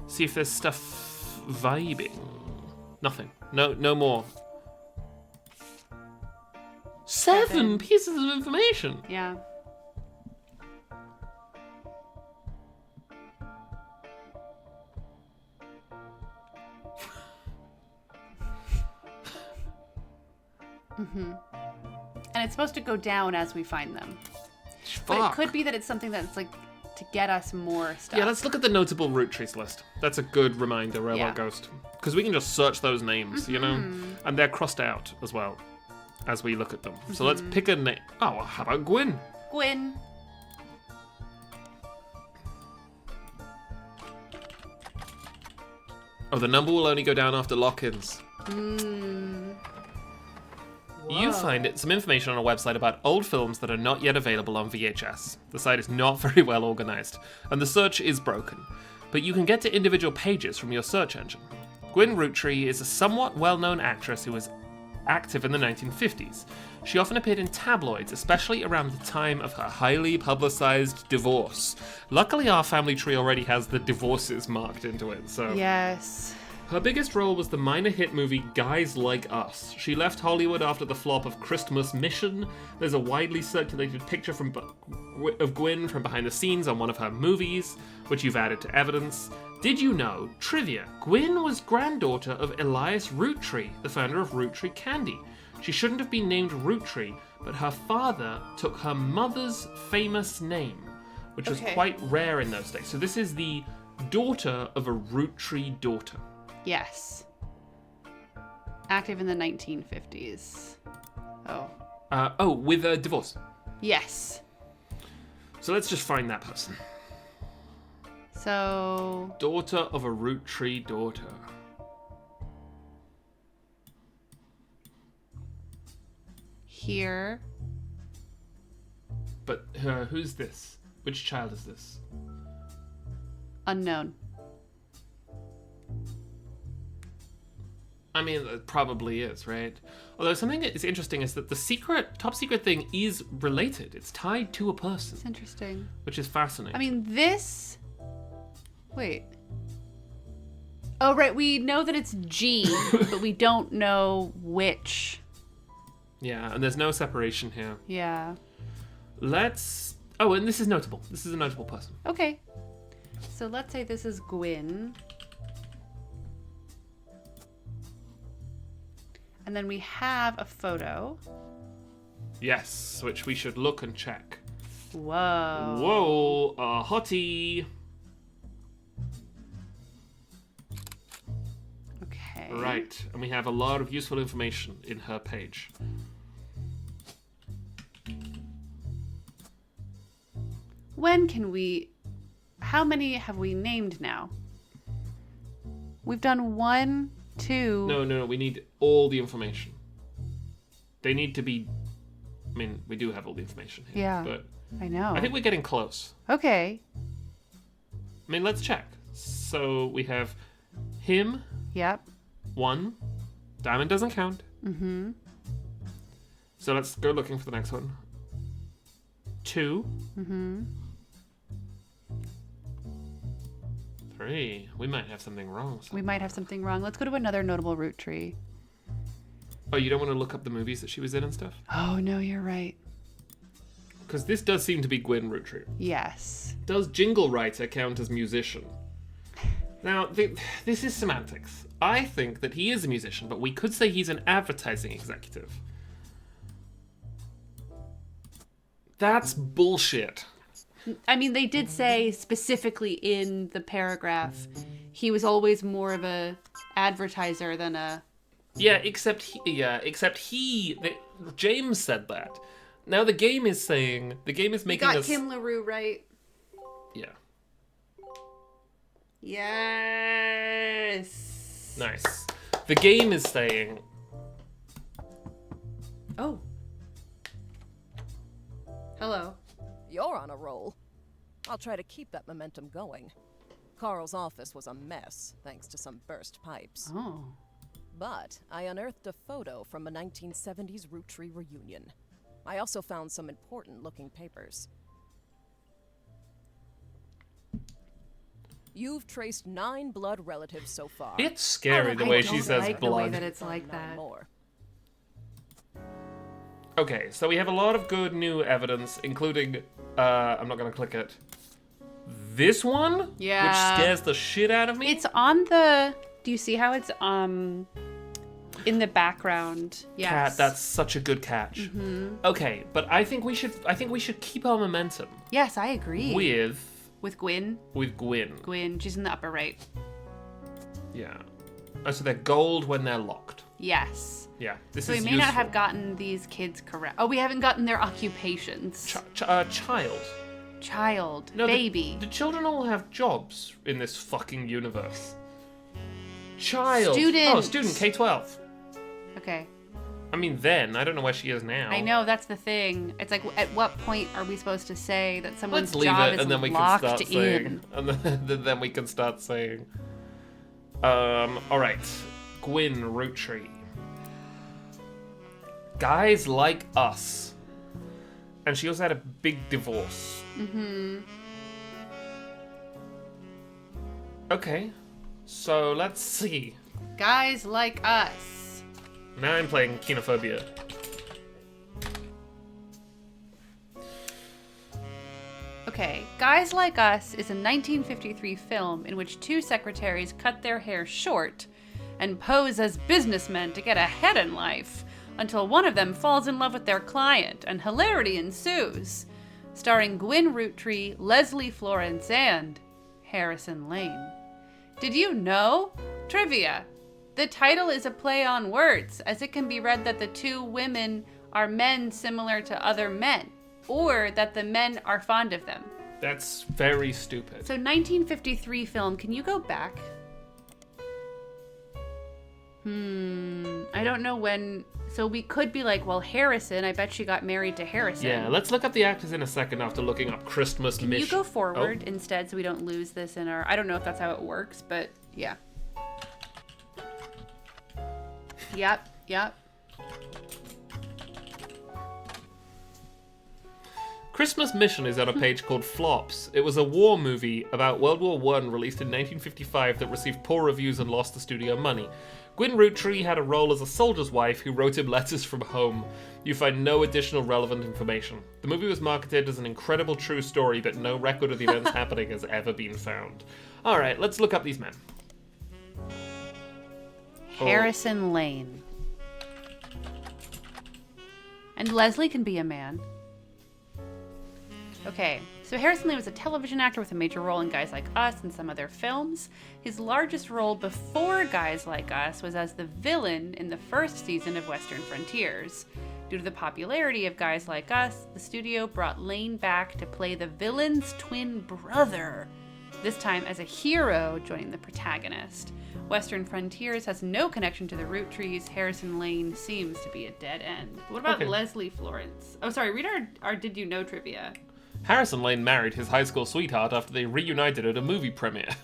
See if there's stuff vibing. Nothing. No more. 7 pieces of information. Yeah. And it's supposed to go down as we find them. But it could be that it's something that's like to get us more stuff. Yeah, let's look at the notable Roottrees list. That's a good reminder, Railroad Yeah. Ghost. Because we can just search those names, you know? And they're crossed out as well as we look at them. So let's pick a name. Oh, well, how about Gwyn? Gwyn. Oh, the number will only go down after lock-ins. You find some information on a website about old films that are not yet available on VHS. The site is not very well organized, and the search is broken, but you can get to individual pages from your search engine. Gwyn Rootree is a somewhat well-known actress who was active in the 1950s. She often appeared in tabloids, especially around the time of her highly publicized divorce. Luckily, our family tree already has the divorces marked into it, so... Yes. Her biggest role was the minor hit movie Guys Like Us. She left Hollywood after the flop of Christmas Mission. There's a widely circulated picture of Gwyn from behind the scenes on one of her movies, which you've added to evidence. Did you know, trivia, Gwyn was granddaughter of Elias Rootree, the founder of Rootree Candy. She shouldn't have been named Rootree, but her father took her mother's famous name, which was quite rare in those days. So this is the daughter of a Rootree daughter. Yes. Active in the 1950s. With a divorce. Yes. So let's just find that person. So... Daughter of a Rootree daughter. Here. But who's this? Which child is this? Unknown. I mean, it probably is, right? Although something that is interesting is that the top secret thing is related. It's tied to a person, It's interesting. which is fascinating. I mean, this... Wait. Oh, right. We know that it's G, but we don't know which. Yeah, and there's no separation here. Yeah. Let's... Oh, and this is notable. This is a notable person. Okay. So let's say this is Gwyn. And then we have a photo. Yes, which we should look and check. Whoa. Whoa, a hottie. Okay. Right, and we have a lot of useful information in her page. When can we... How many have we named now? We've done 1, 2... No, we need all the information. They need to be... I mean, we do have all the information here. Yeah. But I know. I think we're getting close. Okay. I mean, let's check. So we have him, Yep. 1. Diamond doesn't count. Mm-hmm. So let's go looking for the next one. 2. Mm-hmm. 3. We might have something wrong. We might have something wrong. Let's go to another notable root tree. Oh, you don't want to look up the movies that she was in and stuff? Oh, no, you're right. Because this does seem to be Gwyn Rootree. Yes. Does jingle writer count as musician? Now, this is semantics. I think that he is a musician, but we could say he's an advertising executive. That's bullshit. I mean, they did say specifically in the paragraph he was always more of a advertiser than a... Yeah, except James said that. Now the game is making got us... Kim LaRue right. Yeah. Yes. Nice. The game is saying... Oh. Hello. You're on a roll. I'll try to keep that momentum going. Carl's office was a mess, thanks to some burst pipes. Oh. But I unearthed a photo from a 1970s Rootree reunion. I also found some important-looking papers. You've traced 9 blood relatives so far. It's scary the way she says the way blood. that it's like 9 that. more. Okay, so we have a lot of good new evidence, including, I'm not gonna click it, this one? Yeah. Which scares the shit out of me. It's on the... Do you see how it's in the background? Yes. Cat, that's such a good catch. Mm-hmm. Okay, but I think we should keep our momentum Yes, I agree. with Gwyn. Gwyn. Gwyn, she's in the upper right. Yeah. Oh, so they're gold when they're locked. Yes. Yeah. This So we is may not have gotten these kids correct. Oh, we haven't gotten their occupations. child. Child. No, baby. The children all have jobs in this fucking universe. Child. Student. Oh, student, K-12. Okay. I mean, then. I don't know where she is now. I know, that's the thing. It's like, at what point are we supposed to say that someone's Let's leave job it, is and then we can locked start saying. in? And then we can start saying. Alright. Gwyn Rootree. Guys Like Us. And she also had a big divorce. Mm-hmm. Okay. So, let's see. Guys Like Us. Now I'm playing Kenophobia. Okay, Guys Like Us is a 1953 film in which two secretaries cut their hair short and pose as businessmen to get ahead in life until one of them falls in love with their client and hilarity ensues. Starring Gwyn Rootree, Leslie Florence, and Harrison Lane. Did you know? Trivia. The title is a play on words, as it can be read that the two women are men similar to other men, or that the men are fond of them. That's very stupid. So 1953 film, can you go back? I don't know when, so we could be like, well, Harrison, I bet she got married to Harrison. Yeah, let's look up the actors in a second after looking up Christmas Can Mission. you go forward instead so we don't lose this in our, I don't know if that's how it works, but yeah. Yep. Christmas Mission is on a page called Flops. It was a war movie about World War I released in 1955 that received poor reviews and lost the studio money. Gwyn Rootree had a role as a soldier's wife who wrote him letters from home. You find no additional relevant information. The movie was marketed as an incredible true story, but no record of the events happening has ever been found. Alright, let's look up these men. Harrison Lane. And Leslie can be a man. Okay, so Harrison Lane was a television actor with a major role in Guys Like Us and some other films. His largest role before Guys Like Us was as the villain in the first season of Western Frontiers. Due to the popularity of Guys Like Us, the studio brought Lane back to play the villain's twin brother, this time as a hero joining the protagonist. Western Frontiers has no connection to the Roottrees. Harrison Lane seems to be a dead end. What about Leslie Florence? Oh, sorry, read our Did You Know trivia. Harrison Lane married his high school sweetheart after they reunited at a movie premiere.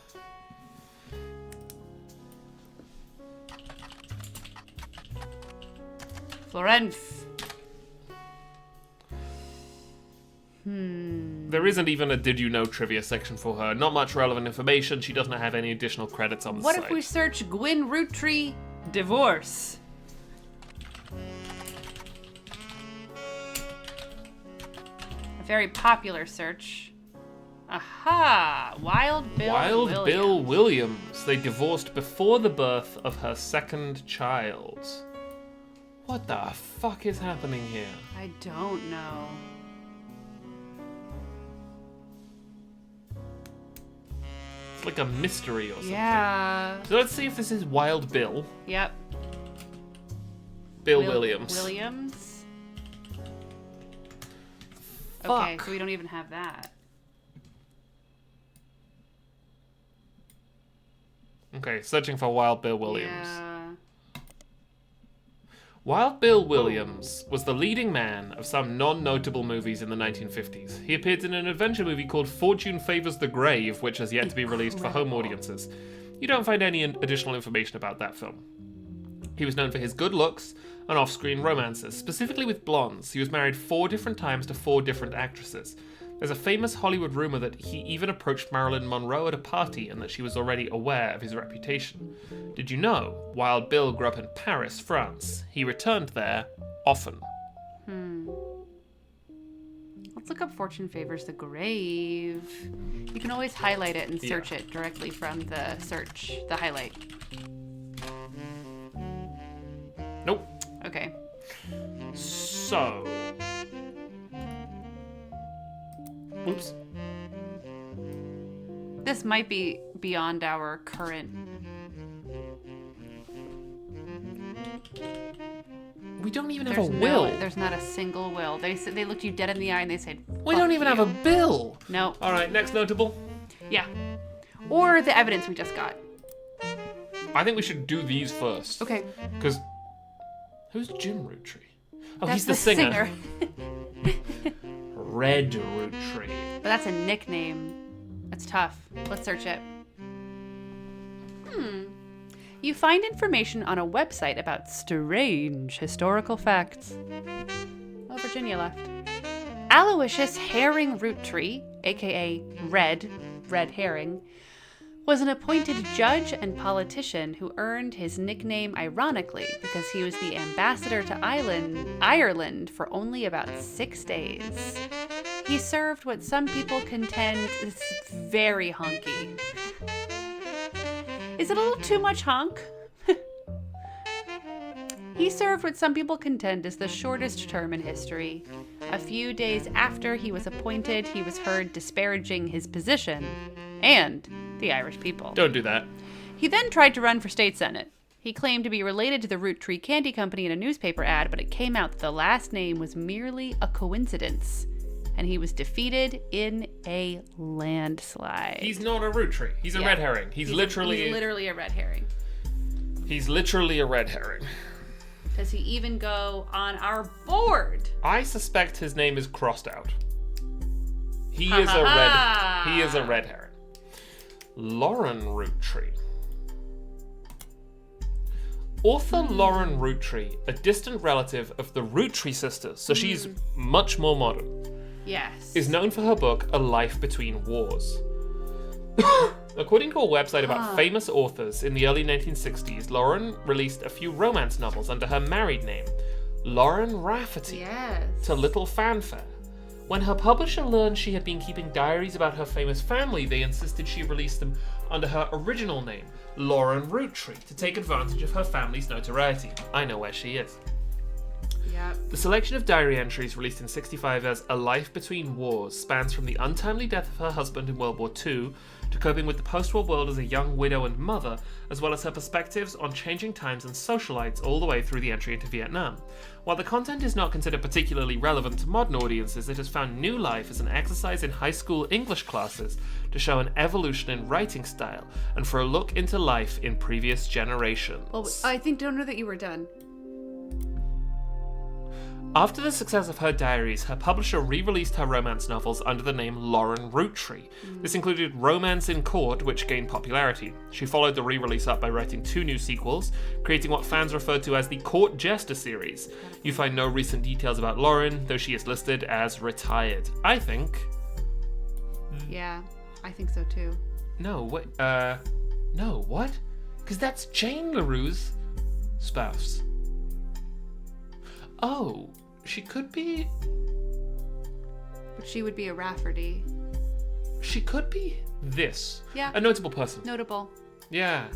Florence. There isn't even a Did You Know trivia section for her. Not much relevant information. She doesn't have any additional credits on the What site. if we search Gwyn Rootree divorce? A very popular search. Aha! Wild Bill Wild Williams. Bill Williams. They divorced before the birth of her second child. What the fuck is happening here? I don't know. It's like a mystery or something. Yeah. So let's see if this is Wild Bill. Yep. Bill Williams. Williams. Fuck. Okay, so we don't even have that. Okay, searching for Wild Bill Williams. Yeah. Wild Bill Williams was the leading man of some non-notable movies in the 1950s. He appeared in an adventure movie called Fortune Favors the Grave, which has yet to be released for home audiences. You don't find any additional information about that film. He was known for his good looks and off-screen romances, specifically with blondes. He was married 4 different times to 4 different actresses. There's a famous Hollywood rumor that he even approached Marilyn Monroe at a party and that she was already aware of his reputation. Did you know Wild Bill grew up in Paris, France? He returned there often. Let's look up Fortune Favors the Grave. You can always highlight it and search it directly from the search, the highlight. Nope. Okay. So... Oops. This might be beyond our current... We don't even have There's a will. There's not a single will. They said, they looked you dead in the eye and they said, We don't even have a bill. No. Alright, next notable. Yeah. Or the evidence we just got. I think we should do these first. Okay. Because Who's Jim Rootree? Oh, That's he's the singer. singer. Red Rootree. But that's a nickname. That's tough. Let's search it. You find information on a website about strange historical facts. Oh, Virginia left. Aloysius Herring Rootree, aka Red Herring, was an appointed judge and politician who earned his nickname ironically because he was the ambassador to Ireland for only about 6 days. He served what some people contend is very honky. Is it a little too much honk? He served what some people contend is the shortest term in history. A few days after he was appointed, he was heard disparaging his position and the Irish people. Don't do that. He then tried to run for state senate. He claimed to be related to the Rootree Candy Company in a newspaper ad, but it came out that the last name was merely a coincidence, and he was defeated in a landslide. He's not a Rootree. He's a red herring. He's literally a red herring. He's literally a red herring. Does he even go on our board? I suspect his name is crossed out. He Ha is ha a ha. red. He is a red herring. Lauren Rootree. Author Lauren Rootree, a distant relative of the Rootree sisters, so she's much more modern, Yes. is known for her book A Life Between Wars. According to a website about famous authors in the early 1960s, Lauren released a few romance novels under her married name, Lauren Rafferty, Yes. to little fanfare. When her publisher learned she had been keeping diaries about her famous family, they insisted she release them under her original name, Lauren Rootree, to take advantage of her family's notoriety. I know where she is. Yep. The selection of diary entries released in 1965 as A Life Between Wars spans from the untimely death of her husband in World War II to coping with the post-war world as a young widow and mother, as well as her perspectives on changing times and socialites all the way through the entry into Vietnam. While the content is not considered particularly relevant to modern audiences, it has found new life as an exercise in high school English classes to show an evolution in writing style and for a look into life in previous generations. Well, I don't know that you were done. After the success of her diaries, her publisher re-released her romance novels under the name Lauren Rootree. This included Romance in Court, which gained popularity. She followed the re-release up by writing 2 new sequels, creating what fans referred to as the Court Jester series. You find no recent details about Lauren, though she is listed as retired. I think... Yeah, I think so too. No, wait, no, what? Because that's Jane LaRue's spouse. Oh, she could be... But she would be a Rafferty. She could be this. Yeah. A notable person. Notable. Yeah.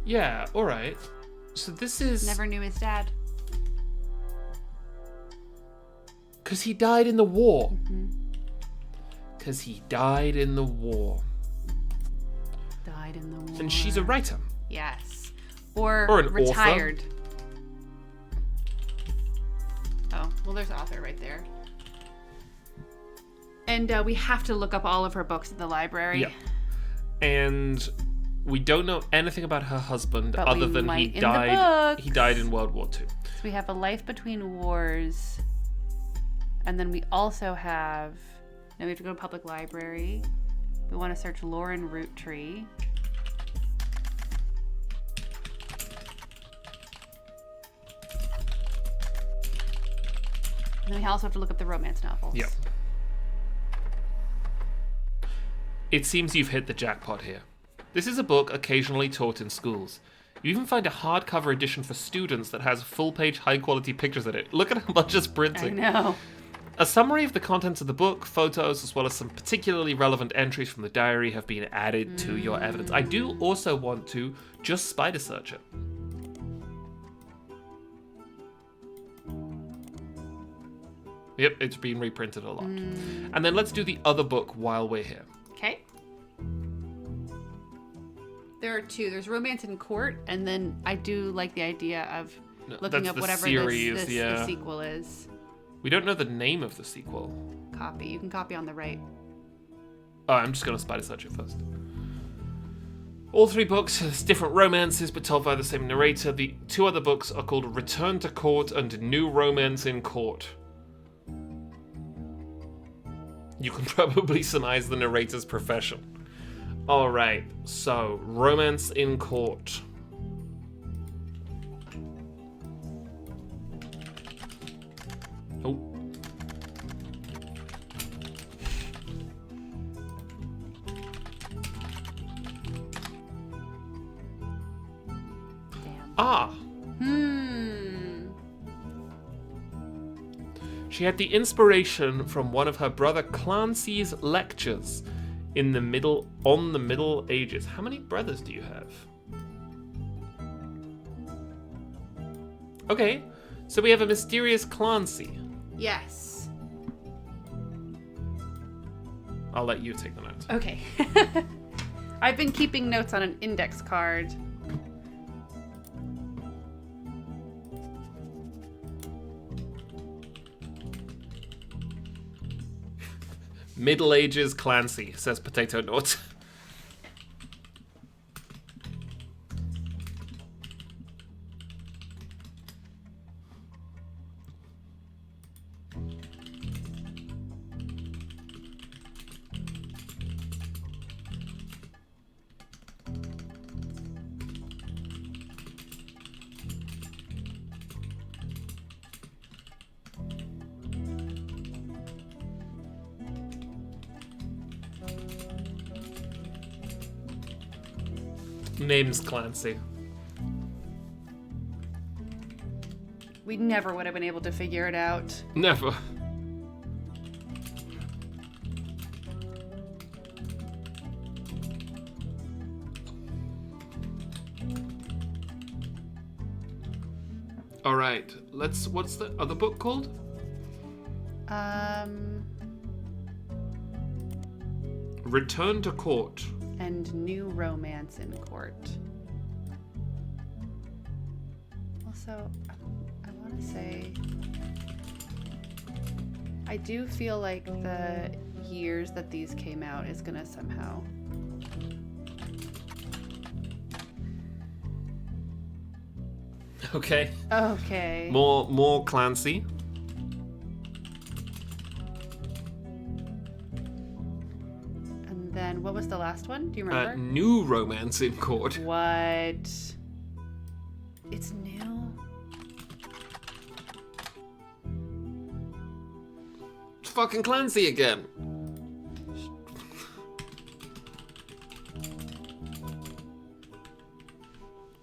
Yeah, alright. So this is... Never knew his dad. Because he died in the war. Because he died in the war. Died in the war. And she's a writer. Yes. Or Or an author. retired. Oh, well, there's author right there. And we have to look up all of her books at the library. Yeah. And we don't know anything about her husband But other we than he might in the died. books. He died in World War II. So we have A Life Between Wars. And then we also have... Now we have to go to public library. We want to search Lauren Rootree. And then we also have to look up the romance novels. Yeah. It seems you've hit the jackpot here. This is a book occasionally taught in schools. You even find a hardcover edition for students that has full-page, high-quality pictures in it. Look at how much it's I printing. know. A summary of the contents of the book, photos, as well as some particularly relevant entries from the diary have been added to your evidence. I do also want to just spider search it. Yep, it's been reprinted a lot. And then let's do the other book while we're here. Okay. There are 2. There's Romance in Court, and then I do like the idea of looking that's up the whatever series, this yeah. the sequel is. We don't know the name of the sequel. Copy. You can copy on the right. Oh, I'm just going to spider search it first. All 3 books has different romances but told by the same narrator. The 2 other books are called Return to Court and New Romance in Court. You can probably surmise the narrator's profession. Alright, so Romance in Court. Oh. Ah. She had the inspiration from one of her brother Clancy's lectures on the Middle Ages. How many brothers do you have? Okay, so we have a mysterious Clancy. Yes. I'll let you take the notes. Okay. I've been keeping notes on an index card. Middle Ages Clancy, says Potato Note. Name's Clancy. We never would have been able to figure it out. Never. Alright, what's the other book called? Return to Court. And New Romance in Court. Also, I want to say, I do feel like the years that these came out is gonna somehow. Okay. Okay. More Clancy. And then what was the last one? Do you remember? New Romance in Court. What? It's new? It's fucking Clancy again.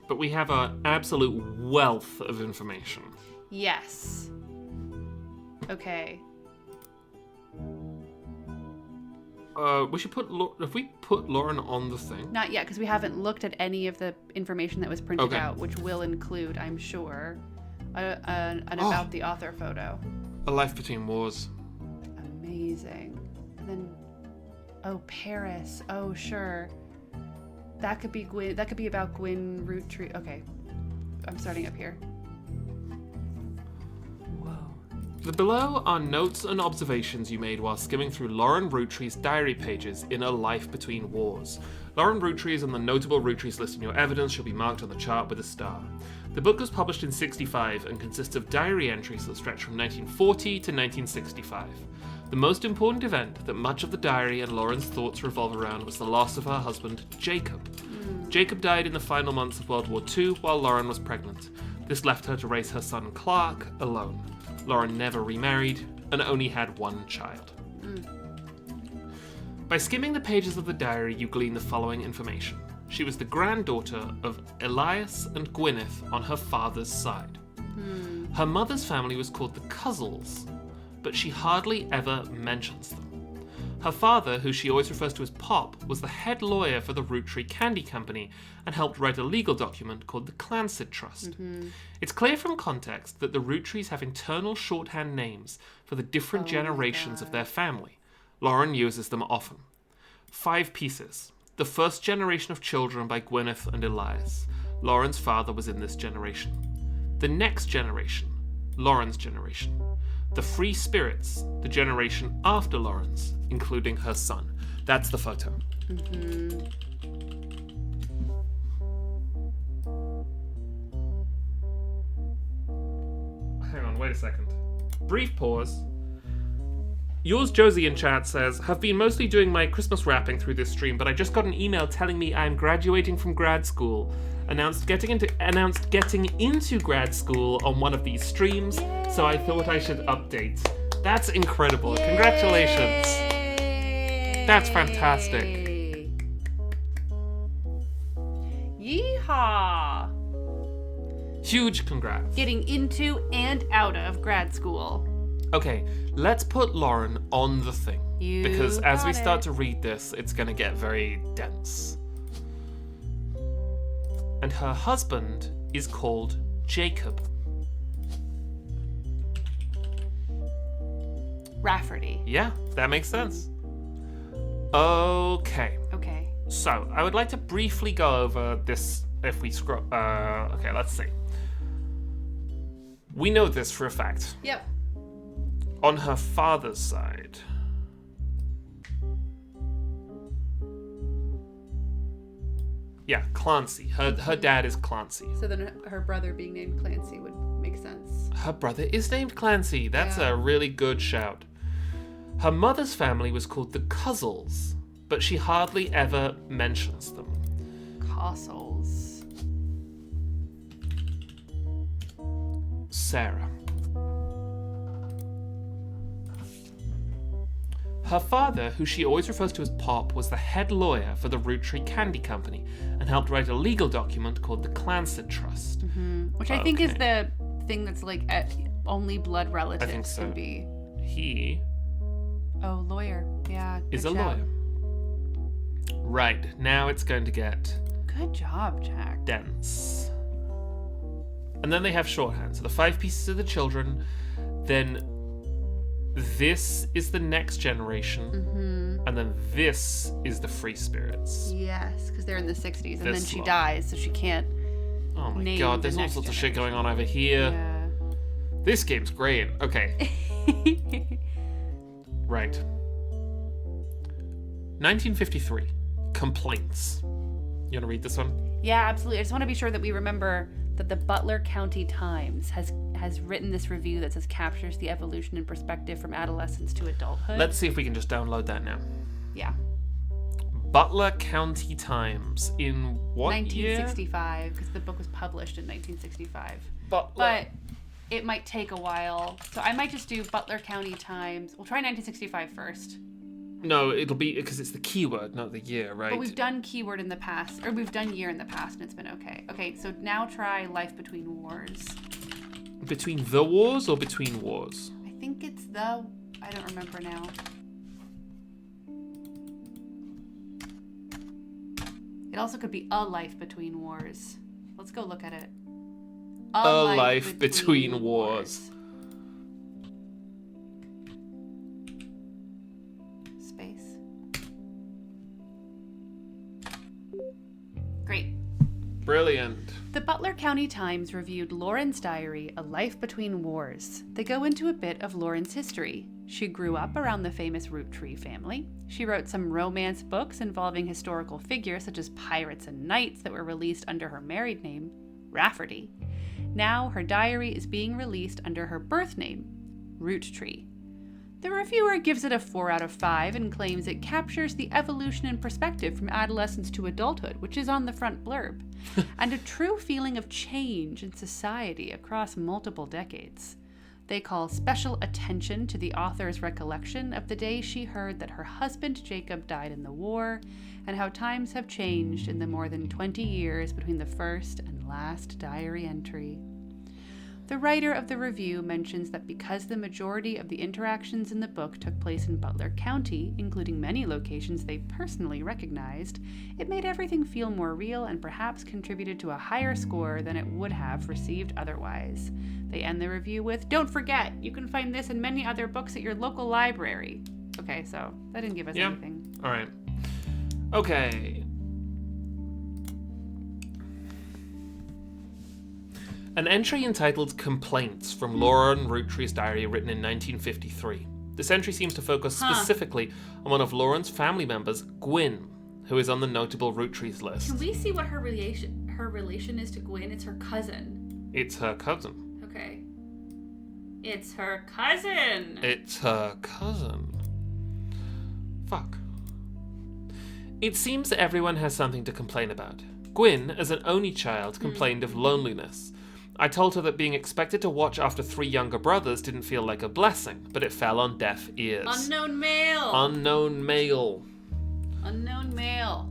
But we have an absolute wealth of information. Yes. Okay. We should put... If we put Lauren on the thing... Not yet, because we haven't looked at any of the information that was printed Okay. out, which will include, I'm sure, an about the author photo. A Life Between Wars. Amazing. And then, oh, Paris. Oh, sure. That could be Gwyn. That could be about Gwyn Roottrees. Okay, I'm starting up here. Whoa. The below are notes and observations you made while skimming through Lauren Roottrees' diary pages in A Life Between Wars. Lauren Roottrees and the notable Roottrees list in your evidence shall be marked on the chart with a star. The book was published in '65 and consists of diary entries that stretch from 1940 to 1965. The most important event that much of the diary and Lauren's thoughts revolve around was the loss of her husband, Jacob. Jacob died in the final months of World War II while Lauren was pregnant. This left her to raise her son Clark alone. Lauren never remarried and only had one child. By skimming the pages of the diary, you glean the following information. She was the granddaughter of Elias and Gwyneth on her father's side. Her mother's family was called the Cuzzles, but she hardly ever mentions them. Her father, who she always refers to as Pop, was the head lawyer for the Roottree Candy Company and helped write a legal document called the Clancid Trust. It's clear from context that the Roottrees have internal shorthand names for the different generations of their family. Lauren uses them often. 5 pieces. The first generation of children by Gwyneth and Elias. Lauren's father was in this generation. The next generation. Lauren's generation. The Free Spirits, the generation after Lauren's, including her son. That's the photo. hang on, wait a second. Brief pause. Yours Josie in chat says, have been mostly doing my Christmas wrapping through this stream, but I just got an email telling me I'm graduating from grad school. Announced getting into grad school on one of these streams, so I thought I should update. That's incredible. Congratulations. That's fantastic. Yeehaw! Huge congrats. Getting into and out of grad school. Okay, let's put Lauren on the thing. You because as we got start it. to read this, it's going to get very dense. And her husband is called Jacob. Rafferty. Yeah, that makes sense. Okay, Okay. so I would like to briefly go over this if we scroll. Okay, let's see. We know this for a fact. Yep. On her father's side, yeah, Clancy. Her dad is Clancy. So then her brother being named Clancy would make sense. Her brother is named Clancy. That's Yeah. a really good shout. Her mother's family was called the Cuzzles, but she hardly ever mentions them. Castles. Sarah. Her father, who she always refers to as Pop, was the head lawyer for the Roottrees Candy Company and helped write a legal document called the Clancy Trust. Which I think is Okay. the thing that's like only blood relatives think so. can be. He Oh, lawyer. Yeah. is a good shout. lawyer. Right, now it's going to get Good job, Jack. dense. And then they have shorthand. So the 5 pieces are the children. Then this is the next generation. And then this is the free spirits. Yes, because they're in the 60s, and then This she lot. dies, so she can't. Oh my Name god, the there's all next sorts of shit going on over here. Yeah. This game's great. Okay, right. 1953. Complaints. You want to read this one? Yeah, absolutely. I just want to be sure that we remember that the Butler County Times has written this review that says captures the evolution and perspective from adolescence to adulthood. Let's see if we can just download that now. Yeah. Butler County Times in what year? 1965, because the book was published in 1965. Butler. But it might take a while. So I might just do Butler County Times. We'll try 1965 first. No, it'll be because it's the keyword, not the year, right? But we've done keyword in the past, or we've done year in the past, and it's been okay. Okay, so now try Life Between Wars. Between the wars or between wars? I think it's the... I don't remember now. It also could be A Life Between Wars. Let's go look at it. A Life Between Wars. Space. Great. Brilliant. The Butler County Times reviewed Lauren's diary, A Life Between Wars. They go into a bit of Lauren's history. She grew up around the famous Roottrees family. She wrote some romance books involving historical figures such as pirates and knights that were released under her married name, Rafferty. Now her diary is being released under her birth name, Roottrees. The reviewer gives it a 4 out of 5 and claims it captures the evolution and perspective from adolescence to adulthood, which is on the front blurb, and a true feeling of change in society across multiple decades. They call special attention to the author's recollection of the day she heard that her husband Jacob died in the war, and how times have changed in the more than 20 years between the first and last diary entry. The writer of the review mentions that because the majority of the interactions in the book took place in Butler County, including many locations they personally recognized, it made everything feel more real and perhaps contributed to a higher score than it would have received otherwise. They end the review with, "Don't forget, you can find this and many other books at your local library." Okay, so that didn't give us Yeah. anything. All right. Okay. An entry entitled Complaints from Lauren Roottrees' diary written in 1953. This entry seems to focus specifically on one of Lauren's family members, Gwyn, who is on the notable Roottrees list. Can we see what her relation is to Gwyn? It's her cousin. It's her cousin. Okay. It's her cousin. It's her cousin. Fuck. It seems that everyone has something to complain about. Gwyn, as an only child, complained of loneliness. I told her that being expected to watch after 3 younger brothers didn't feel like a blessing, but it fell on deaf ears. Unknown male. Unknown male. Unknown male.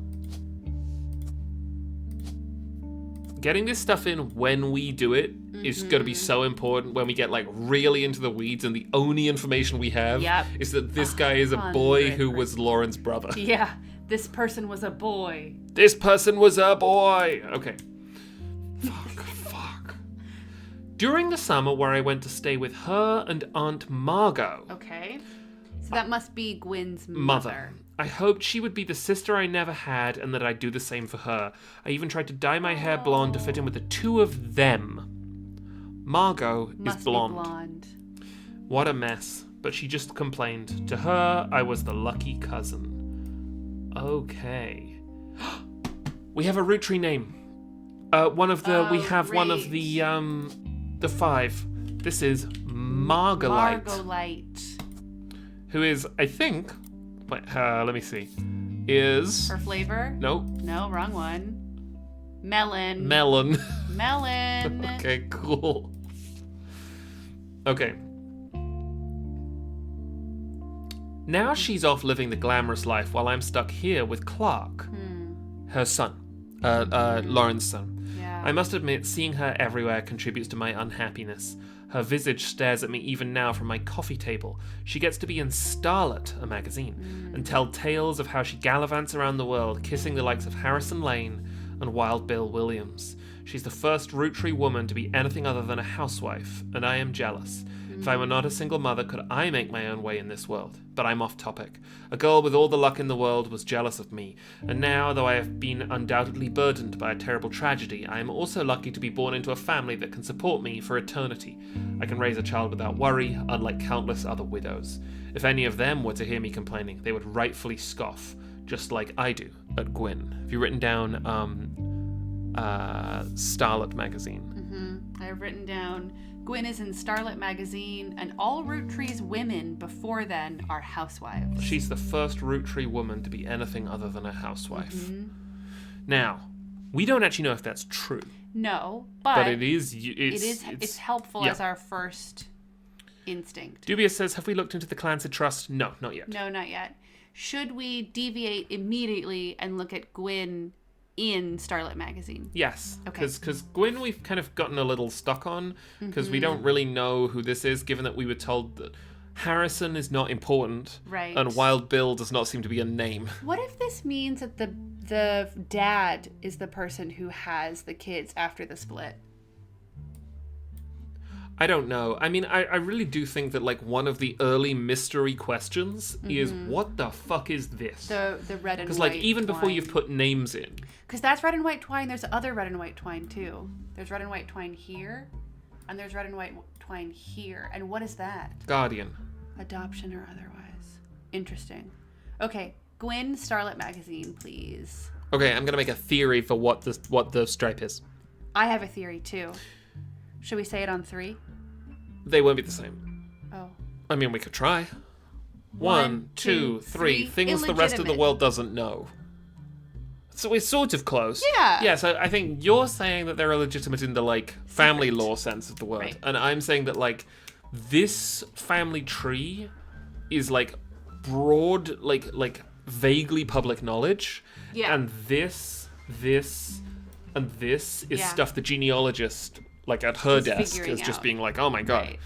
Getting this stuff in when we do it is going to be so important when we get like really into the weeds and the only information we have is that this guy is a boy who was Lauren's brother. Yeah, this person was a boy. This person was a boy. Okay. Fuck. During the summer where I went to stay with her and Aunt Margot. Okay. So that must be Gwyn's Mother. I hoped she would be the sister I never had and that I'd do the same for her. I even tried to dye my hair blonde to fit in with the 2 of them. Margot Must is blonde. Be blonde. What a mess. But she just complained. To her, I was the lucky cousin. Okay. We have a Roottrie name. One of the the 5. This is Margolite. Margolite. Who is, I think, let me see. Is Her flavor? Nope. No, wrong one. Melon. Melon. Melon. Okay, cool. Okay. Now she's off living the glamorous life while I'm stuck here with Clark, her son, Lauren's son. Yeah. I must admit, seeing her everywhere contributes to my unhappiness. Her visage stares at me even now from my coffee table. She gets to be in Starlet, a magazine, and tell tales of how she gallivants around the world, kissing the likes of Harrison Lane and Wild Bill Williams. She's the first Roottrie woman to be anything other than a housewife, and I am jealous. If I were not a single mother, could I make my own way in this world? But I'm off topic. A girl with all the luck in the world was jealous of me, and now, though I have been undoubtedly burdened by a terrible tragedy, I am also lucky to be born into a family that can support me for eternity. I can raise a child without worry, unlike countless other widows. If any of them were to hear me complaining, they would rightfully scoff, just like I do at Gwyn. Have you written down Starlet magazine? I've written down Gwyn is in Starlet magazine, and all Roottree's women before then are housewives. She's the first Roottrie woman to be anything other than a housewife. Now, we don't actually know if that's true. No, But it is. It's helpful as our first instinct. Dubious says, have we looked into the Clansed Trust? No, not yet. No, not yet. Should we deviate immediately and look at Gwyn in Starlet magazine? Yes. Okay. Because Gwyn we've kind of gotten a little stuck on, because we don't really know who this is, given that we were told that Harrison is not important, Right. and Wild Bill does not seem to be a name. What if this means that the dad is the person who has the kids after the split? I don't know. I mean, I really do think that, like, one of the early mystery questions is, what the fuck is this? The red and white Because, like, even before twine. you've put names in. Because that's red and white twine. There's other red and white twine, too. There's red and white twine here, and there's red and white twine here. And what is that? Guardian. Adoption or otherwise. Interesting. Okay, Gwyn, Starlet magazine, please. Okay, I'm going to make a theory for what the stripe is. I have a theory, too. Should we say it on 3? They won't be the same. Oh. I mean, we could try. 1, 2, 3. Things the rest of the Illegitimate. world doesn't know. So we're sort of close. Yeah. Yeah, so I think you're saying that they're illegitimate in the, like, family law sense of the word. Right. And I'm saying that, like, this family tree is, like, broad, like vaguely public knowledge. Yeah. And this, and this is Yeah. stuff the genealogist, like, at her Is desk figuring is just out. being like, oh my god. Right.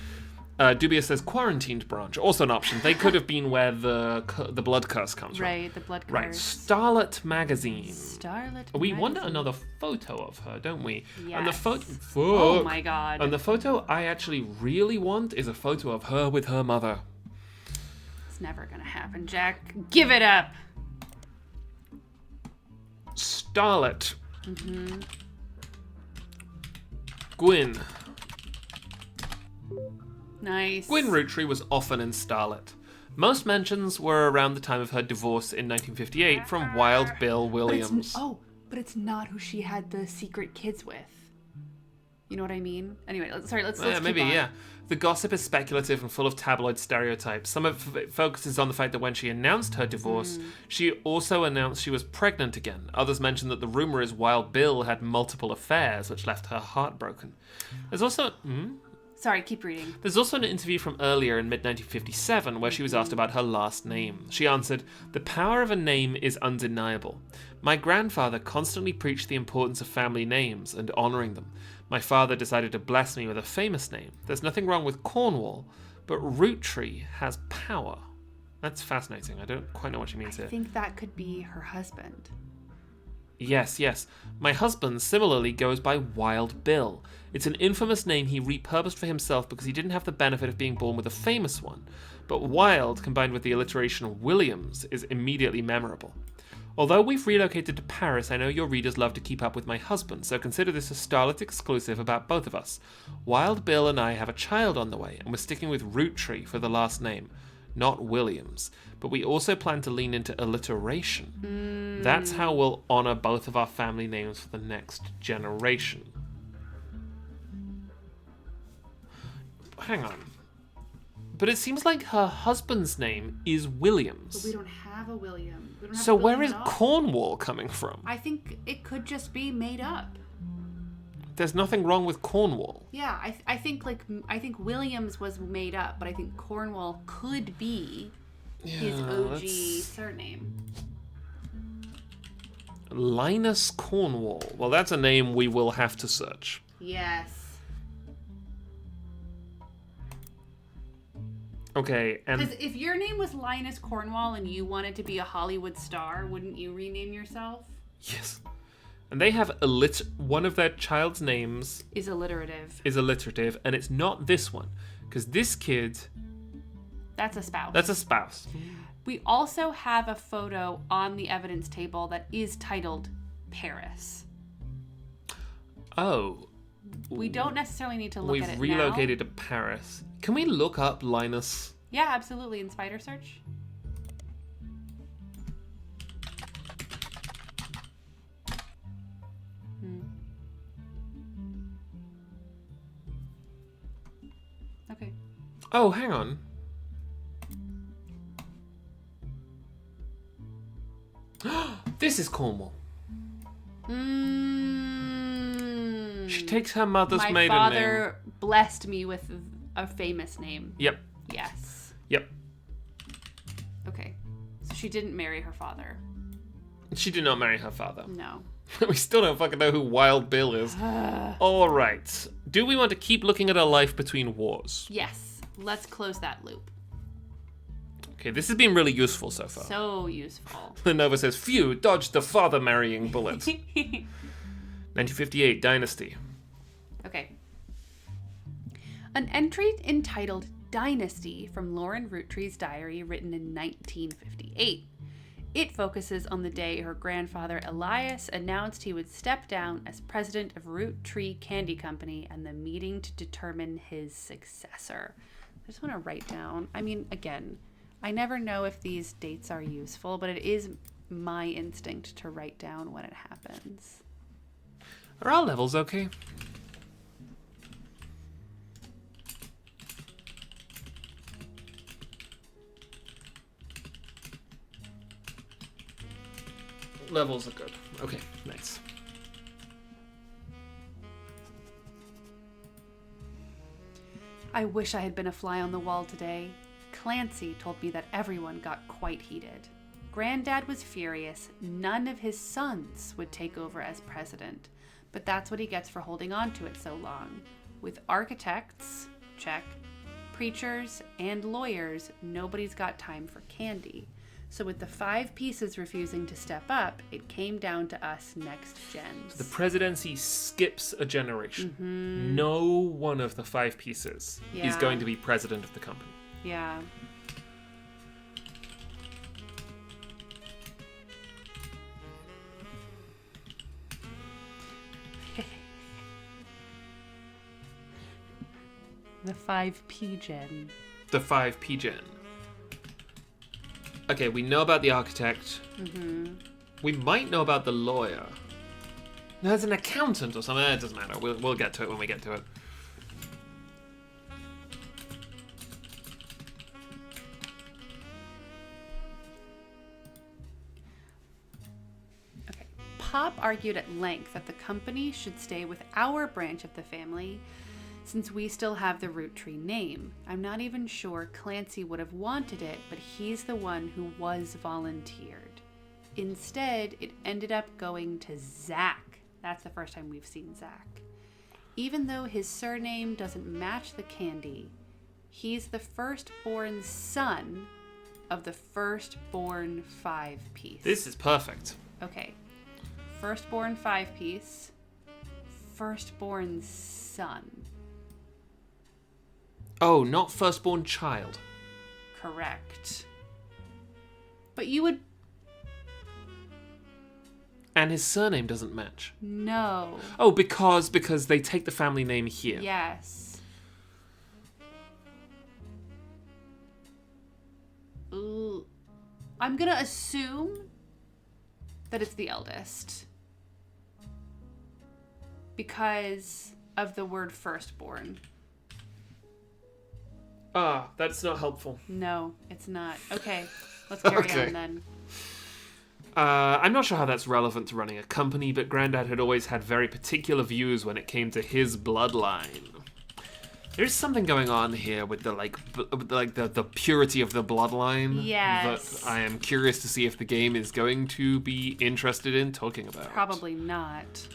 Dubious says quarantined branch, also an option. They could have been where the blood curse comes from. Right, the blood curse. Right, Starlet magazine. Starlet We want magazine. another photo of her, don't we? And the Yes. photo. Oh my god. And the photo I actually really want is a photo of her with her mother. It's never gonna happen, Jack. Give it up. Starlet. Gwyn. Nice. Gwyn Roottrie was often in Starlet. Most mentions were around the time of her divorce in 1958 from Wild Bill But Williams. it's not who she had the secret kids with. You know what I mean? Anyway, let's keep maybe, on. yeah. The gossip is speculative and full of tabloid stereotypes. Some of it focuses on the fact that when she announced her divorce, she also announced she was pregnant again. Others mention that the rumor is Wild Bill had multiple affairs, which left her heartbroken. There's also... Sorry, keep reading. There's also an interview from earlier in mid-1957 where she was asked about her last name. She answered, "The power of a name is undeniable. My grandfather constantly preached the importance of family names and honouring them. My father decided to bless me with a famous name. There's nothing wrong with Cornwall, but Roottrees has power." That's fascinating. I don't quite know what she means here. I think that could be her husband. Yes. My husband similarly goes by Wild Bill. It's an infamous name he repurposed for himself because he didn't have the benefit of being born with a famous one. But Wild, combined with the alliteration Williams, is immediately memorable. Although we've relocated to Paris, I know your readers love to keep up with my husband, so consider this a Starlet exclusive about both of us. Wild Bill and I have a child on the way, and we're sticking with Roottree for the last name, not Williams. But we also plan to lean into alliteration. That's how we'll honour both of our family names for the next generation. Hang on. But it seems like her husband's name is Williams. But we don't have a William. We don't have So a William where is at all. Cornwall coming from? I think it could just be made up. There's nothing wrong with Cornwall. Yeah, I think Williams was made up, but I think Cornwall could be his OG surname. Linus Cornwall. Well, that's a name we will have to search. Yes. Okay, and Because if your name was Linus Cornwall and you wanted to be a Hollywood star, wouldn't you rename yourself? yes. And they have one of their child's names Is alliterative. is alliterative, and it's not this one. Because this kid, That's a spouse. that's a spouse. We also have a photo on the evidence table that is titled Paris. Oh. We don't necessarily need to look We've at it relocated now. to Paris. Can we look up Linus? Yeah, absolutely. In Spider Search. Okay. Oh, hang on. This is Cornwall. She takes her mother's My maiden father blessed me with a famous name. name. Yep. Yes. Yep. Okay. So she didn't marry her father. She did not marry her father. No. We still don't fucking know who Wild Bill is. All right. Do we want to keep looking at her life between wars? Yes. Let's close that loop. Okay, this has been really useful so far. So useful. Nova says, "Phew, dodged the father marrying bullet." 1958, Dynasty. Okay. An entry entitled Dynasty from Lauren Roottree's diary, written in 1958. It focuses on the day her grandfather Elias announced he would step down as president of Roottree Candy Company and the meeting to determine his successor. I just want to write down, again, I never know if these dates are useful, but it is my instinct to write down when it happens. Are our levels okay? Levels are good. Okay, nice. I wish I had been a fly on the wall today. Clancy told me that everyone got quite heated. Granddad was furious. None of his sons would take over as president. But that's what he gets for holding on to it so long. With architects, check, preachers, and lawyers, nobody's got time for candy. So with the 5 pieces refusing to step up, it came down to us next gens. The presidency skips a generation. No one of the 5 pieces is Yeah. going to be president of the company. Yeah. The 5P gen. The 5P gen. Okay, we know about the architect. We might know about the lawyer. There's an accountant or something. It doesn't matter. We'll get to it when we get to it. Okay. Pop argued at length that the company should stay with our branch of the family since we still have the Roottree name. I'm not even sure Clancy would have wanted it, but he's the one who was volunteered. Instead, it ended up going to Zach. That's the first time we've seen Zach. Even though his surname doesn't match the candy, he's the firstborn son of the firstborn 5-piece. This is perfect. Okay. Firstborn 5-piece. Firstborn son. Oh, not firstborn child. Correct. But you would... And his surname doesn't match. No. Oh, because they take the family name here. Yes. Ooh. I'm gonna assume that it's the eldest. Because of the word firstborn. Ah, that's not helpful. No, it's not. Okay, let's carry Okay. on then. I'm not sure how that's relevant to running a company, but Grandad had always had very particular views when it came to his bloodline. There's something going on here with the the purity of the bloodline. Yes. That I am curious to see if the game is going to be interested in talking about. Probably not.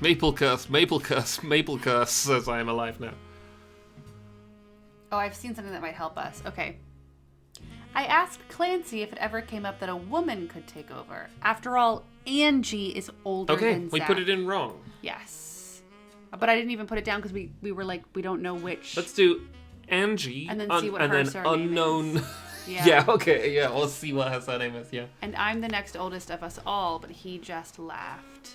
Maple curse, says I am alive now. Oh, I've seen something that might help us. Okay. I asked Clancy if it ever came up that a woman could take over. After all, Angie is older Okay, than we Zach. put it in wrong. Yes. But I didn't even put it down because we were like, we don't know which. Let's do Angie And then see what and her then surname unknown. is. Yeah. Yeah, okay, yeah, we'll see what her surname is, yeah. And I'm the next oldest of us all, but he just laughed.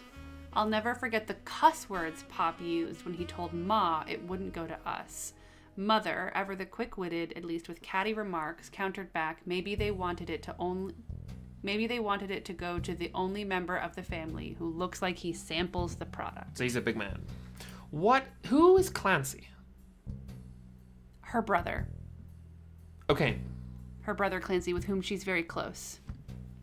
I'll never forget the cuss words Pop used when he told Ma it wouldn't go to us. Mother, ever the quick-witted, at least with catty remarks, countered back, maybe they wanted it to go to the only member of the family who looks like he samples the product. So he's a big man. Who is Clancy? Her brother. Okay, Her brother Clancy, with whom she's very close.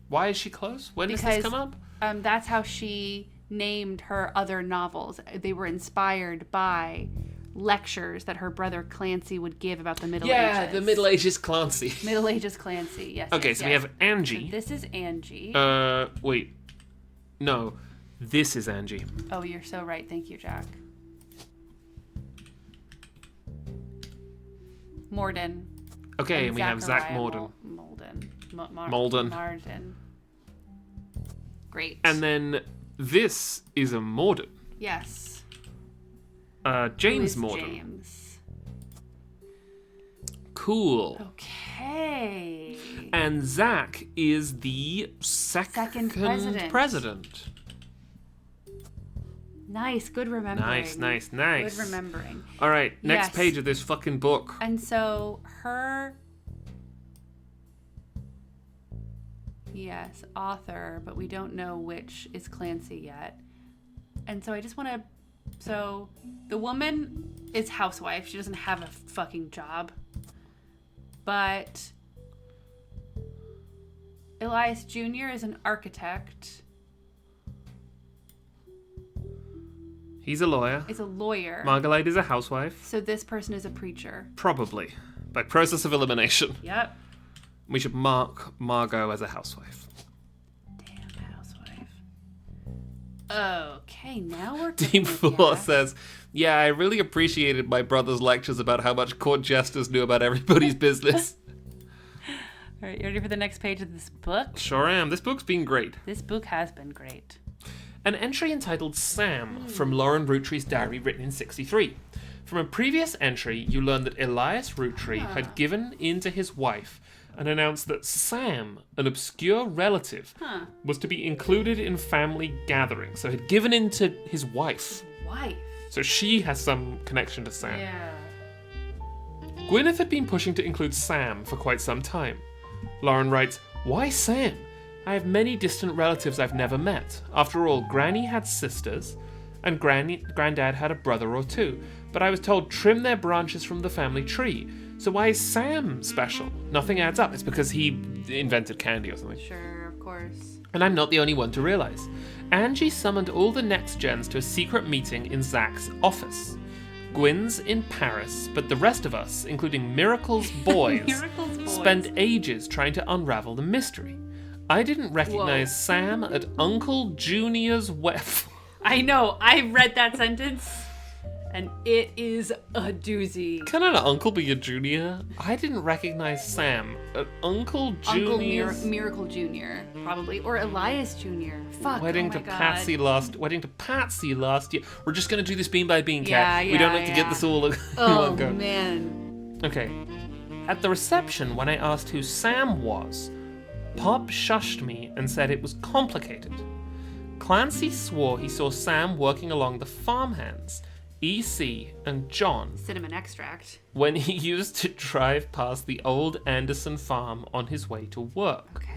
why is she close? When does this come up? That's how she named her other novels. They were inspired by lectures that her brother Clancy would give about the Middle Ages. Yeah, the Middle Ages Clancy. Middle Ages Clancy, yes. Okay, yes, so yes. we have Angie. And this is Angie. Wait. No, this is Angie. Oh, you're so right. Thank you, Jack. Morden. Okay, and we have Zach Zachariah Morden. Molden. Molden. Marden. Great. And then this is a Morden. yes. Who James is Morden. James. Cool. Okay. And Zach is the second president. Nice, good remembering. Nice. Good remembering. All right, next Yes. page of this fucking book. And so yes, author, but we don't know which is Clancy yet. And so I just want to, so the woman is housewife. She doesn't have a fucking job. But Elias Jr. is an architect. He's a lawyer. Is a lawyer. Margolite is a housewife. So this person is a preacher. Probably. By process of elimination. Yep. We should mark Margot as a housewife. Damn housewife. Okay, now we're Dean cooking with Fuller gas. says, yeah, I really appreciated my brother's lectures about how much court jesters knew about everybody's business. All right, you ready for the next page of this book? Sure am. This book's been great. This book has been great. An entry entitled Sam from Lauren Roottree's diary written in 1963. From a previous entry, you learn that Elias Roottree had given in to his wife and announced that Sam, an obscure relative, was to be included in family gatherings. So he'd given in to his wife. Wife. So she has some connection to Sam. Yeah. Gwyneth had been pushing to include Sam for quite some time. Lauren writes, "Why Sam? I have many distant relatives I've never met. After all, Granny had sisters, and Granddad had a brother or two. But I was told trim their branches from the family tree. So why is Sam special? Nothing adds up. It's because he invented candy or something. Sure, of course. And I'm not the only one to realize. Angie summoned all the next gens to a secret meeting in Zach's office. Gwyn's in Paris, but the rest of us, including Miracle's boys, Miracle's boys. spent ages trying to unravel the mystery. I didn't recognize Sam at Uncle Junior's I know. I read that sentence, and it is a doozy. Can an uncle be a junior? I didn't recognize Sam at Uncle Junior's Uncle Miracle Jr. probably, or Elias Jr. Fuck. wedding oh my to God. Patsy last year. We're just gonna do this bean by bean, Yeah, Kat. We don't have to get yeah. this all in Oh one go. man. Okay. At the reception, when I asked who Sam was, Pop shushed me and said it was complicated. Clancy swore he saw Sam working along the farmhands, EC and John, Cinnamon extract. when he used to drive past the old Anderson farm on his way to work. Okay.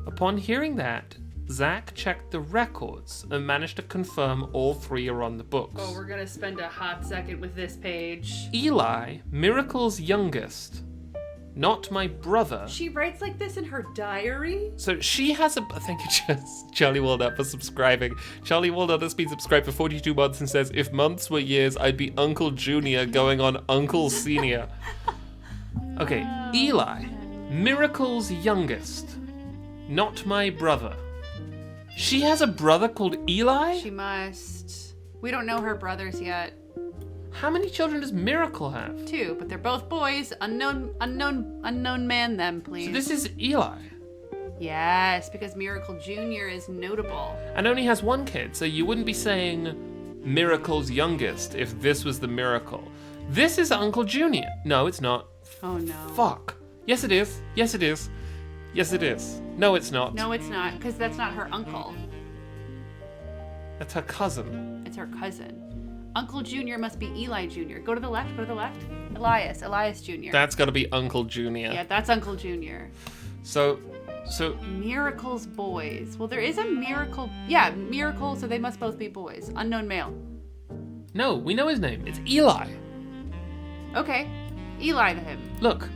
Upon hearing that, Zach checked the records and managed to confirm all three are on the books. Oh, we're gonna spend a hot second with this page. Eli, Miracle's youngest, not my brother. She writes like this in her diary? So she has a... Thank you, Charlie Walnut, for subscribing. Charlie Walnut has been subscribed for 42 months and says, if months were years, I'd be Uncle Junior going on Uncle Senior. Okay, Eli, Miracle's youngest, not my brother. She has a brother called Eli? She must. We don't know her brothers yet. How many children does Miracle have? 2, but they're both boys. Unknown man them, please. So this is Eli. Yes, because Miracle Jr. is notable. And only has one kid, so you wouldn't be saying Miracle's youngest if this was the Miracle. This is Uncle Junior. No, it's not. Oh no. Fuck. Yes, it is. Yes, it is. Yes, it is. No, it's not. No, it's not, because that's not her uncle. That's her cousin. It's her cousin. Uncle Jr. must be Eli Jr. Go to the left, go to the left. Elias Jr. That's got to be Uncle Junior. Yeah, that's Uncle Jr. So, Miracle's boys. Well, there is a Miracle. Yeah, Miracle, so they must both be boys. Unknown male. no, we know his name. It's Eli. Okay. Eli to him. Look.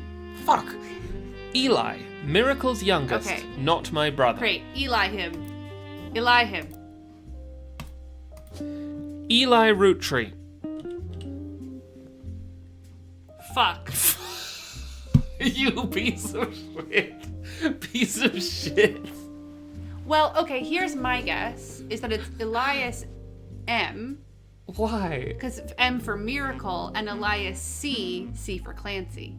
Fuck. Eli, Miracle's youngest, Okay. not my brother. Great. Eli him. Eli him. Eli Roottrees. Fuck. You piece of shit. Piece of shit. Well, okay, here's my guess, is that it's Elias M, Why? because M for Miracle, and Elias C for Clancy.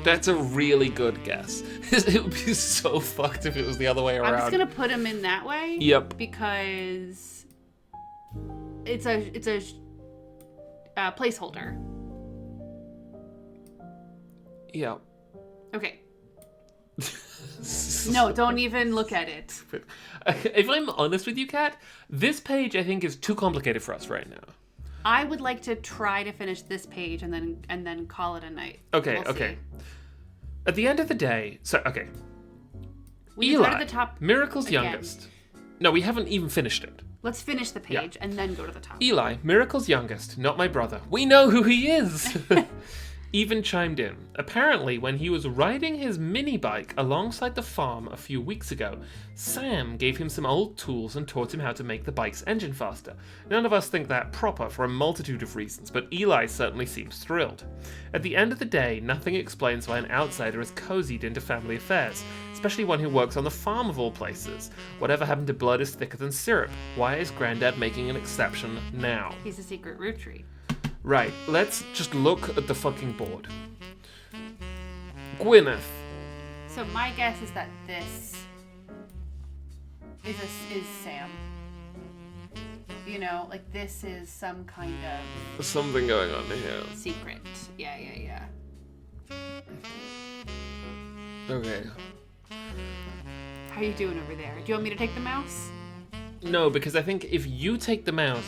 That's a really good guess. It would be so fucked if it was the other way around. I'm just gonna put him in that way. Yep. Because it's a placeholder. Yep. Okay. No, don't even look at it. If I'm honest with you, Kat, this page I think is too complicated for us right now. I would like to try to finish this page and then call it a night. Okay, We'll okay. see. At the end of the day, so okay. We can Eli, go to the top Miracle's again. youngest. No, we haven't even finished it. Let's finish the page and then go to the top. Eli, Miracle's youngest, not my brother. We know who he is! Even chimed in. Apparently, when he was riding his mini bike alongside the farm a few weeks ago, Sam gave him some old tools and taught him how to make the bike's engine faster. None of us think that proper for a multitude of reasons, but Eli certainly seems thrilled. At the end of the day, nothing explains why an outsider is cozied into family affairs, especially one who works on the farm of all places. Whatever happened to blood is thicker than syrup? Why is Granddad making an exception now? He's a secret Roottrees. Right, let's just look at the fucking board. Gwyneth. So my guess is that this is Sam. You know, like this is some kind of There's something going on here. secret. Yeah. Okay. How you doing over there? Do you want me to take the mouse? anything? No, because I think if you take the mouse,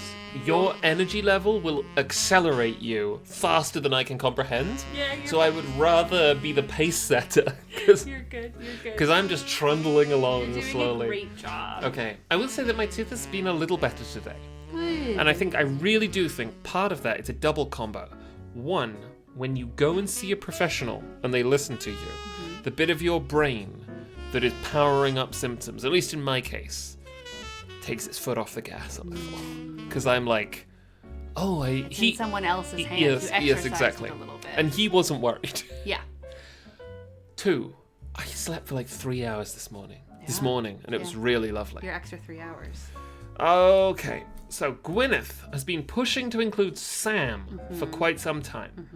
your energy level will accelerate you faster than I can comprehend. Yeah, you're So I would rather be the pace setter, because You're good. You're good. I'm just trundling along You're doing slowly. a great job. Okay, I will say that my tooth has been a little better today. Good. And I really do think part of that it's a double combo. One, when you go and see a professional and they listen to you, the bit of your brain that is powering up symptoms, at least in my case, takes its foot off the gas a little. Because I'm like, oh, it's in someone else's hands. yes, You yes, exercised exactly. it a little bit. And he wasn't worried. yeah. Two, I slept for like 3 hours this morning, and it was Yeah. really lovely. Your extra 3 hours. Okay, so Gwyneth has been pushing to include Sam for quite some time.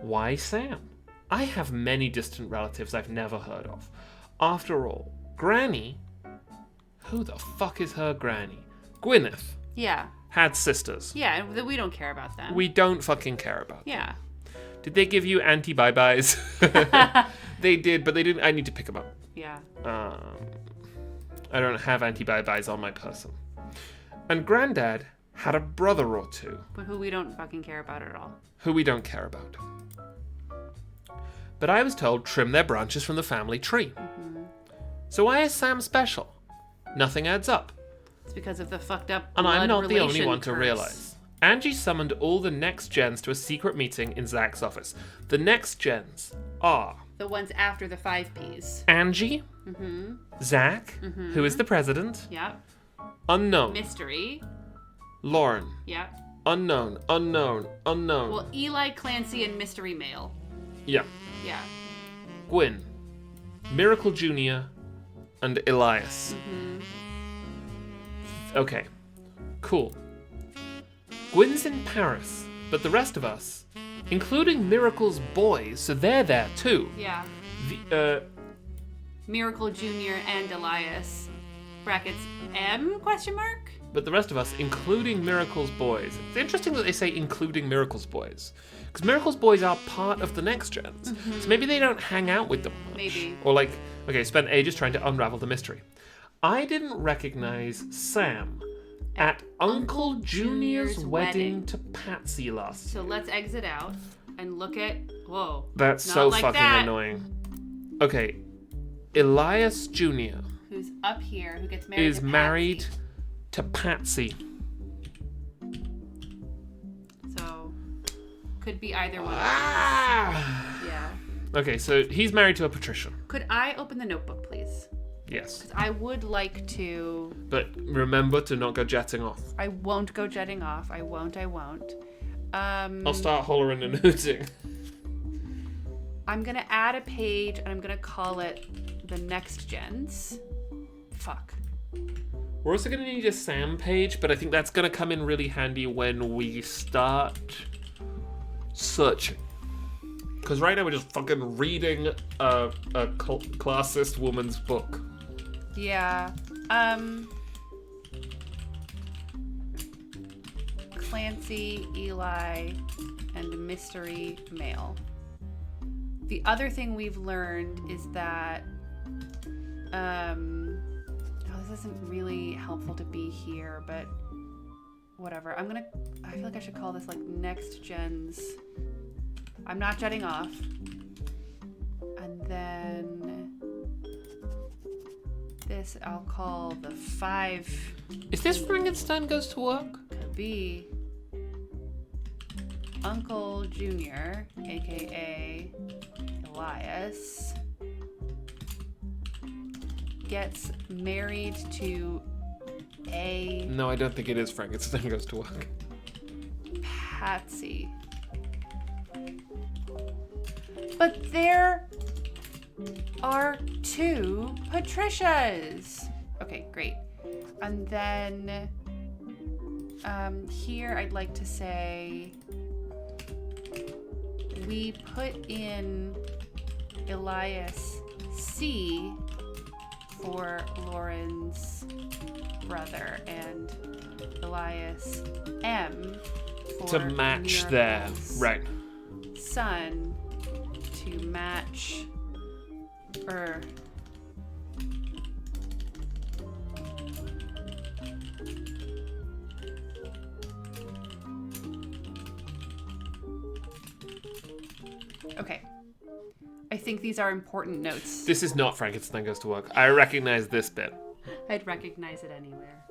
Why Sam? I have many distant relatives I've never heard of. After all, Granny, who the fuck is her granny? Gwyneth Yeah. had sisters. Yeah. We don't care about them. We don't fucking care about them. Yeah. Did they give you anti-bye-byes? They did, but they didn't. I need to pick them up. Yeah. I don't have anti-bye-byes on my person. And Granddad had a brother or two But who we don't fucking care about at all. who we don't care about. But I was told trim their branches from the family tree. So why is Sam special? Nothing adds up. It's because of the fucked up And I'm blood not the only relation one to curse. realize. Angie summoned all the next gens to a secret meeting in Zach's office. The next gens are The ones after the 5 Ps. Angie, Zach, who is the president, Yeah. unknown, Mystery. Lauren, Yeah. unknown. Well, Eli, Clancy, and Mystery Male. Yeah. Yeah. Gwyn, Miracle Jr., and Elias. Okay, cool. Gwyn's in Paris, but the rest of us, including Miracle's boys, so they're there too. Yeah. The, Miracle Jr. and Elias. Brackets M question mark? but the rest of us, including Miracle's boys. It's interesting that they say including Miracle's boys. Because Miracle's boys are part of the next gens. So maybe they don't hang out with them much. Maybe. Or like, okay, spend ages trying to unravel the mystery. I didn't recognize Sam at Uncle Junior's wedding to Patsy last So year. let's exit out and look at. Whoa. That's not so like fucking that. annoying. Okay, Elias Jr. Who's up here? Who gets married? is to Patsy. married to Patsy. So could be either one. Ah! Yeah. Okay, so he's married to a patrician. Could I open the notebook, please? Yes. I would like to. But remember to not go jetting off. I won't go jetting off. I won't. I'll start hollering and hooting. I'm gonna add a page and I'm gonna call it the next gens. Fuck. We're also going to need a Sam page, but I think that's going to come in really handy when we start searching. Because right now we're just fucking reading a classist woman's book. Yeah. Clancy, Eli, and Mystery Male. The other thing we've learned is that this isn't really helpful to be here, but whatever. I feel like I should call this like next gens. I'm not jetting off. And then this I'll call the 5. Is this Frankenstein Goes to Work? Could be Uncle Junior, aka Elias, gets married to a No, I don't think it is Frankenstein Goes to Work. Patsy. But there are 2 Patricias. Okay, great. And then here I'd like to say we put in Elias C for Lauren's brother and Elias M for To match their... Miracle's Right. son to match Okay. I think these are important notes. This is not Frankenstein Goes to Work. I recognize this bit. I'd recognize it anywhere.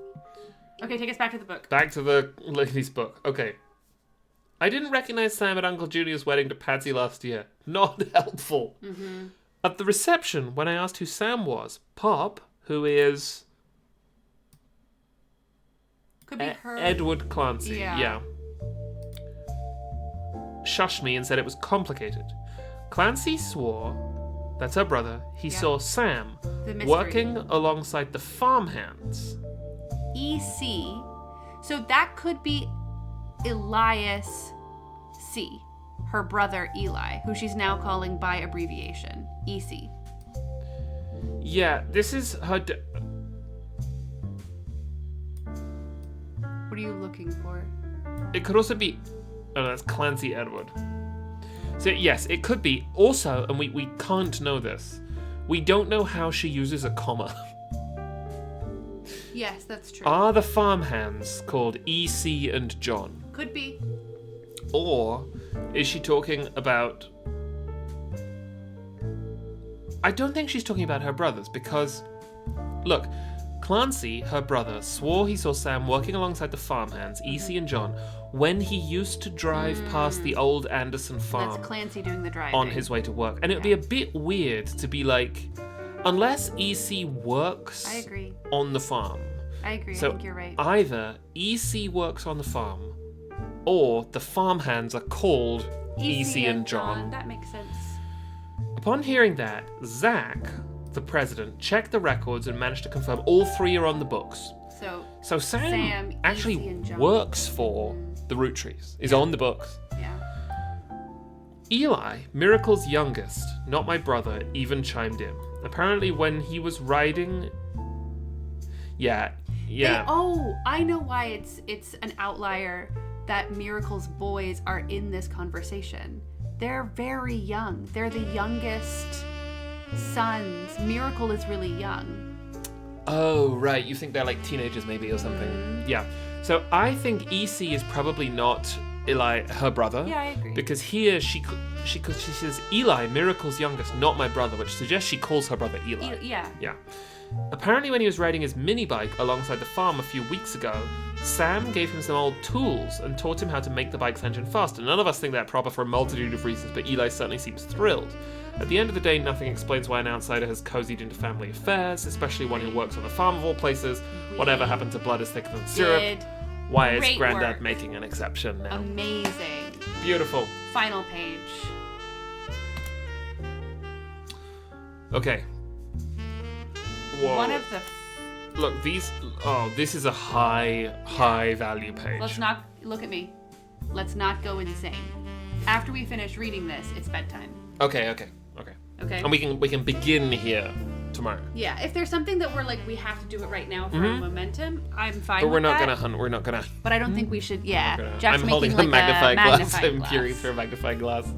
Okay, take us back to the book. Back to the lady's book. Okay. I didn't recognize Sam at Uncle Julia's wedding to Patsy last year. Not helpful. Mm-hmm. At the reception, when I asked who Sam was, Pop, who is Could be her. Edward Clancy, Yeah. shushed me and said it was complicated. Clancy swore, that's her brother, he saw Sam The mystery. working alongside the farmhands. EC. So that could be Elias C. Her brother Eli, who she's now calling by abbreviation, EC. Yeah, this is her... What are you looking for? It could also be... Oh, that's Clancy Edward. So yes, it could be. Also, and we can't know this, we don't know how she uses a comma. Yes, that's true. Are the farmhands called EC and John? Could be. Or is she talking about... I don't think she's talking about her brothers because... Look, Clancy, her brother, swore he saw Sam working alongside the farmhands, EC and John, when he used to drive past the old Anderson farm That's Clancy doing the driving. on his way to work. And it would be a bit weird to be like... Unless EC works I agree. on the farm. I agree. So I think you're right. either EC works on the farm, or the farmhands are called EC and John. That makes sense. Upon hearing that, Zach, the president, checked the records and managed to confirm all three are on the books. So Sam EC actually and John. works for the Roottrees, is on the books. Yeah. Eli, Miracle's youngest, not my brother, even chimed in. Apparently when he was riding... Yeah. I know why it's an outlier that Miracle's boys are in this conversation. They're very young. They're the youngest sons. Miracle is really young. Oh, right. You think they're like teenagers maybe or something. Yeah. So I think EC is probably not Eli, her brother. Yeah, I agree. Because here she says, Eli, Miracle's youngest, not my brother, which suggests she calls her brother Eli. Yeah. Yeah. Apparently when he was riding his mini bike alongside the farm a few weeks ago, Sam gave him some old tools and taught him how to make the bike's engine faster. None of us think that proper for a multitude of reasons, but Eli certainly seems thrilled. At the end of the day, nothing explains why an outsider has cozied into family affairs, especially one who works on a farm of all places. Whatever happened to blood is thicker than syrup? Did Why is great Grandad work. making an exception now? Amazing. Beautiful. Final page. Okay. Whoa. One of the. Look, these... Oh, this is a high value page. Let's not look at me. Let's not go insane. After we finish reading this, it's bedtime. Okay. Okay. And we can begin here tomorrow. Yeah. If there's something that we're like we have to do it right now for momentum, I'm fine. But we're with not that. gonna hunt. We're not gonna. But I don't think we should. Yeah. Jack's I'm holding making a like magnifying a glass. magnifying I'm glass. peering through a magnifying glass.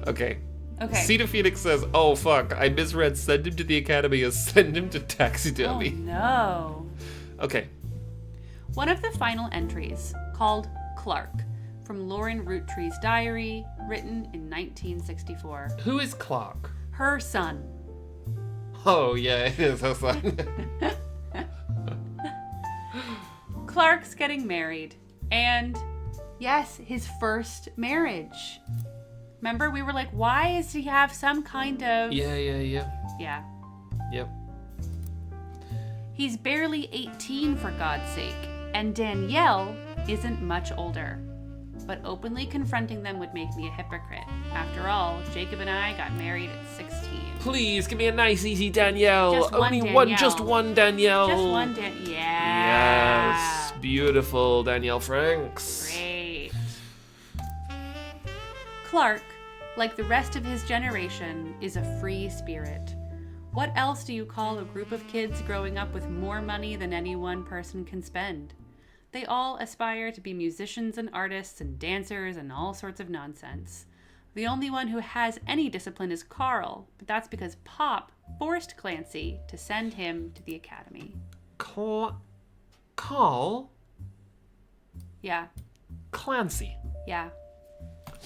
Okay. Okay. Cedar Phoenix says, "Oh fuck, I misread. Send him to the academy as send him to Oh taxidermy." no. Okay. One of the final entries, called Clark, from Lauren Roottree's diary, written in 1964. Who is Clark? Her son. Oh yeah, it is her son. Clark's getting married. And yes, his first marriage. Remember, we were like, why does he have some kind of... Yeah. Yeah. Yep. He's barely 18, for God's sake. And Danielle isn't much older. But openly confronting them would make me a hypocrite. After all, Jacob and I got married at 16. Please give me a nice, easy Danielle. Just one Only Danielle. just one Danielle. Just one Yeah. Yes, beautiful Danielle Franks. Great. Clark, like the rest of his generation, is a free spirit. What else do you call a group of kids growing up with more money than any one person can spend? They all aspire to be musicians and artists and dancers and all sorts of nonsense. The only one who has any discipline is Carl, but that's because Pop forced Clancy to send him to the academy. Carl? Yeah, Clancy. yeah,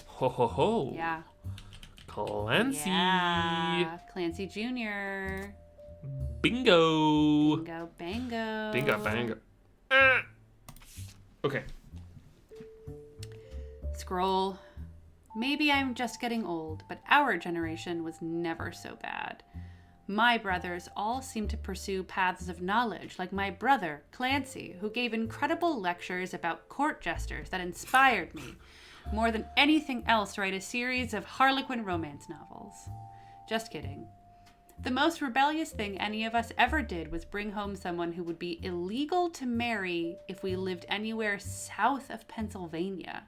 Ho ho ho. yeah. Clancy. Yeah, Clancy Jr. Bingo. Bingo, bango. Bingo, bango. Okay. Scroll. Maybe I'm just getting old, but our generation was never so bad. My brothers all seemed to pursue paths of knowledge, like my brother, Clancy, who gave incredible lectures about court jesters that inspired me, more than anything else, to write a series of Harlequin romance novels. Just kidding. The most rebellious thing any of us ever did was bring home someone who would be illegal to marry if we lived anywhere south of Pennsylvania.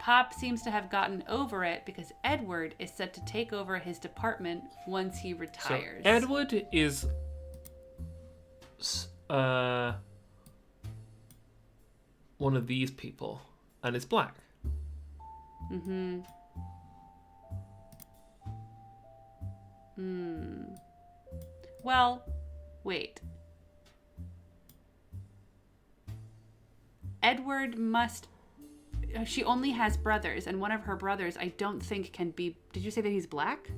Pop seems to have gotten over it because Edward is set to take over his department once he retires. So Edward is one of these people and is black. Mm-hmm. Well, wait. Edward must... She only has brothers, and one of her brothers I don't think can be... Did you say that he's black?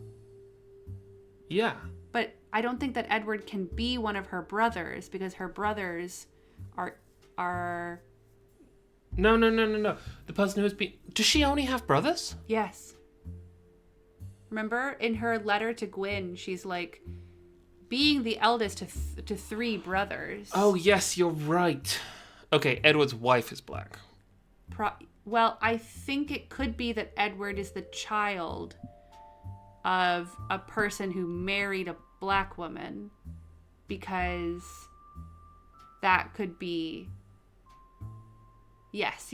Yeah. But I don't think that Edward can be one of her brothers because her brothers are... No. The person who's been... Does she only have brothers? Yes. Remember, in her letter to Gwyn, she's like, being the eldest to three brothers. Oh, yes, you're right. Okay, Edward's wife is black. Well, I think it could be that Edward is the child of a person who married a black woman, because that could be... Yes.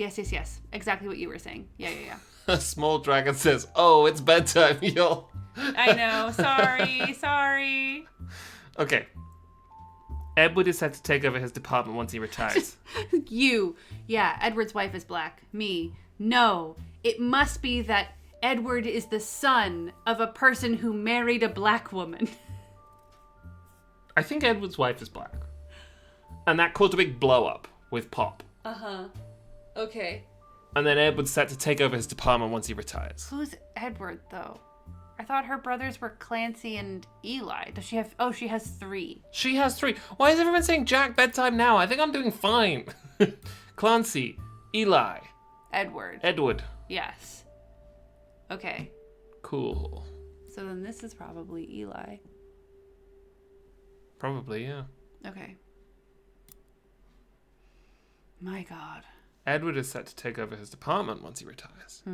Exactly what you were saying. Yeah. A small dragon says, "Oh, it's bedtime, y'all." I know. Sorry. Okay. Edward is set to take over his department once he retires. Yeah, Edward's wife is black. Me. No. It must be that Edward is the son of a person who married a black woman. I think Edward's wife is black. And that caused a big blow up with Pop. Uh-huh. Okay. And then Edward's set to take over his department once he retires. Who's Edward, though? I thought her brothers were Clancy and Eli. Does she have... Oh, she has 3. She has 3. Why is everyone saying Jack bedtime now? I think I'm doing fine. Clancy, Eli, Edward. Yes. Okay. Cool. So then this is probably Eli. Probably, yeah. Okay. My God. Edward is set to take over his department once he retires.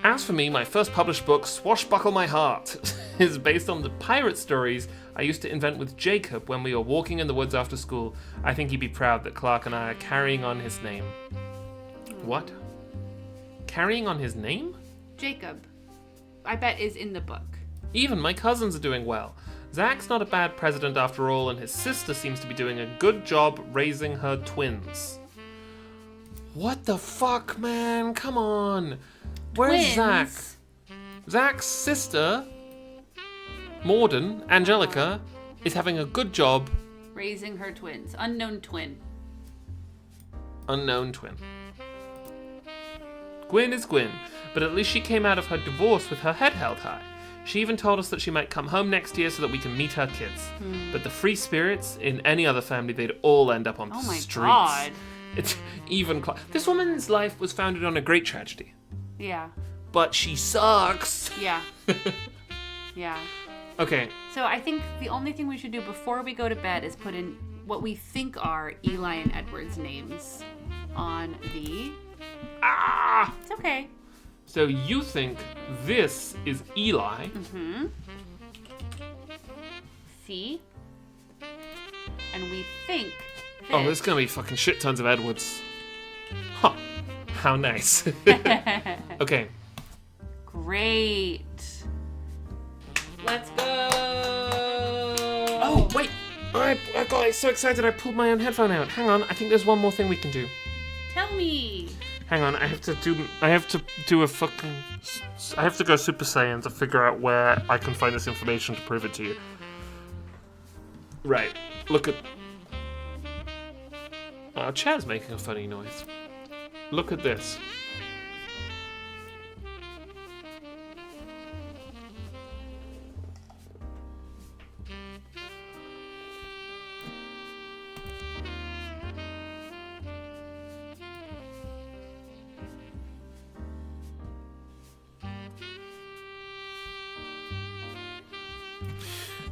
As for me, my first published book, Swashbuckle My Heart, is based on the pirate stories I used to invent with Jacob when we were walking in the woods after school. I think he'd be proud that Clark and I are carrying on his name. What? Carrying on his name? Jacob, I bet, is in the book. Even my cousins are doing well. Zach's not a bad president after all, and his sister seems to be doing a good job raising her twins. What the fuck, man? Come on. Where's Zach? Zach's sister, Morden, Angelica, is having a good job Raising her twins. Unknown twin. Unknown twin. Gwyn is Gwyn, but at least she came out of her divorce with her head held high. She even told us that she might come home next year so that we can meet her kids. But the free spirits, in any other family, they'd all end up on the streets. God. It's even... This woman's life was founded on a great tragedy. Yeah. But she sucks. Yeah. Yeah. Okay. So I think the only thing we should do before we go to bed is put in what we think are Eli and Edward's names on the... It's okay. So you think this is Eli. Mm-hmm. C. And we think this... Oh, there's gonna be fucking shit tons of Edwards. Huh. How nice. Okay. Great. Let's go. Oh, wait. I got so excited I pulled my own headphone out. Hang on, I think there's one more thing we can do. Tell me. Hang on, I have to do a fucking... I have to go Super Saiyan to figure out where I can find this information to prove it to you. Right, look at... Our chair's making a funny noise. Look at this.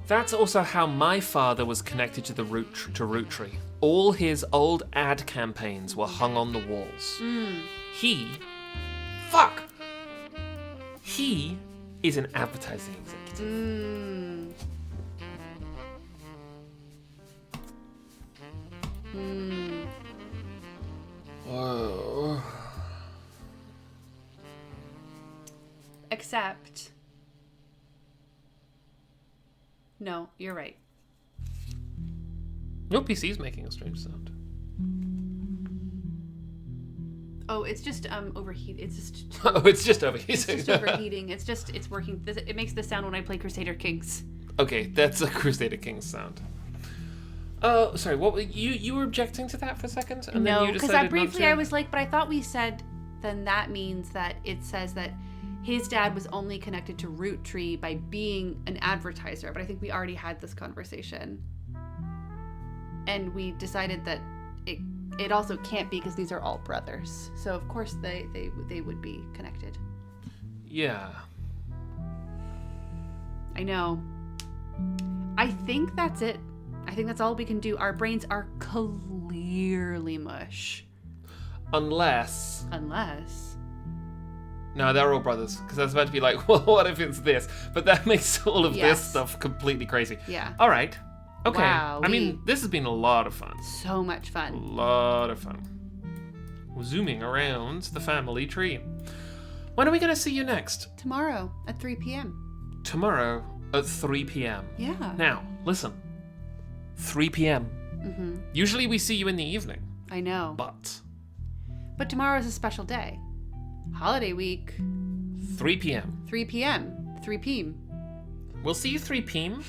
That's also how my father was connected to the Roottrees. All his old ad campaigns were hung on the walls. He is an advertising executive. Oh. Except. No, you're right. Your PC's making a strange sound. Oh, it's just overheat. It's just Oh, it's just overheating. it's just overheating. It's working. It makes this sound when I play Crusader Kings. Okay, that's a Crusader Kings sound. Oh, sorry. What were you were objecting to that for a second, and No, then you because decided briefly not to? I was like, but I thought we said then that means that it says that his dad was only connected to Roottree by being an advertiser. But I think we already had this conversation, and we decided that it also can't be because these are all brothers. So of course they would be connected. Yeah. I know. I think that's it. I think that's all we can do. Our brains are clearly mush. Unless. No, they're all brothers. Because I was about to be like, well, what if it's this? But that makes all of this Yes. stuff completely crazy. Yeah. All right. Okay. Wow, I mean, this has been a lot of fun. So much A fun. lot of fun. We're zooming around the family tree. When are we going to see you next? Tomorrow at 3 p.m. Tomorrow at 3 p.m. Yeah. Now, listen. 3 p.m. Mm-hmm. Usually we see you in the evening, I know. but tomorrow is a special day. Holiday week. 3 p.m. 3 p.m. 3 p.m. We'll see you 3 p.m.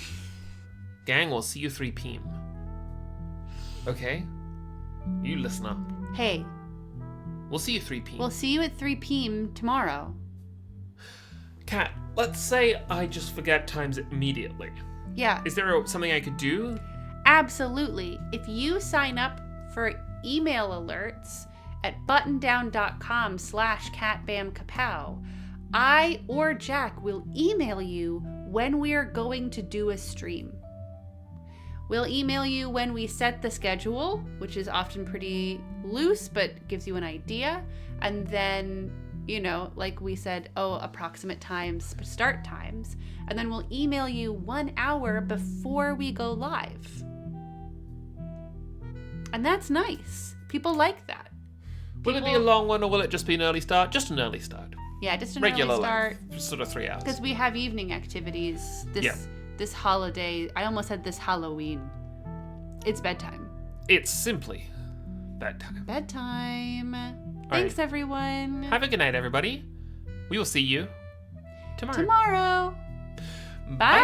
Gang, we'll see you 3 p.m. Okay? You listen up. Hey, We'll see you 3 p.m. we'll see you at 3 p.m. tomorrow. Kat, let's say I just forget times immediately. Yeah, Is there something I could do? absolutely. If you sign up for email alerts at buttondown.com/catbamkapow, I or Jack will email you when we are going to do a stream. We'll email you when we set the schedule, which is often pretty loose, but gives you an idea. And then, like we said, approximate times, start times. And then we'll email you 1 hour before we go live. And that's nice. People like that. Will it be a long one or will it just be an early start? Just an early start. Yeah, just an Regular early start. length, sort of 3 hours. Because we have evening activities this holiday. I almost said this Halloween. It's bedtime. It's simply bedtime. Bedtime. Thanks, everyone. Have a good night, everybody. We will see you tomorrow. Tomorrow. Bye.